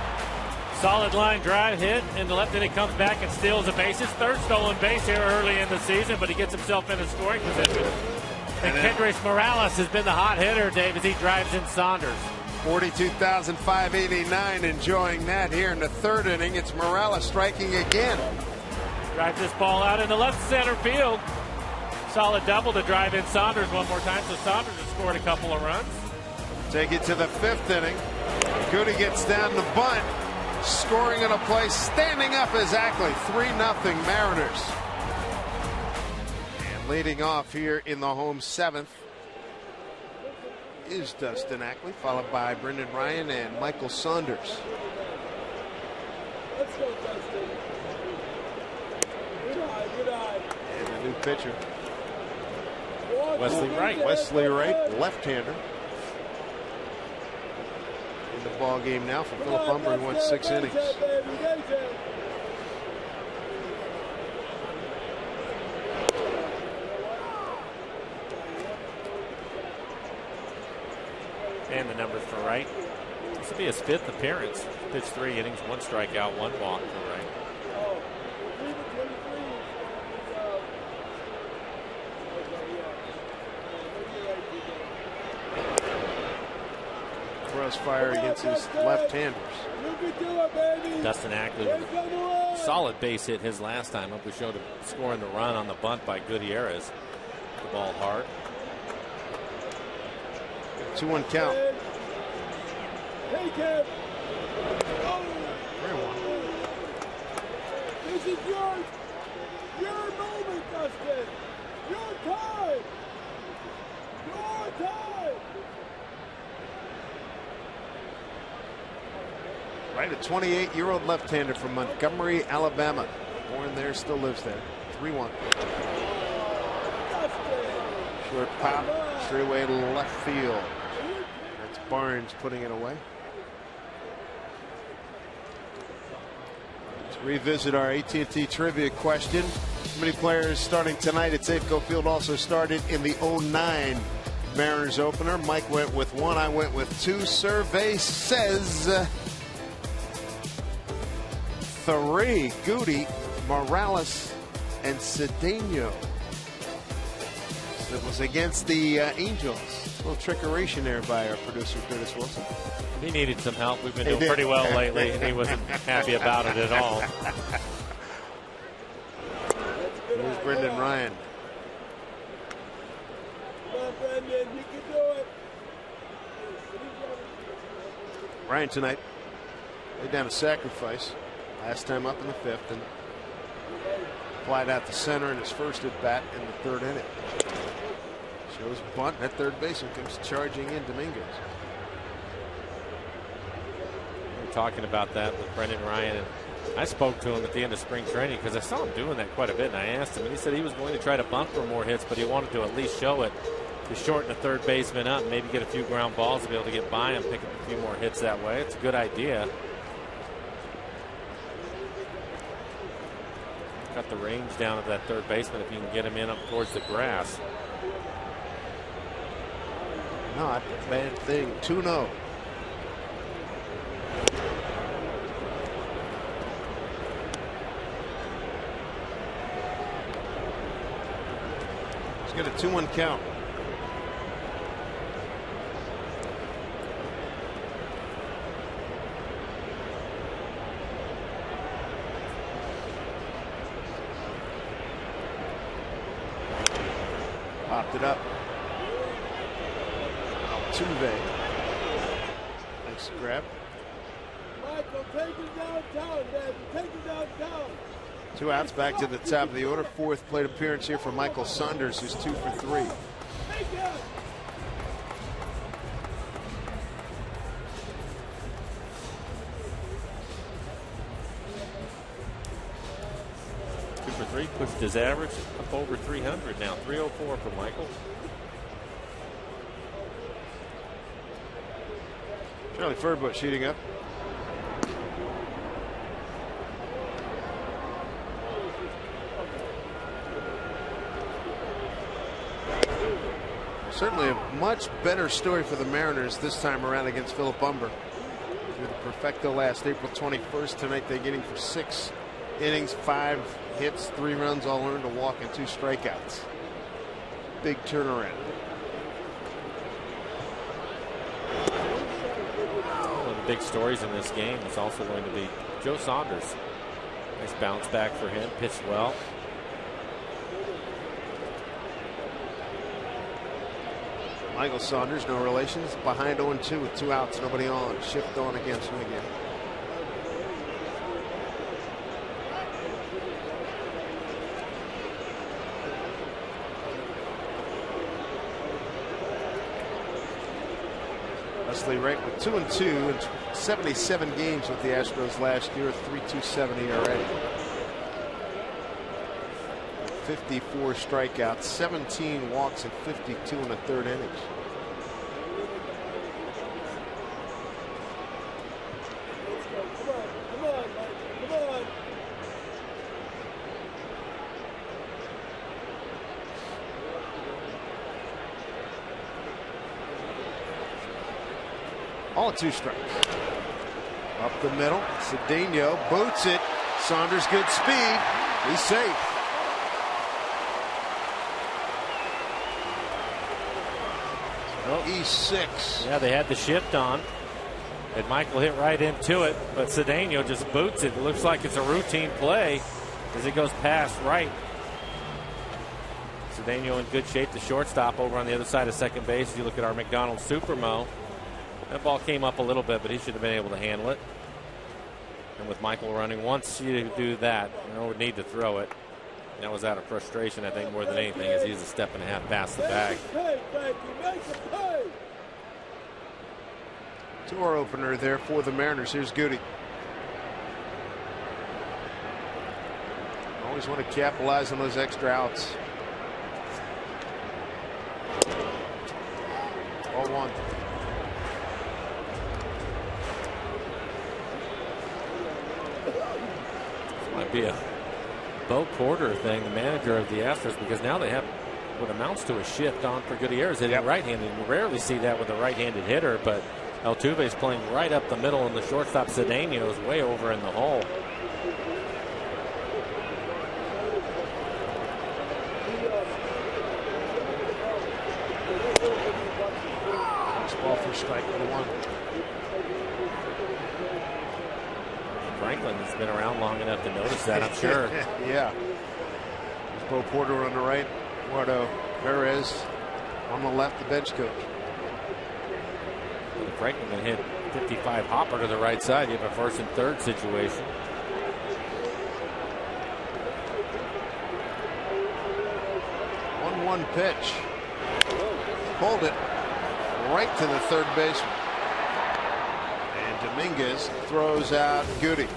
Solid line drive hit in the left inning, comes back and steals the bases. Third stolen base here early in the season, but he gets himself in a scoring position. And Kendrys Morales has been the hot hitter, Dave, as he drives in Saunders. 42,589 enjoying that here in the third inning. It's Morales striking again. Drives this ball out in the left center field. Solid double to drive in Saunders one more time, so Saunders has scored a couple of runs. Take it to the 5th inning. Goody gets down the bunt. Scoring in a play, standing up is Ackley. 3-0 Mariners. And leading off here in the home 7th is Dustin Ackley, followed by Brendan Ryan and Michael Saunders. Let's go, Dustin. Good eye, good eye. And a new pitcher. Wesley Wright. Wesley Wright, left-hander. In the ball game now for Philip Humber, who went 6 innings. And the numbers for Wright. This will be his 5th appearance. Pitched 3 innings, 1 strikeout, 1 walk for Wright. Crossfire against his left-handers. Dustin Ackley with a solid base hit his last time up. We showed him scoring the run on the bunt by Gutierrez. The ball hard. 2-1 count. Take it. This is your moment, Dustin. Your time. Your time. Right, a 28-year-old left-hander from Montgomery, Alabama. Born there, still lives there. 3-1. Short pop, straightaway left field. That's Barnes putting it away. Let's revisit our AT&T trivia question. How many players starting tonight at Safeco Field also started in the 09 Mariners opener? Mike went with 1, I went with 2. Survey says 3. Goody, Morales, and Cedeno. It was against the Angels. A little trickeration there by our producer, Curtis Wilson. He needed some help. We've been doing pretty well lately, and he wasn't happy about it at all. Here's Brendan Ryan. Come on, Brendan, you can do it. Ryan tonight laid down a sacrifice. Last time up in the 5th and applied out the center in his first at bat in the 3rd inning. Shows bunt. That third baseman comes charging in Dominguez. We were talking about that with Brendan Ryan, and I spoke to him at the end of spring training because I saw him doing that quite a bit, and I asked him, and he said he was going to try to bunt for more hits, but he wanted to at least show it to shorten the third baseman up, maybe get a few ground balls to be able to get by him, pick up a few more hits that way. It's a good idea. Got the range down of that third baseman if you can get him in up towards the grass. Not a bad thing. 2-0. Let's get a 2-1 count. Popped it up. Altuve. Nice grab. Michael, take it downtown, man. Take it downtown. 2 outs, back to the top of the order. 4th plate appearance here for Michael Saunders, who's 2 for 3. Pushed his average up over 300 now. 304 for Michael. Charlie Furbush heating up. Certainly a much better story for the Mariners this time around against Philip Humber. Through the perfecto last April 21st. Tonight they're getting for 6 innings, 5 hits, 3 runs, all earned, a walk, and 2 strikeouts. Big turnaround. One of the big stories in this game is also going to be Joe Saunders. Nice bounce back for him. Pitched well. Michael Saunders, no relations, behind 0-2 with 2 outs, nobody on. Shift on against him again. Leslie Wright with 2-2 and 77 games with the Astros last year, 3.27 ERA. 54 strikeouts, 17 walks, and 52 in the 3rd innings. Come on, Mike. Come on. All 2 strikes. Up the middle, Cedeno boots it. Saunders good speed. He's safe. Oh, E6. Yeah, they had the shift on. And Michael hit right into it, but Cedeno just boots it. It looks like it's a routine play as it goes past right. Cedeno in good shape. The shortstop over on the other side of second base. If you look at our McDonald's Supermo, that ball came up a little bit, but he should have been able to handle it. And with Michael running, once you do that, no need to throw it. And that was out of frustration, I think, more than anything, as he's a step and a half past the bag. Hey, thank you. Make it pay. Door opener there for the Mariners. Here's Goody. Always want to capitalize on those extra outs. 0-1. Might be a Bo Porter thing, the manager of the Astros, because now they have what amounts to a shift on for Gutierrez hitting right-handed. You rarely see that with a right-handed hitter, but Altuve is playing right up the middle, and the shortstop Cedeno is way over in the hole. Ball for strike 1. Franklin has been around long enough to notice that, I'm sure. Yeah. There's Bo Porter on the right. Eduardo Perez on the left, the bench coach. Well, Franklin can hit 55 hopper to the right side. You have a 1st and 3rd situation. One pitch. Pulled it right to the 3rd baseman. And Dominguez throws out Goody.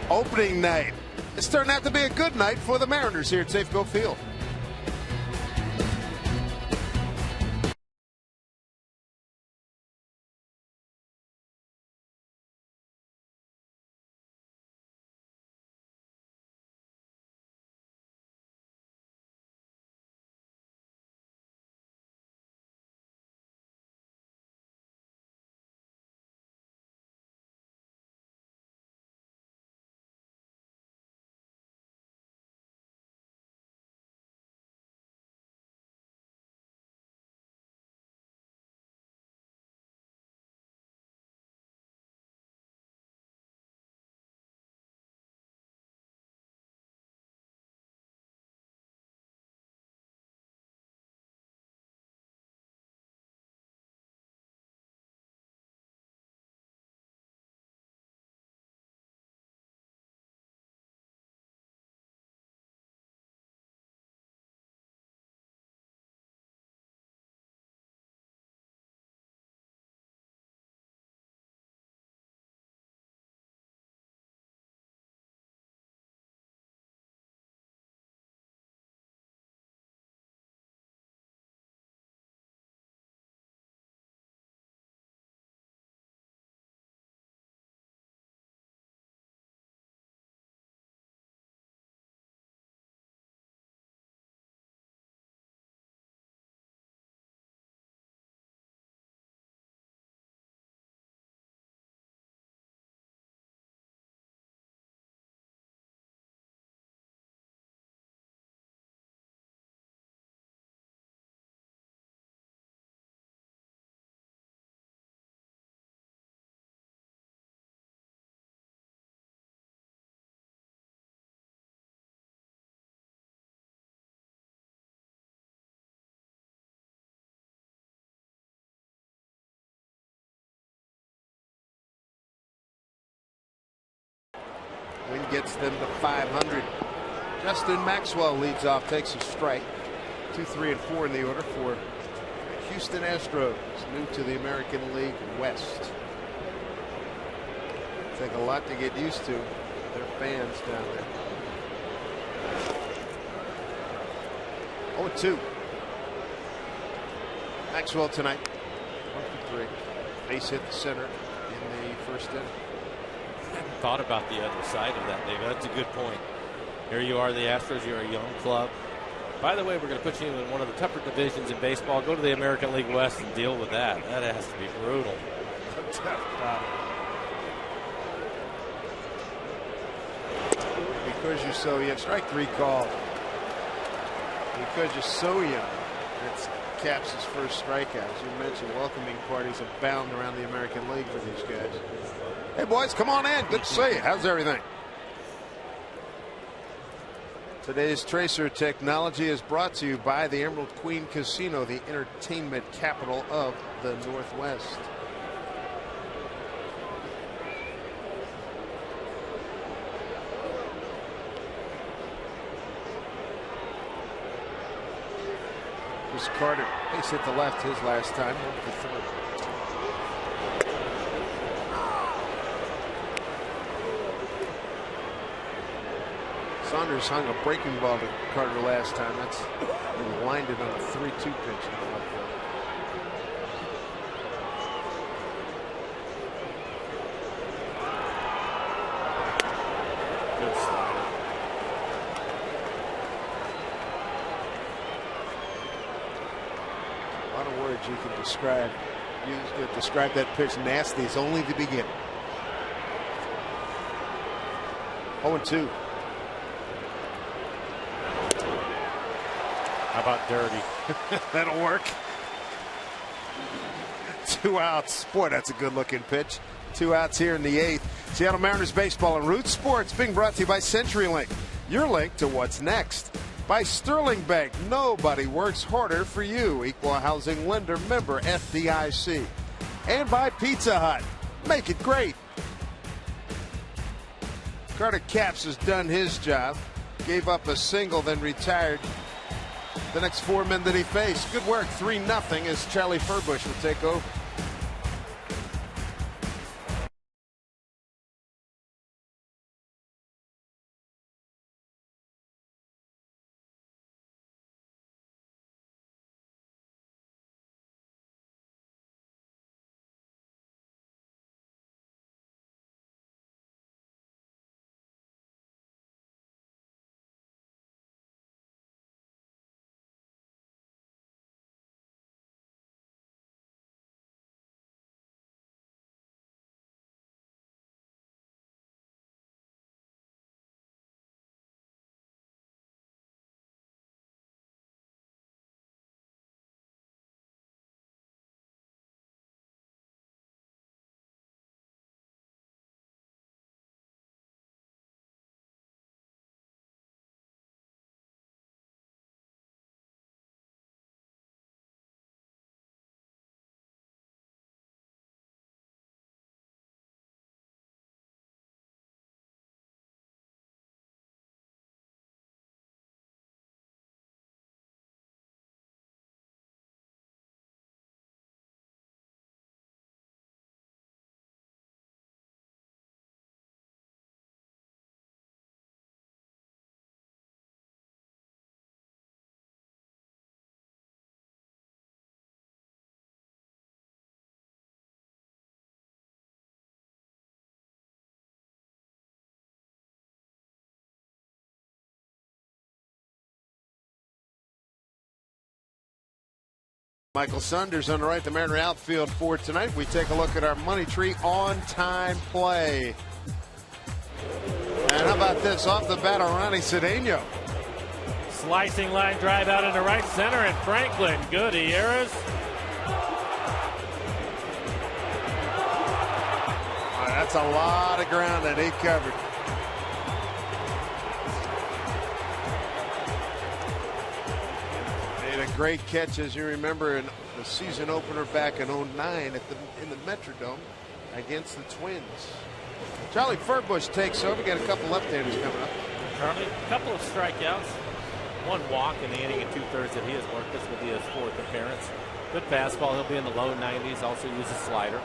Opening night. It's turned out to be a good night for the Mariners here at Safeco Field. gets them to 500. Justin Maxwell leads off, takes a strike. 2, 3, and 4 in the order for Houston Astros, new to the American League West. Take a lot to get used to. Their fans down there. 0-2. Maxwell tonight. 1 for 3. Base hit the center in the first inning. I hadn't thought about the other side of that, David. That's a good point. Here you are, the Astros. You're a young club. By the way, we're going to put you in one of the tougher divisions in baseball. Go to the American League West and deal with that. That has to be brutal. Because you're so young. Strike 3 called. Because you're so young. That's Capps' first strikeout. As you mentioned, welcoming parties abound around the American League for these guys. Hey, boys, come on in. Good to see you. How's everything? Today's Tracer Technology is brought to you by the Emerald Queen Casino, the entertainment capital of the Northwest. Chris Carter, base hit the left his last time, 1 for 3. Saunders hung a breaking ball to Carter last time. That's been lined it on a 3-2 pitch in the left field. Good slider. A lot of words you can describe. Describe that pitch. Nasty is only the beginning. 0-2. How about dirty? That'll work. 2 outs. Boy, that's a good looking pitch. 2 outs here in the 8th. Seattle Mariners baseball and Root Sports being brought to you by CenturyLink. Your link to what's next. By Sterling Bank. Nobody works harder for you. Equal housing lender, member FDIC. And by Pizza Hut. Make it great. Carter Capps has done his job. Gave up a single, then retired. The next 4 men that he faced. Good work. 3-0 as Charlie Furbush will take over. Michael Saunders on the right, the Mariner outfield for tonight. We take a look at our money tree on-time play. And how about this off the bat on Ronnie Cedeno? Slicing line drive out into right center, and Franklin, good. Hieras. That's a lot of ground that he covered. Made a great catch, as you remember, in the season opener back in '09 in the Metrodome against the Twins. Charlie Furbush takes over. Got a couple left-handers coming up. Charlie, a couple of strikeouts, one walk in the inning and 2/3 that he has worked. This will be his 4th appearance. Good fastball. He'll be in the low 90s. Also uses slider.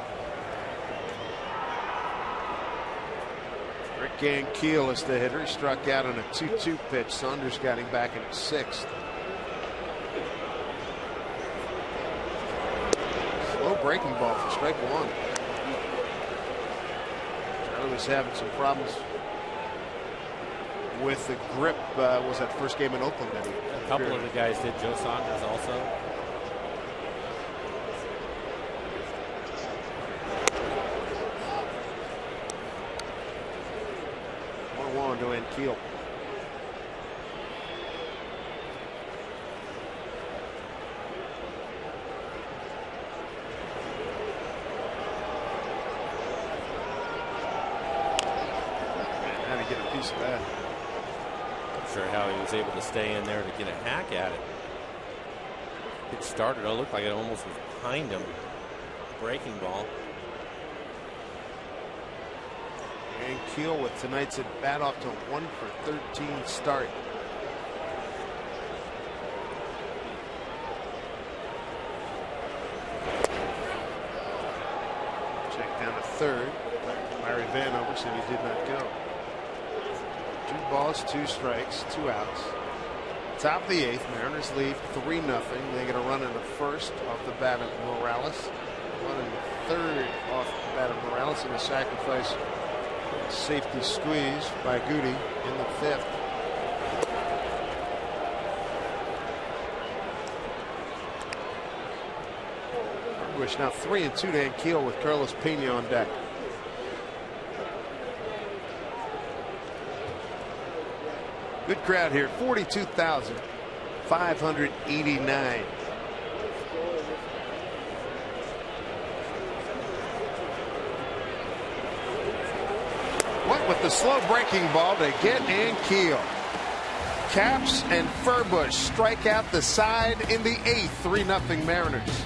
Rick Ankiel is the hitter. He struck out on a 2-2 pitch. Saunders got him back in the 6th. Slow breaking ball for strike 1. Charlie was having some problems with the grip. Was that first game in Oakland? That a couple of the guys did. Joe Saunders also. To Ankiel. How to get a piece of that. Not sure how he was able to stay in there to get a hack at it. It started. It looked like it almost was behind him. Breaking ball. Ankiel with tonight's at bat off to 1 for 13 start. Check down to 3rd. Larry Vanover said he did not go. 2 balls, 2 strikes, 2 outs. Top of the 8th, Mariners lead 3-0. They get a run in the 1st off the bat of Morales. Run in the 3rd off the bat of Morales, and a sacrifice. Safety squeeze by Goody in the 5th. Bush now 3-2 to Ankiel with Carlos Pena on deck. Good crowd here, 42,589. With the slow breaking ball to get Ankiel. Caps and Furbush strike out the side in the 8th. 3-0 Mariners.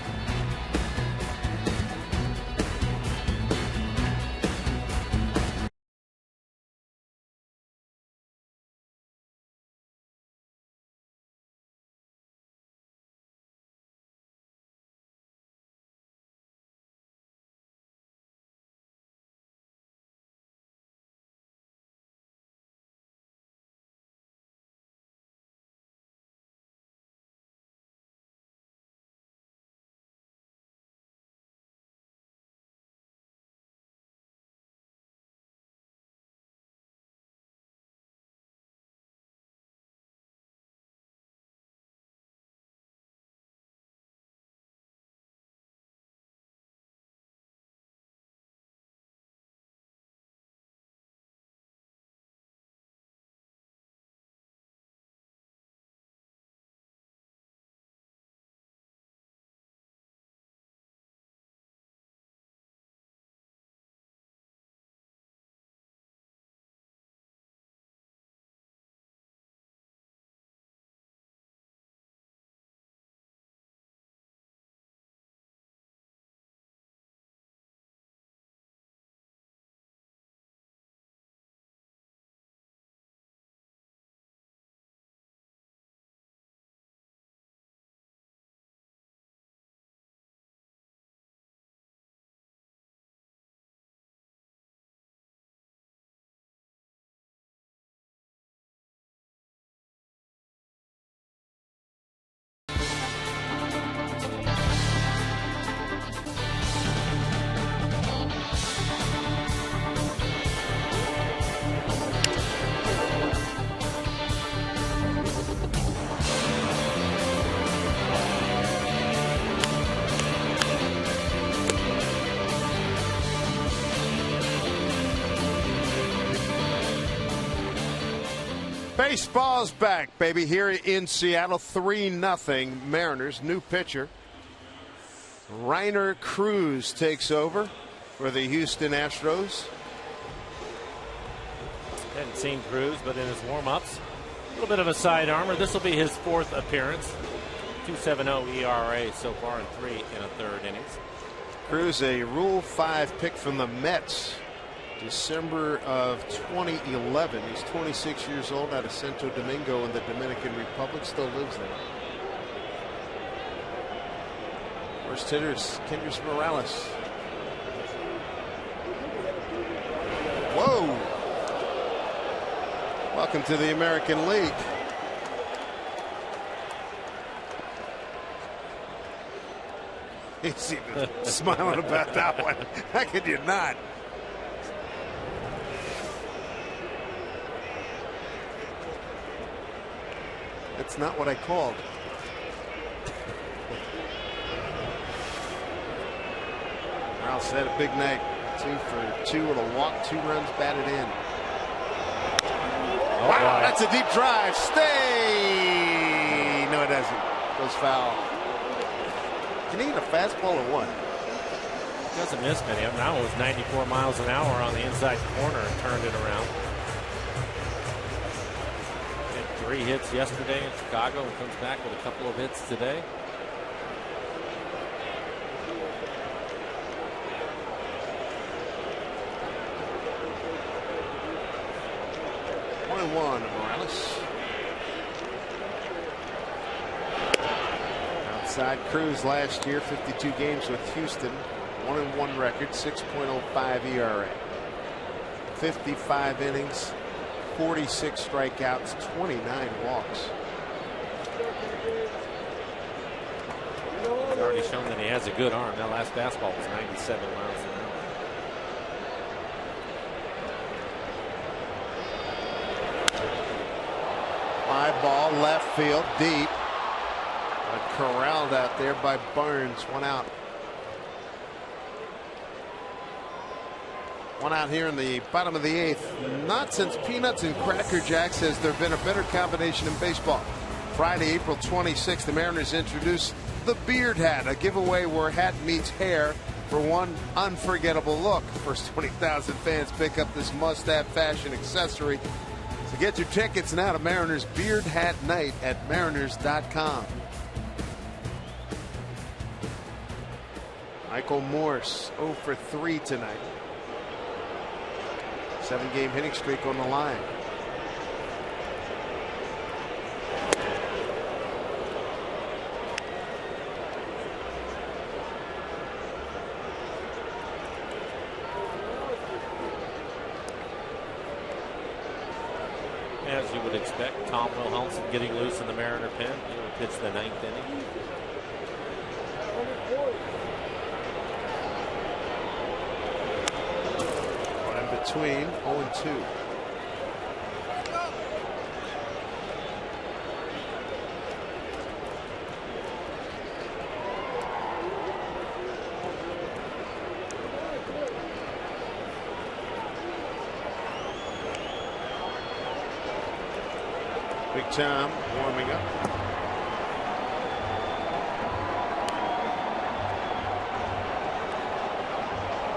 Baseball's back, baby, here in Seattle. 3-0 Mariners. New pitcher Rainer Cruz takes over for the Houston Astros. Hadn't seen Cruz, but in his warm-ups, a little bit of a side armor. This will be his 4th appearance. 2.70 ERA so far in 3 1/3 innings. Cruz, a Rule 5 pick from the Mets. December of 2011. He's 26 years old, out of Santo Domingo in the Dominican Republic. Still lives there. First hitter is Kendrys Morales. Whoa! Welcome to the American League. He's even smiling about that one. How could you not? That's not what I called. Morales had a big night. 2 for 2 with a walk, 2 runs batted in. Oh, wow, that's a deep drive. Stay. No, it doesn't. Goes foul. Can he hit a fastball or what? Doesn't miss many. That one was 94 miles an hour on the inside corner and turned it around. Had 3 hits yesterday in Chicago and comes back with a couple of hits today. One Morales. Outside Cruz last year, 52 games with Houston, 1-1 record, 6.05 ERA, 55 innings, 46 strikeouts, 29 walks. He's already shown that he has a good arm. That last fastball was 97 miles an hour. Fly ball left field deep. Corralled out there by Barnes. 1 out. 1 out here in the bottom of the 8th. Not since Peanuts and Cracker Jack says there have been a better combination in baseball. Friday, April 26th, the Mariners introduced the Beard Hat, a giveaway where hat meets hair for one unforgettable look. First 20,000 fans pick up this must-have fashion accessory. So get your tickets now to Mariners Beard Hat Night at mariners.com. Michael Morse 0 for 3 tonight. 7-game hitting streak on the line. As you would expect, Tom Wilhelmsen getting loose in the Mariner pen. He will pitch the 9th inning. One in between, 0-2. Big Tom warming up.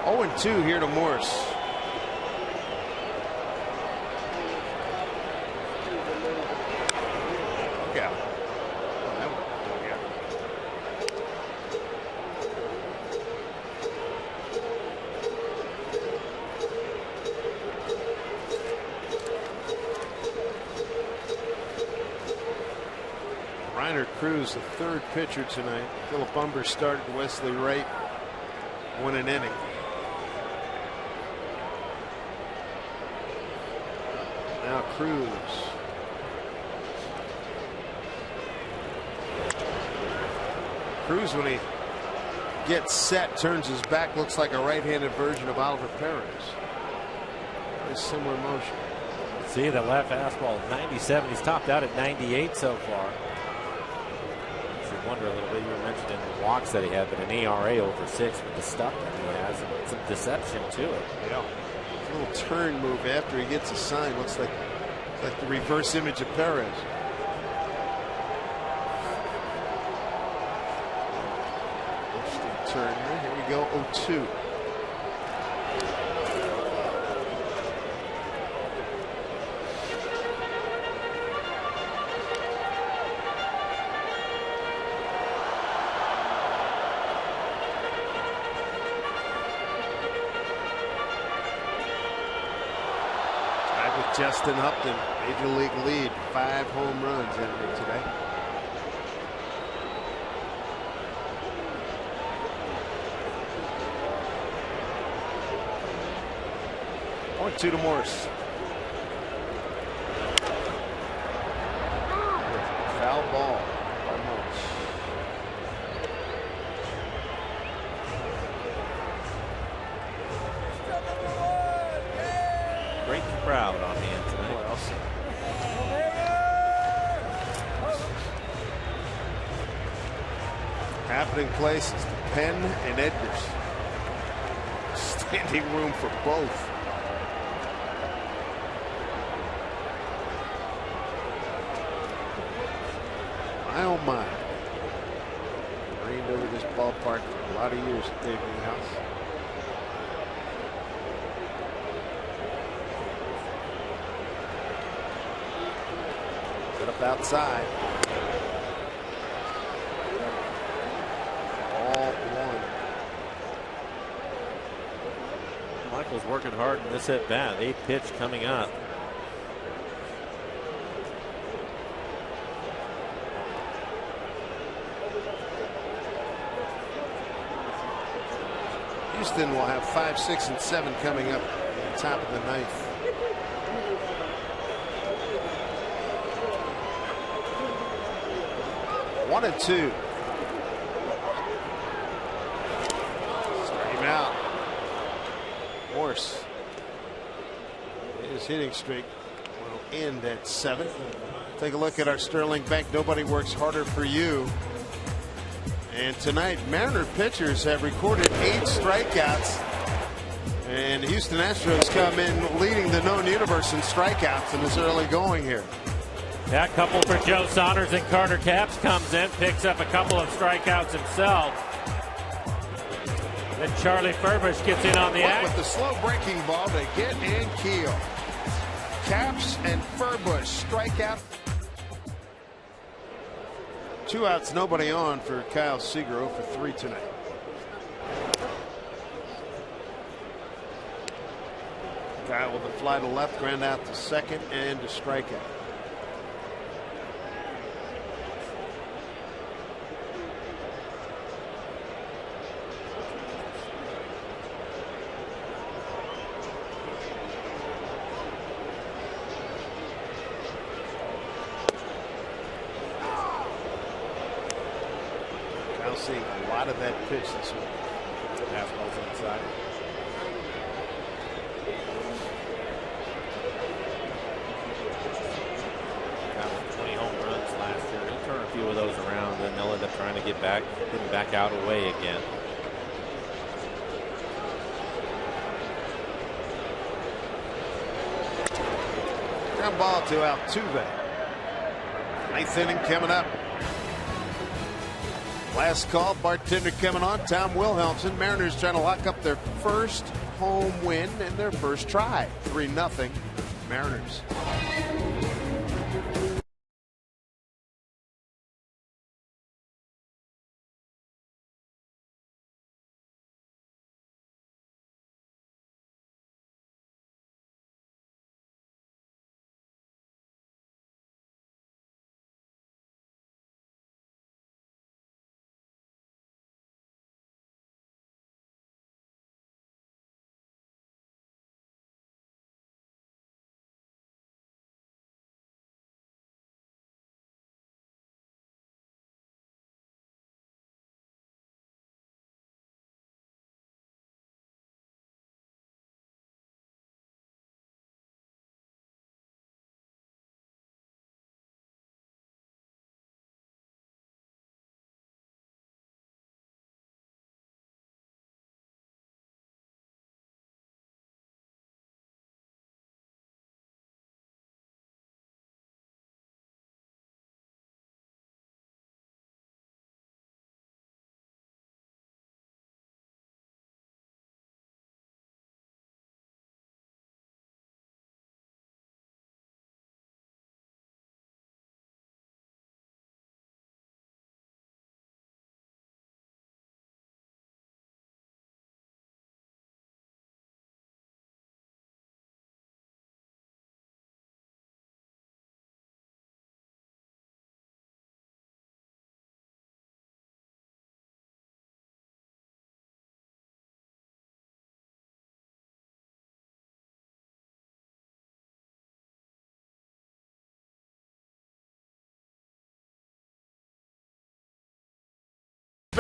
Oh, and 2 here to Morse. Look out. Oh, that one. Yeah. Reiner Cruz, the 3rd pitcher tonight. Philip Umber started. Wesley Wright won an inning. Now Cruz. Cruz, when he gets set, turns his back, looks like a right-handed version of Oliver Perez. Very similar motion. See the left fastball, 97. He's topped out at 98 so far. Wonder a little bit. You were mentioning the walks that he had, but an ERA over 6 with the stuff that he has, and some deception to it. Yeah, a little turn move after he gets a sign. Looks like the reverse image of Perez. Interesting turn here. Here we go. 0-2. Justin Upton, Major League lead, 5 home runs in here today. Point 2 to Morris. Foul ball by Morris. Great crowd on hand tonight. What else? Happening places, Penn and Edgars. Standing room for both. My oh my. Rained over this ballpark for a lot of years at Dave Newhouse. Set up outside. All one. Michael's working hard in this at bat. 8th pitch coming up. Houston will have 5, 6, and 7 coming up at the top of the 9th. One and 2. Straight him out. Morse. His hitting streak will end at 7. Take a look at our Sterling Bank. Nobody works harder for you. And tonight, Mariner pitchers have recorded 8 strikeouts. And Houston Astros come in leading the known universe in strikeouts in this early going here. That couple for Joe Saunders and Carter Capps comes in, picks up a couple of strikeouts himself. Then Charlie Furbush gets in on the act. With the slow breaking ball, they get and keel. Capps and Furbush strike out. 2 outs, nobody on for Kyle Seager, 0 for 3 tonight. Kyle with a fly to left, ground out to second, and a strikeout. Seeing a lot of that pitch this week. Fastballs inside. Got 20 home runs last year. He'll turn a few of those around, and they'll end up trying to get getting back out away again. Ground ball to Altuve. 9th inning coming up. Last call, bartender coming on, Tom Wilhelmsen. Mariners trying to lock up their first home win and their first try. 3-0 Mariners.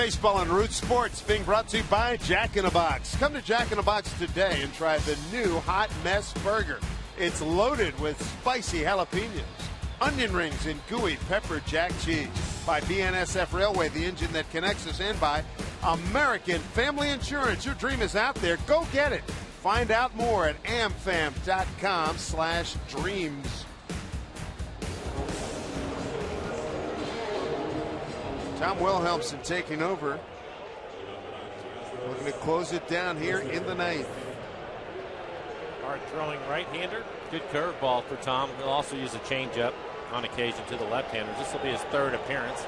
Baseball on Root Sports, being brought to you by Jack in the Box. Come to Jack in the Box today and try the new Hot Mess Burger. It's loaded with spicy jalapenos, onion rings, and gooey pepper jack cheese. By BNSF Railway, the engine that connects us, and by American Family Insurance. Your dream is out there. Go get it. Find out more at amfam.com/dreams. Tom Wilhelmsen taking over. Looking to close it down here in the ninth. Hard throwing right-hander. Good curveball for Tom. He'll also use a changeup on occasion to the left-hander. This will be his third appearance.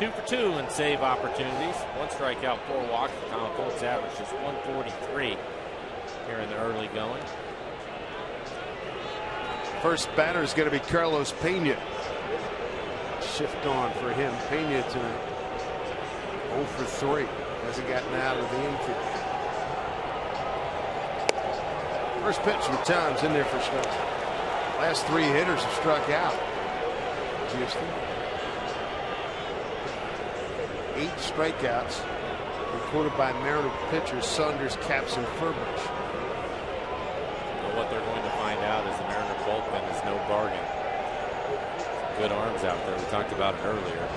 2 for 2 in save opportunities. 1 strikeout, 4 walks. Tom Colts average is 143 here in the early going. First batter is going to be Carlos Pena. Shift on for him. Pena to 0 for 3. Hasn't gotten out of the infield. First pitch from Tom's in there for strike. Last 3 hitters have struck out. Houston. 8 strikeouts recorded by Mariner pitchers Saunders, Caps, and Furbush. Well, what they're going to find out is the Mariner bullpen is no bargain. Good arms out there. We talked about it earlier.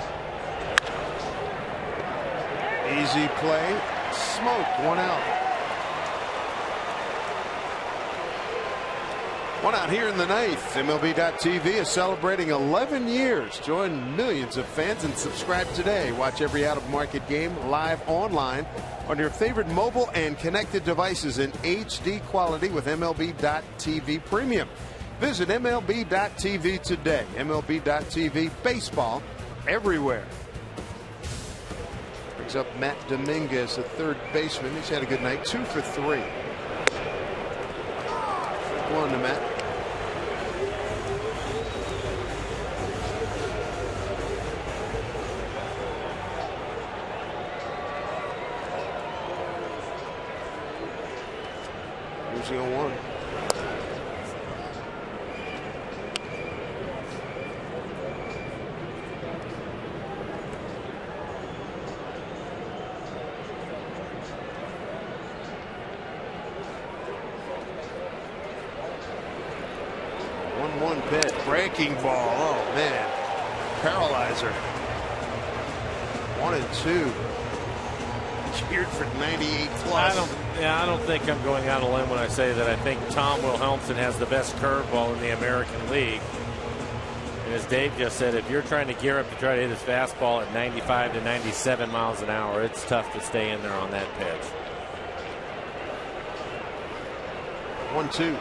Easy play. Smoke. 1 out. 1 out here in the ninth. MLB.TV is celebrating 11 years. Join millions of fans and subscribe today. Watch every out-of-market game live online on your favorite mobile and connected devices in HD quality with MLB.TV Premium. Visit MLB.TV today. MLB.TV, baseball everywhere. Brings up Matt Dominguez, the third baseman. He's had a good night. 2 for 3. 1 to Matt. Here's the 0-1. Pitch, breaking ball. Oh man, paralyzer. 1 and 2. Cheered for 98 plus. I don't think I'm going out on a limb when I say that I think Tom Wilhelmsen has the best curveball in the American League. And as Dave just said, if you're trying to gear up to try to hit his fastball at 95 to 97 miles an hour, it's tough to stay in there on that pitch. 1-2.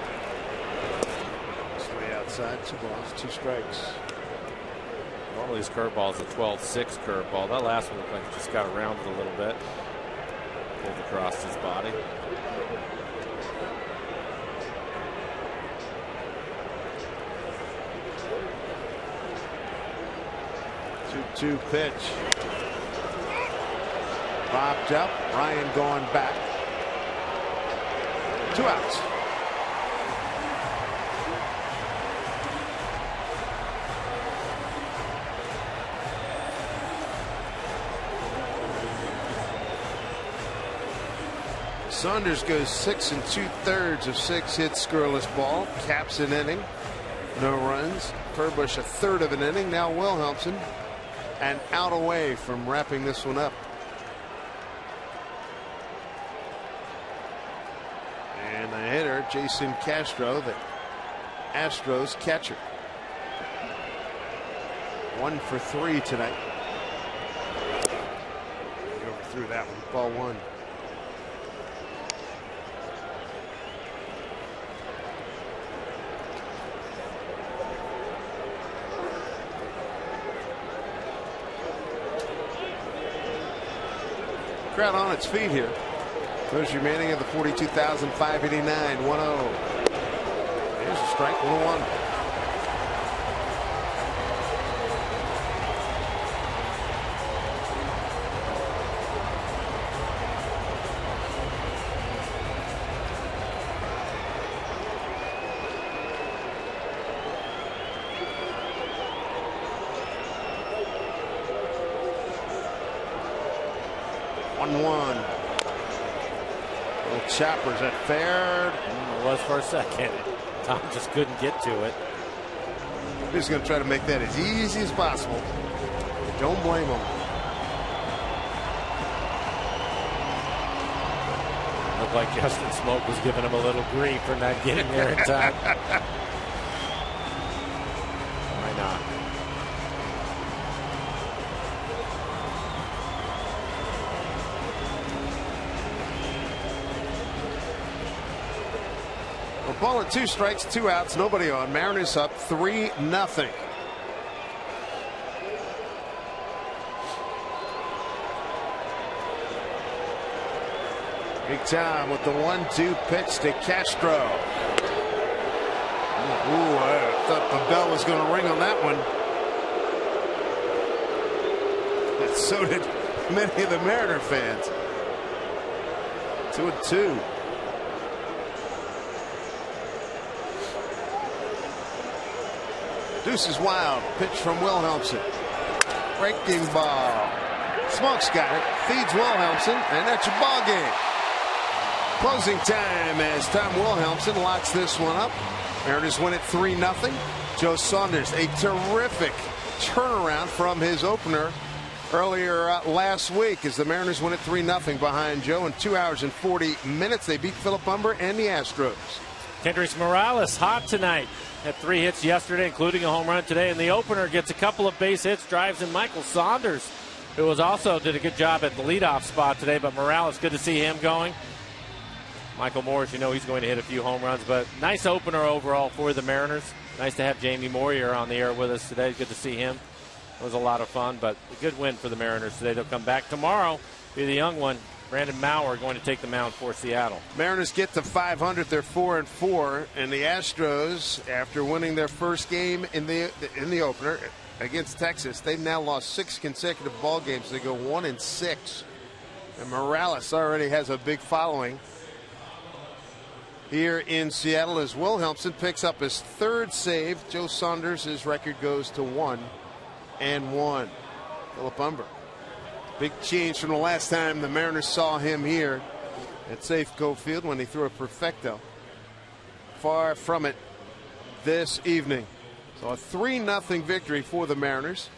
Outside, 2 balls, 2 strikes. Normally his curveball is a 12-6 curveball. That last one looked like it just got around it a little bit. Pulled across his body. Two pitch. Bobbed up. Ryan going back. 2 outs. Saunders goes 6 2/3 of 6 hits, scoreless ball. Caps an inning. No runs. Furbush a third of an inning. Now Wilhelmsen an out away from wrapping this one up. And the hitter, Jason Castro, the Astros catcher. 1 for 3 tonight. He overthrew that one. Ball 1. Crowd on its feet here. There's remaining of the 42,589. 1-0. Here's a strike. 1-1. 1-1. Little choppers at fair. It was for a second. Tom just couldn't get to it. He's going to try to make that as easy as possible. Don't blame him. Looked like Justin Smoke was giving him a little grief for not getting there in time. Why not? A ball at 2 strikes, 2 outs, nobody on. Mariners up 3-0. Big time with the 1-2 pitch to Castro. Ooh, I thought the bell was going to ring on that one. And so did many of the Mariner fans. 2-2. Deuce is wild. Pitch from Wilhelmsen. Breaking ball. Smoke's got it. Feeds Wilhelmsen, and that's your ball game. Closing time as Tom Wilhelmsen locks this one up. Mariners win it 3-0. Joe Saunders, a terrific turnaround from his opener earlier last week as the Mariners win it 3-0 behind Joe in 2 hours and 40 minutes. They beat Philip Humber and the Astros. Kendrys Morales hot tonight. Had 3 hits yesterday, including a home run today. And the opener gets a couple of base hits, drives in Michael Saunders, who was also did a good job at the leadoff spot today. But Morales, good to see him going. Michael Morris, you know he's going to hit a few home runs, but nice opener overall for the Mariners. Nice to have Jamie Moyer on the air with us today. Good to see him. It was a lot of fun, but a good win for the Mariners today. They'll come back tomorrow. Be the young one, Brandon Mower, going to take the mound for Seattle. Mariners get to 500. They're 4-4, and the Astros, after winning their first game in the opener against Texas, they've now lost 6 consecutive ball games. They go 1-6, and Morales already has a big following here in Seattle as Wilhelmsen picks up his 3rd save. Joe Saunders, his record goes to 1-1. Philip Humber. Big change from the last time the Mariners saw him here at Safeco Field when he threw a perfecto. Far from it this evening. So a 3-0 victory for the Mariners.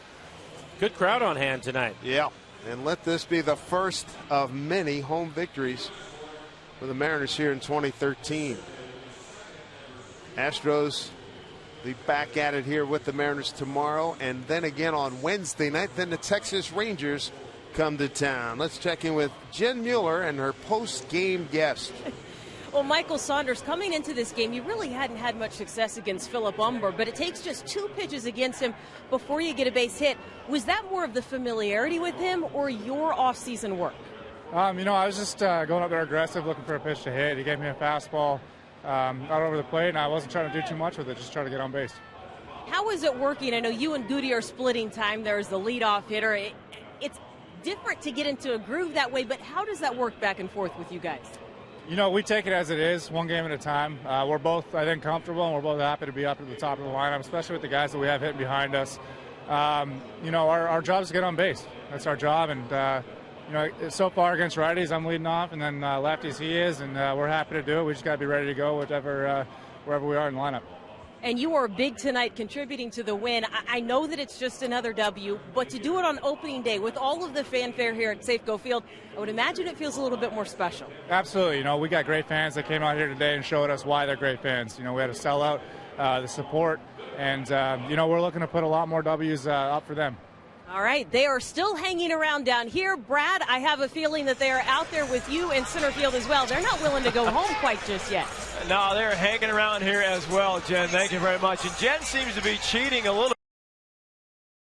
Good crowd on hand tonight. Yeah, and let this be the first of many home victories for the Mariners here in 2013. Astros be back at it here with the Mariners tomorrow, and then again on Wednesday night. Then the Texas Rangers come to town. Let's check in with Jen Mueller and her post-game guest. Well, Michael Saunders, coming into this game, you really hadn't had much success against Philip Humber, but it takes just 2 pitches against him before you get a base hit. Was that more of the familiarity with him or your off-season work? I was just going up there aggressive, looking for a pitch to hit. He gave me a fastball out over the plate, and I wasn't trying to do too much with it, just trying to get on base. How is it working? I know you and Goody are splitting time there as the leadoff hitter. It's different to get into a groove that way, but how does that work back and forth with you guys? We take it as it is, one game at a time. We're both, I think, comfortable, and we're both happy to be up at the top of the lineup, especially with the guys that we have hitting behind us. Our job is to get on base. That's our job, and so far against righties, I'm leading off, and then lefties he is, and we're happy to do it. We just got to be ready to go wherever we are in the lineup. And you are big tonight, contributing to the win. I know that it's just another W, but to do it on opening day with all of the fanfare here at Safeco Field, I would imagine it feels a little bit more special. Absolutely. We got great fans that came out here today and showed us why they're great fans. We had a sellout, the support, and we're looking to put a lot more W's up for them. All right, they are still hanging around down here. Brad, I have a feeling that they are out there with you in center field as well. They're not willing to go home quite just yet. No, they're hanging around here as well, Jen. Thank you very much. And Jen seems to be cheating a little.